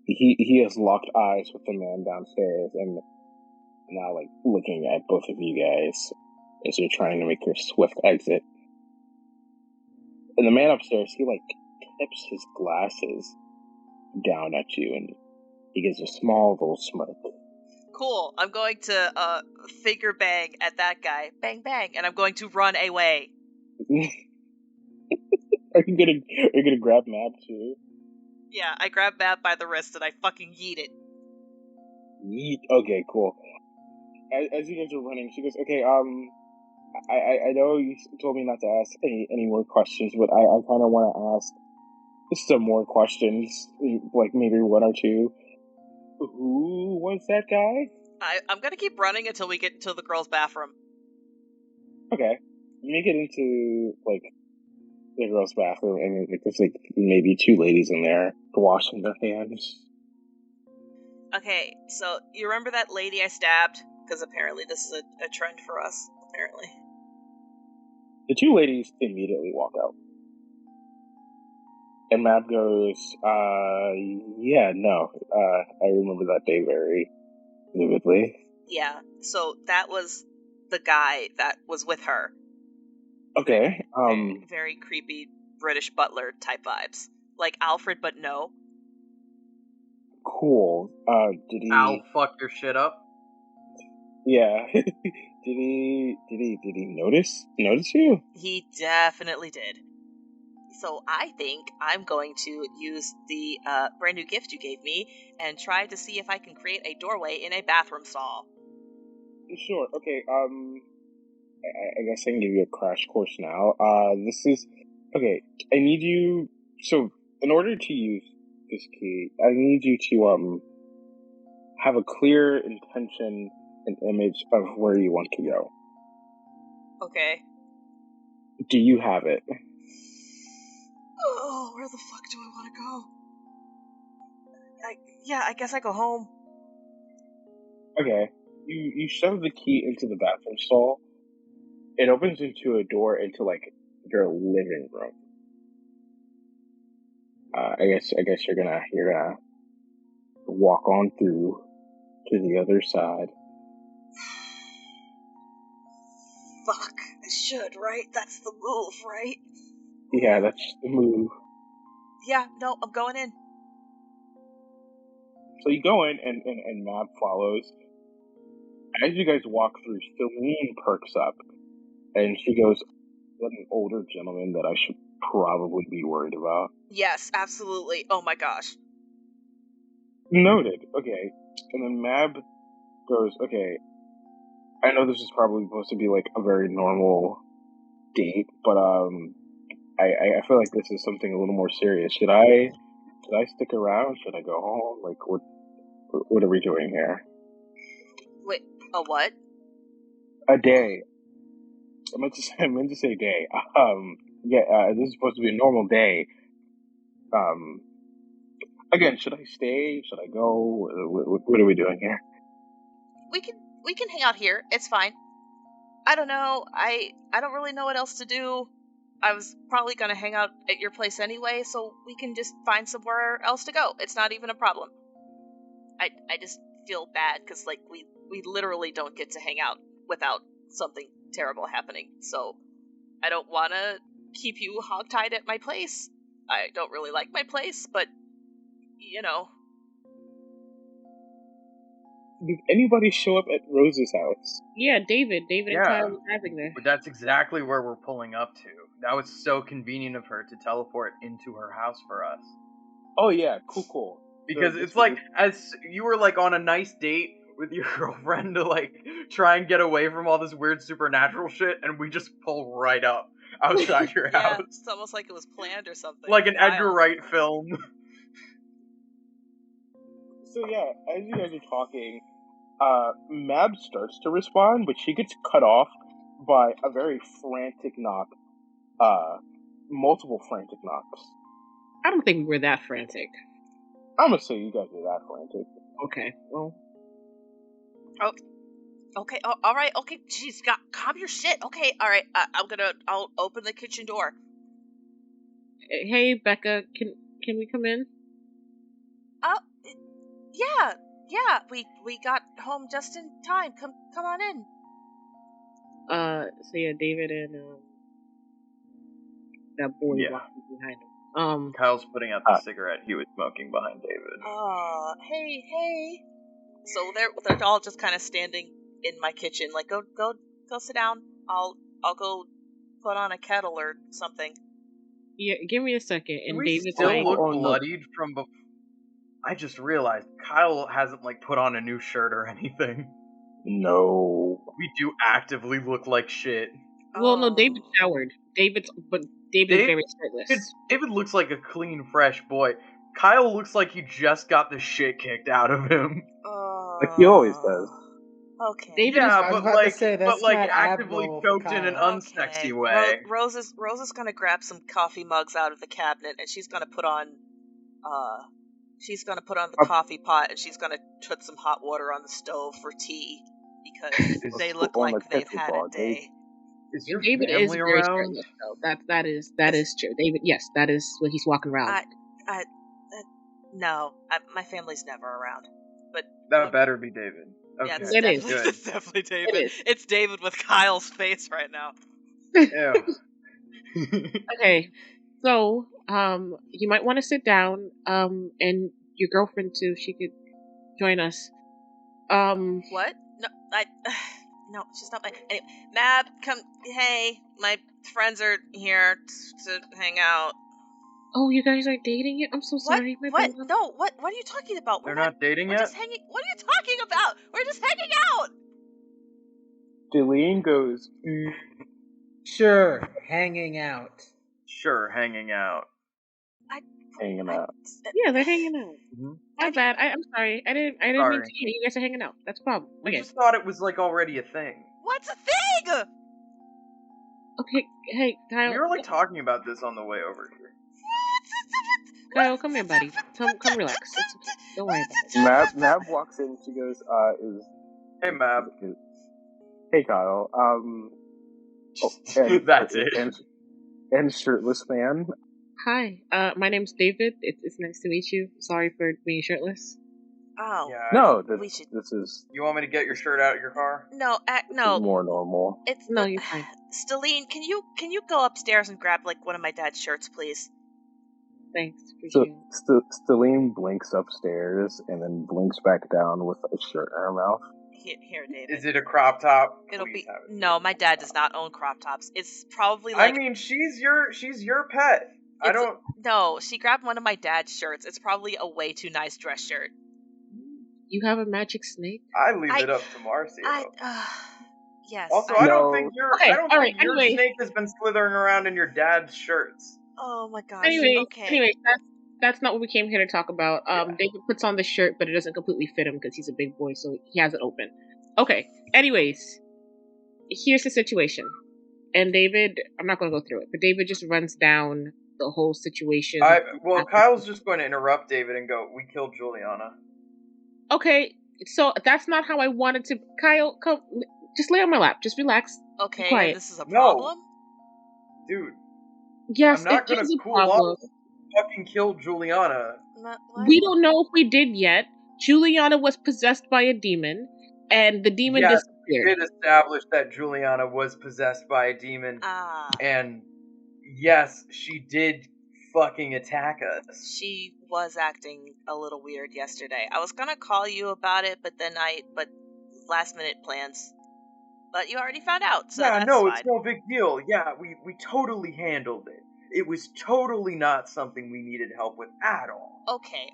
he has locked eyes with the man downstairs, and now like looking at both of you guys as you're trying to make your swift exit. And the man upstairs, he like tips his glasses down at you, and he gives a small little smirk. Cool. I'm going to figure bang at that guy. Bang bang, and I'm going to run away. Are you gonna grab Matt too? Yeah, I grab Matt by the wrist and I fucking yeet it. Yeet. Okay, cool. As you guys are running, she goes, "Okay, I know you told me not to ask any more questions, but I kind of want to ask some more questions, like maybe one or two. Who was that guy?" I'm gonna keep running until we get to the girls' bathroom. Okay. You make it into, like, the girls' bathroom, and there's, like, maybe two ladies in there washing their hands. Okay, so you remember that lady I stabbed? Because apparently this is a trend for us, apparently. The two ladies immediately walk out. And Matt goes, yeah, no, I remember that day very vividly. Yeah, so that was the guy that was with her. Okay, Very creepy British butler type vibes. Like Alfred, but no. Cool. Did he... I'll fuck your shit up? Yeah. Did he notice you? He definitely did. So I think I'm going to use the brand new gift you gave me and try to see if I can create a doorway in a bathroom stall. Sure. Okay. I guess I can give you a crash course now. This is okay. I need you. So, in order to use this key, I need you to have a clear intention and image of where you want to go. Okay. Do you have it? Oh, where the fuck do I want to go? I guess I go home. Okay. You shove the key into the bathroom stall. It opens into a door into, like, your living room. I guess you're gonna walk on through to the other side. Fuck, I should, right? That's the move, right? Yeah, that's the move. Yeah, no, I'm going in. So you go in, and Mab follows. As you guys walk through, Celine perks up, and she goes, "What an older gentleman that I should probably be worried about." Yes, absolutely. Oh my gosh. Noted. Okay. And then Mab goes, "Okay, I know this is probably supposed to be like a very normal date, but I feel like this is something a little more serious. Should I stick around? Should I go home? Like, what are we doing here?" Wait, a what? A day. I meant to say day. This is supposed to be a normal day. Again, should I stay? Should I go? What are we doing here? We can hang out here. It's fine. I don't know. I don't really know what else to do. I was probably gonna hang out at your place anyway, so we can just find somewhere else to go. It's not even a problem. I just feel bad because like we literally don't get to hang out without something terrible happening. So I don't want to keep you hogtied at my place. I don't really like my place, but you know. Did anybody show up at Rose's house? Yeah, David and Kyle were driving there. But that's exactly where we're pulling up to. That was so convenient of her to teleport into her house for us. Oh yeah, cool. Because it's like, as you were like on a nice date with your girlfriend to like try and get away from all this weird supernatural shit, and we just pull right up outside your house. It's almost like it was planned or something. Like an Edgar Wright film. So yeah, as you guys are talking, Mab starts to respond, but she gets cut off by a very frantic knock. Multiple frantic knocks. I don't think we're that frantic. I'm gonna say you guys are that frantic. Okay, well. Oh, okay. Oh, all right. Okay, jeez, calm your shit. Okay, all right. I'll open the kitchen door. Hey, Becca, can we come in? Yeah. We got home just in time. Come on in. So yeah, David and that boy walking behind him. Kyle's putting out the cigarette he was smoking behind David. Hey. So they're all just kind of standing in my kitchen. Like, go sit down. I'll go put on a kettle or something. Yeah, give me a second. And David's still like, look bloodied from before. I just realized Kyle hasn't like put on a new shirt or anything. No. We do actively look like shit. Well, no, David showered. David's very shirtless. David looks like a clean, fresh boy. Kyle looks like he just got the shit kicked out of him. Like he always does. Okay. David but actively choked in an unsexy way. Rose is gonna grab some coffee mugs out of the cabinet, and she's gonna put on the coffee pot, and she's gonna put some hot water on the stove for tea because they look like they've had a day. Is your David family is very around? shirtless, though. That is true. David, yes, that is what he's walking around. No, my family's never around. But that better be David. Okay. Yeah, it's definitely David. It's David with Kyle's face right now. Okay, so you might want to sit down, and your girlfriend too. She could join us. What? No, she's not my. Anyway, Mab, come. Hey, my friends are here to hang out. Oh, you guys are dating yet? I'm so sorry. What? No, what are you talking about? They're not dating yet? Just hanging. What are you talking about? We're just hanging out. Deline goes, Sure, hanging out. Hanging out. Yeah, they're hanging out. Mm-hmm. My bad. I'm sorry. I didn't mean to. You guys are hanging out. That's a problem. We just thought it was like already a thing. What's a thing? Okay, hey, Kyle. We were like talking about this on the way over here. Kyle, come here, buddy. Come relax. It's okay. Don't worry about it. Mab walks in. She goes, Hey, Mab. Hey, Kyle. That's it. And shirtless man. Hi, my name's David. It's nice to meet you. Sorry for being shirtless. Oh, Yeah. No, we should. this is You want me to get your shirt out of your car? No, no. More normal. It's No, you're fine. Stelline, can you go upstairs and grab like one of my dad's shirts, please? Thanks. So Stelline blinks upstairs and then blinks back down with a shirt in her mouth. Here, David. Is it a crop top? It'll Please be have it. no. My dad does not own crop tops. It's probably like. I mean, she's your pet. I don't. No, she grabbed one of my dad's shirts. It's probably a way too nice dress shirt. You have a magic snake? I leave it up to Marcio. Yes. Also, I don't think your Anyway. snake has been slithering around in your dad's shirts. Oh my gosh. Anyway, that's not what we came here to talk about. David puts on the shirt, but it doesn't completely fit him because he's a big boy, so he has it open. Okay. Anyways, here's the situation. And David, I'm not going to go through it, but David just runs down the whole situation. Kyle's just going to interrupt David and go, "We killed Julianna." Okay, so that's not how I wanted to. Kyle, come, just lay on my lap. Just relax. Okay, be quiet. This is a problem? No. Dude. Yes, I'm not it is a cool problem. off fucking kill Julianna. We don't know if we did yet. Julianna was possessed by a demon, and the demon disappeared. We did establish that Julianna was possessed by a demon, and yes, she did fucking attack us. She was acting a little weird yesterday. I was gonna call you about it, but last minute plans. But you already found out, so that's fine. It's no big deal. Yeah, we totally handled it. It was totally not something we needed help with at all. Okay,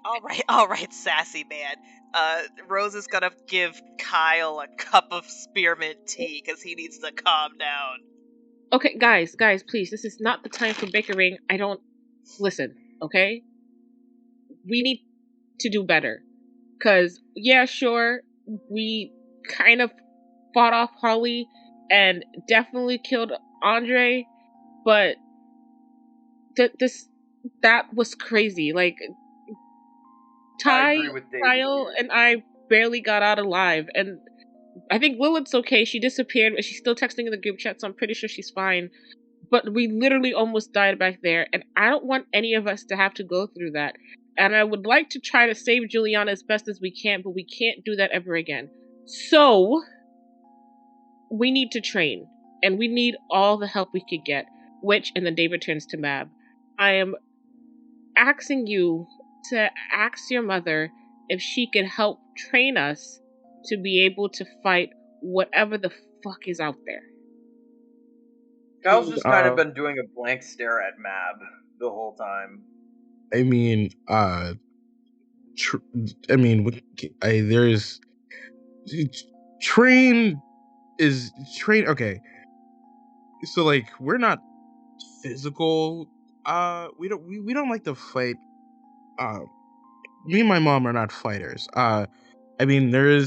all right, sassy man. Rose is gonna give Kyle a cup of spearmint tea because he needs to calm down. Okay, guys, please, this is not the time for bickering. Listen, okay? We need to do better. Because, yeah, sure, we kind of fought off Harley and definitely killed Andre, but that was crazy. Like, Kyle and I barely got out alive, and I think Lilith's okay. She disappeared, but she's still texting in the group chat, so I'm pretty sure she's fine. But we literally almost died back there, and I don't want any of us to have to go through that. And I would like to try to save Julianna as best as we can, but we can't do that ever again. So, we need to train, and we need all the help we could get. And then David turns to Mab. I am asking you to ask your mother if she could help train us to be able to fight whatever the fuck is out there. Kyle's just kind of been doing a blank stare at Mab the whole time. I mean, there's train. Okay, so like we're not physical. We don't like to fight. Me and my mom are not fighters. I mean, there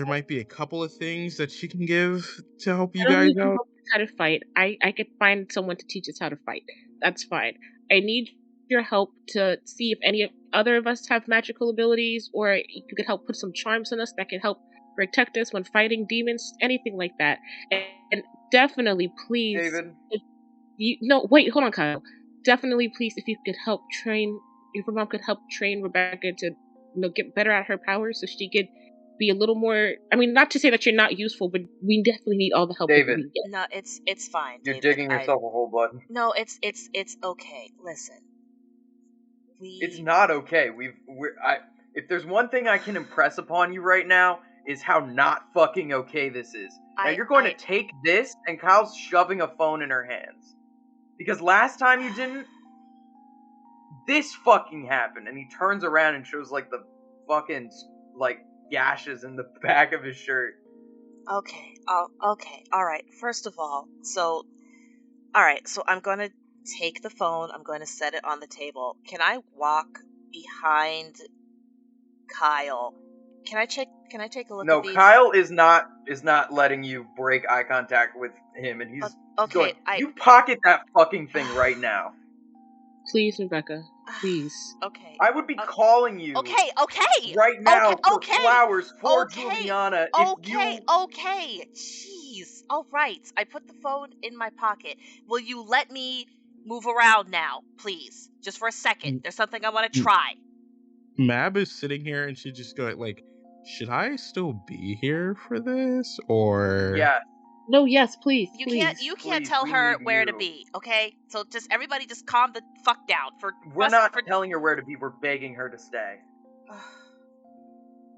might be a couple of things that she can give to help you guys out. How to fight. I could find someone to teach us how to fight. That's fine. I need your help to see if any other of us have magical abilities, or you could help put some charms on us that can help protect us when fighting demons, anything like that. And definitely, please, David. Wait, hold on, Kyle. Definitely, please, if your mom could help train Rebecca to, get better at her powers, so she could be a little more. I mean, not to say that you're not useful, but we definitely need all the help David. we can get. No, it's fine. You're David. digging yourself a hole, bud. No, it's okay. Listen, It's not okay. If there's one thing I can impress upon you right now, is how not fucking okay this is. Now you're going to take this, and Kyle's shoving a phone in her hands. Because last time you didn't, this fucking happened, and he turns around and shows, like, the fucking, like, gashes in the back of his shirt. Okay, alright. First of all, so I'm gonna take the phone, I'm going to set it on the table. Can I walk behind Kyle? Can I take a look at these? No, Kyle is not letting you break eye contact with him, and he's going, you pocket that fucking thing right now. Please, Rebecca. Please. Okay. I would be calling you. Okay. Right now for flowers for Julianna. Okay. Jeez. All right. I put the phone in my pocket. Will you let me move around now, please. Just for a second. There's something I want to try. Mab is sitting here and she's just going like, should I still be here for this? Or Yeah. No, yes, please. You please. can't Please, tell we her need where to you. be, okay? So just everybody just calm the fuck down. We're not telling her where to be, we're begging her to stay.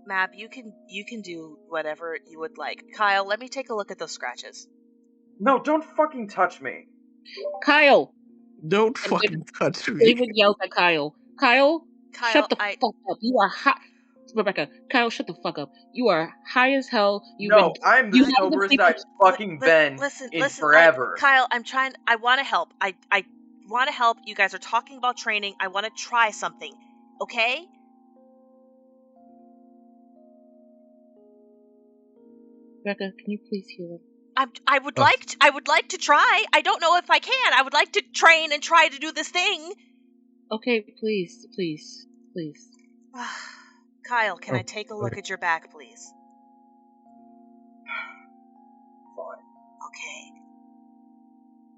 Mab, you can do whatever you would like. Kyle, let me take a look at those scratches. No, don't fucking touch me. Kyle! Don't And fucking touch me. David yells at Kyle. Kyle, shut the I- fuck up. You are hot. Rebecca, Kyle, shut the fuck up. You are high as hell. I'm the soberest I've fucking been in forever. Kyle, I want to help. I want to help. You guys are talking about training. I want to try something. Okay? Rebecca, can you please heal him? I would like to try. I don't know if I can. I would like to train and try to do this thing. Okay, please. Kyle, can I take a look at your back, please? Fine. Okay.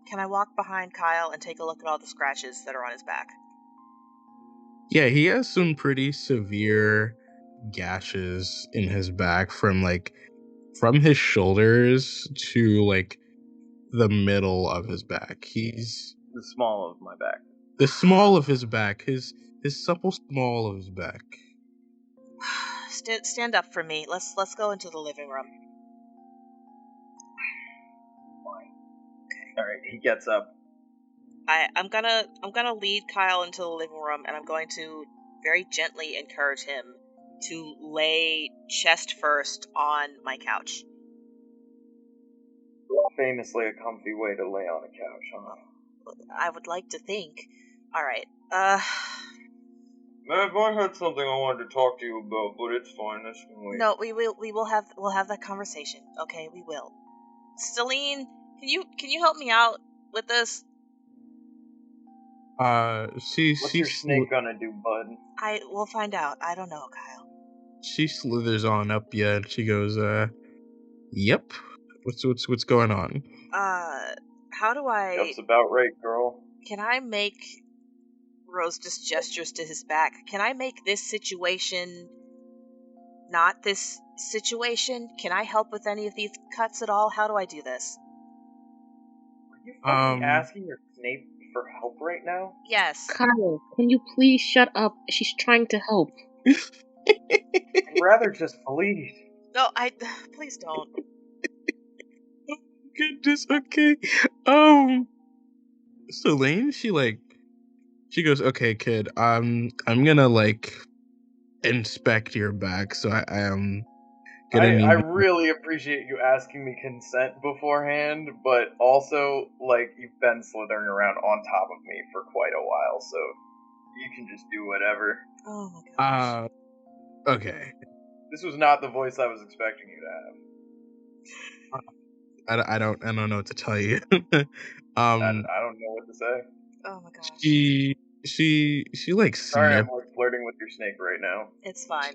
Can I walk behind Kyle and take a look at all the scratches that are on his back? Yeah, he has some pretty severe gashes in his back from his shoulders to like the middle of his back. He's the small of my back. The small of his back. His supple small of his back. Stand up for me. Let's go into the living room. Fine. All right, he gets up. I'm gonna lead Kyle into the living room, and I'm going to very gently encourage him to lay chest first on my couch. Famously a comfy way to lay on a couch, huh? I would like to think. All right. Mav, I had something I wanted to talk to you about, but it's fine. This can wait. No, we'll have that conversation. Okay, we will. Celine, can you help me out with this? What's your snake gonna do, bud? We'll find out. I don't know, Kyle. She slithers on up you and she goes, yep. What's going on? How do I... That's about right, girl. Can I make... Rose just gestures to his back. Can I make this situation not this situation? Can I help with any of these cuts at all? How do I do this? Are you fucking asking your snake for help right now? Yes. Kyle, can you please shut up? She's trying to help. I'd rather just bleed. No, please don't. Goodness, okay. Celine, she goes, okay, kid, I'm gonna inspect your back, so I am gonna need. I really appreciate you asking me consent beforehand, but also you've been slithering around on top of me for quite a while, so you can just do whatever. Oh my gosh. Okay. This was not the voice I was expecting you to have. I don't know what to tell you. I don't know what to say. Oh my gosh. She Sorry, I'm flirting with your snake right now. It's fine.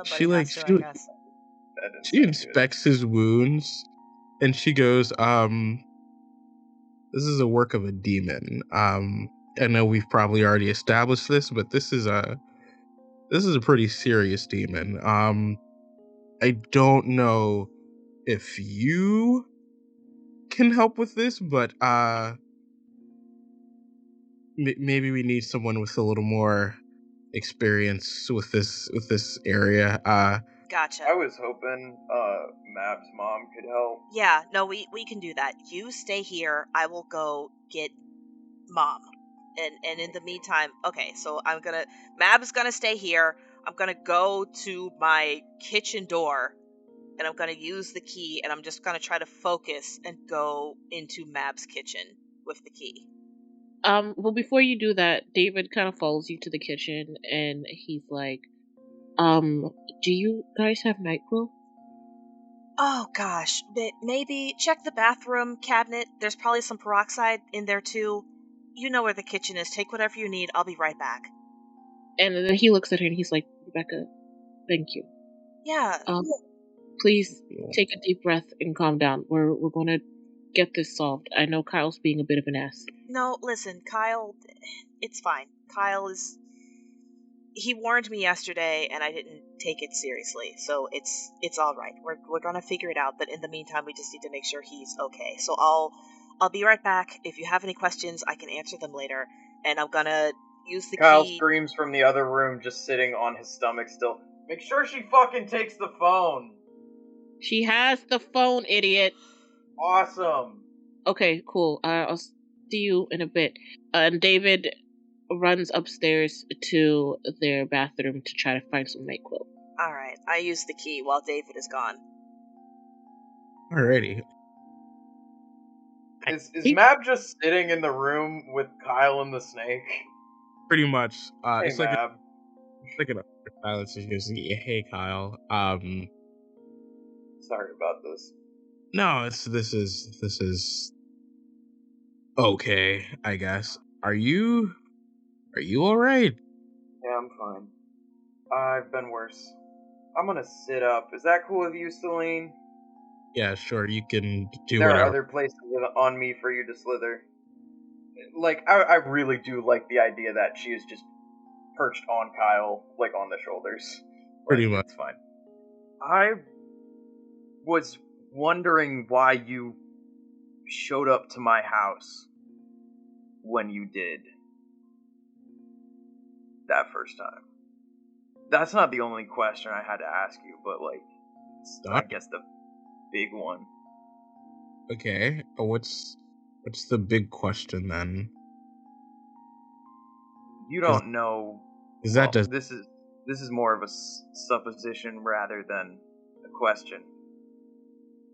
She I guess. She inspects his wounds, and she goes, "This is a work of a demon. I know we've probably already established this, but this is a pretty serious demon. I don't know if you can help with this, but maybe we need someone with a little more experience with this area." Gotcha. I was hoping Mab's mom could help. Yeah, no, we can do that. You stay here. I will go get Mom. And in the meantime, okay, so Mab's gonna stay here. I'm gonna go to my kitchen door, and I'm gonna use the key, and I'm just gonna try to focus and go into Mab's kitchen with the key. Well, before you do that, David kind of follows you to the kitchen, and he's like, do you guys have NyQuil? Oh gosh, maybe check the bathroom cabinet. There's probably some peroxide in there too. You know where the kitchen is. Take whatever you need. I'll be right back. And then he looks at her and he's like, Rebecca, thank you. Yeah. Please take a deep breath and calm down. We're gonna get this solved. I know Kyle's being a bit of an ass. No, listen, Kyle, it's fine. Kyle is... He warned me yesterday, and I didn't take it seriously, so it's all right. We're gonna figure it out, but in the meantime, we just need to make sure he's okay. So I'll be right back. If you have any questions, I can answer them later, and I'm gonna use the Kyle key. screams from the other room, just sitting on his stomach still. Make sure she fucking takes the phone! She has the phone, idiot. Awesome! Okay, cool. I'll see you in a bit. And David runs upstairs to their bathroom to try to find some Nyquil. Alright, I use the key while David is gone. Alrighty. Is Mab just sitting in the room with Kyle and the snake? Pretty much. Hey, It's like Mab. it's like an silence. She goes, "Hey, Kyle. Sorry about this. No, this is okay, I guess. Are you all right?" Yeah, I'm fine. I've been worse. I'm gonna sit up. Is that cool with you, Celine? Yeah, sure. You can do There are whatever. other places on me for you to slither. Like, I really do like the idea that she is just perched on Kyle, like, on the shoulders. Pretty Like, much. it's fine. I was wondering why you showed up to my house when you did that first time. That's not the only question I had to ask you, but, like, I guess the big one. Okay. What's the big question then? You don't know. Is that Well, just this is more of a supposition rather than a question.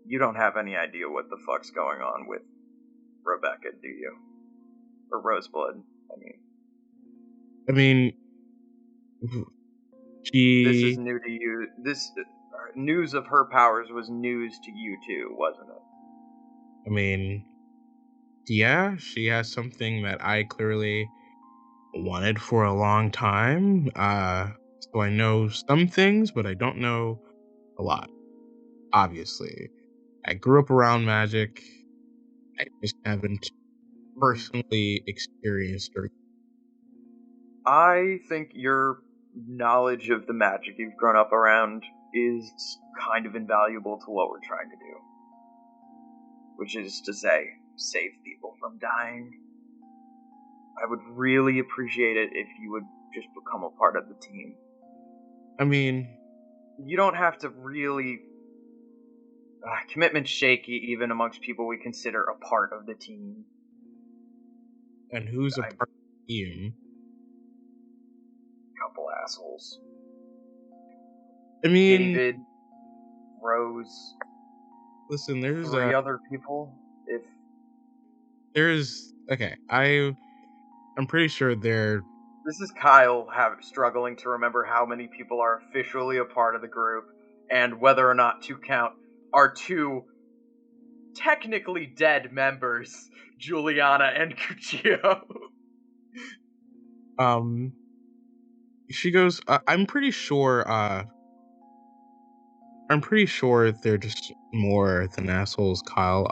You don't have any idea what the fuck's going on with Rebecca, do you? Or Roseblood, I mean, This is new to you. This news of her powers was news to you too, wasn't it? I mean, yeah, she has something that I clearly wanted for a long time. So I know some things, but I don't know a lot. Obviously, I grew up around magic. I just haven't personally experienced or. I think your knowledge of the magic you've grown up around is kind of invaluable to what we're trying to do. Which is to say, save people from dying. I would really appreciate it if you would just become a part of the team. I mean, you don't have to really... commitment's shaky even amongst people we consider a part of the team. And who's a part of the team? Couple assholes. I mean... David, Rose... Listen, there's 3 other people, if... There's... Okay, I'm pretty sure they're... This is Kyle struggling to remember how many people are officially a part of the group, and whether or not to count our 2 technically dead members, Julianna and Cuccio. She goes, I'm pretty sure they're just more than assholes, Kyle.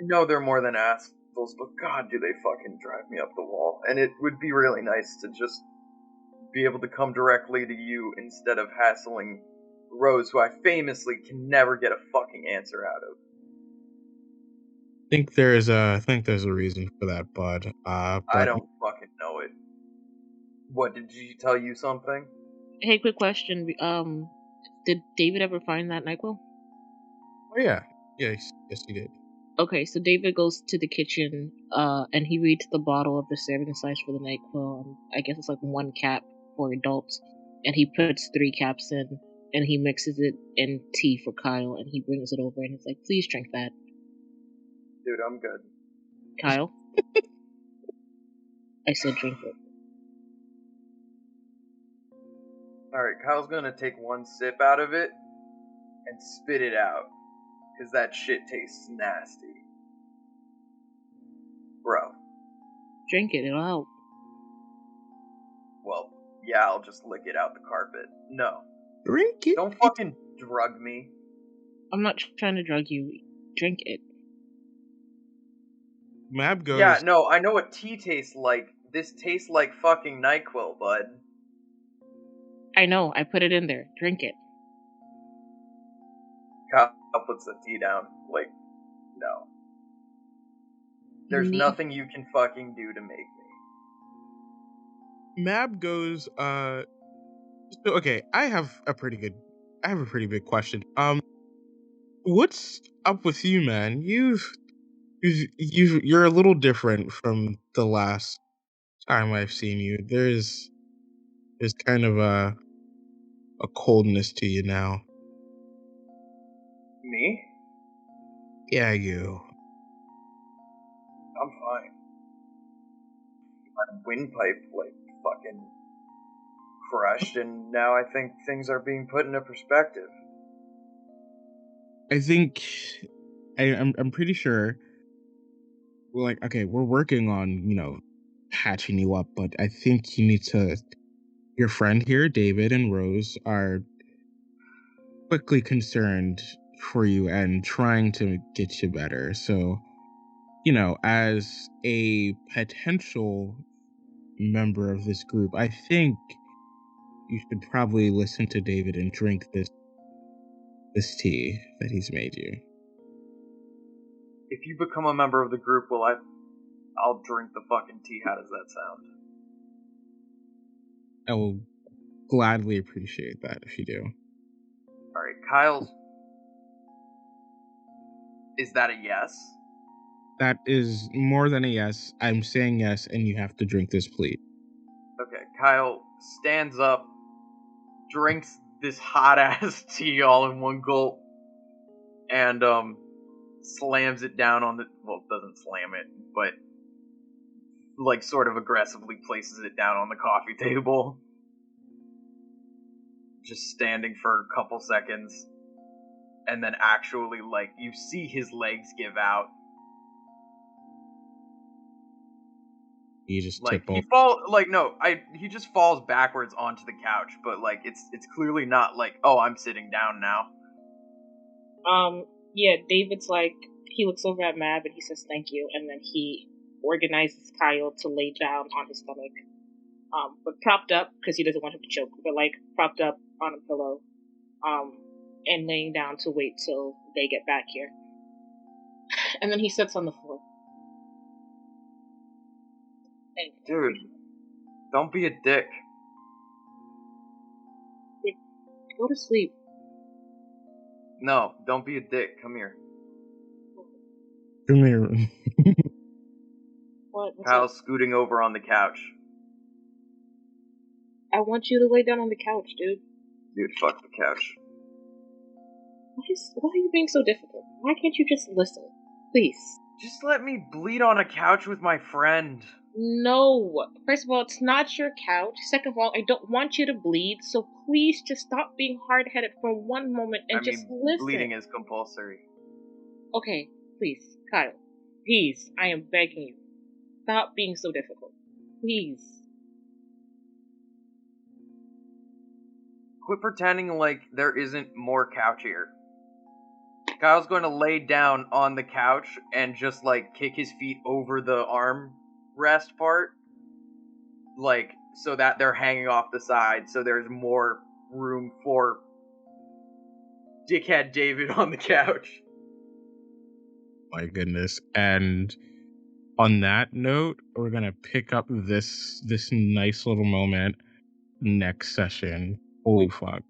No, they're more than assholes, but god, do they fucking drive me up the wall. And it would be really nice to just be able to come directly to you instead of hassling Rose, who I famously can never get a fucking answer out of. I think there's a reason for that, bud. But I don't fucking know it. What, did she tell you something? Hey, quick question. Did David ever find that Nyquil? Oh yeah. Yes, he did. Okay, so David goes to the kitchen, and he reads the bottle of the serving size for the Nyquil, and I guess it's like 1 cap for adults, and he puts 3 caps in, and he mixes it in tea for Kyle, and he brings it over, and he's like, please drink that. Dude, I'm good. Kyle? I said drink it. Alright, Kyle's gonna take 1 sip out of it and spit it out. Because that shit tastes nasty. Bro. Drink it, it'll help. Well, yeah, I'll just lick it out the carpet. No. Drink it. Don't fucking drug me. I'm not trying to drug you. Drink it. Mab goes. Yeah, no, I know what tea tastes like. This tastes like fucking Nyquil, bud. I know. I put it in there. Drink it. Kyle puts the tea down. Like, no. There's nothing you can fucking do to make me. Mab goes. So okay, I have a pretty big question. What's up with you, man? You're a little different from the last time I've seen you. There's kind of a coldness to you now. Me? Yeah, you. I'm fine. My windpipe, like, fucking crushed, and now I think things are being put into perspective. I think I'm pretty sure. Like, okay, we're working on patching you up, but I think you need to. Your friend here, David and Rose, are quickly concerned for you and trying to get you better. So, as a potential member of this group, I think you should probably listen to David and drink this tea that he's made you. If you become a member of the group, I'll drink the fucking tea. How does that sound? I will gladly appreciate that if you do. Alright, Kyle's... Is that a yes? That is more than a yes. I'm saying yes, and you have to drink this, please. Okay, Kyle stands up, drinks this hot-ass tea all in one gulp, and, slams it down on the... Well, doesn't slam it, but, like, sort of aggressively places it down on the coffee table. Just standing for a couple seconds, and then actually, like, you see his legs give out. He just like tip he just falls backwards onto the couch, but like it's clearly not like, oh, I'm sitting down now. Yeah, David's like, he looks over at Mab and he says thank you, and then he organizes Kyle to lay down on his stomach, but propped up because he doesn't want him to choke, but like propped up on a pillow, and laying down to wait till they get back here. And then he sits on the floor. Dude, don't be a dick. Go to sleep. No, don't be a dick. Come here. Come here. What? Kyle's scooting over on the couch. I want you to lay down on the couch, dude. Dude, fuck the couch. Why are you being so difficult? Why can't you just listen? Please. Just let me bleed on a couch with my friend. No. First of all, it's not your couch. Second of all, I don't want you to bleed, so please just stop being hard-headed for one moment and just listen. Bleeding is compulsory. Okay, please, Kyle. Please, I am begging you. Stop being so difficult. Please. Quit pretending like there isn't more couch here. Kyle's going to lay down on the couch and just, like, kick his feet over the arm rest part. Like, so that they're hanging off the side, so there's more room for dickhead David on the couch. My goodness. And on that note, we're going to pick up this nice little moment next session. Holy fuck.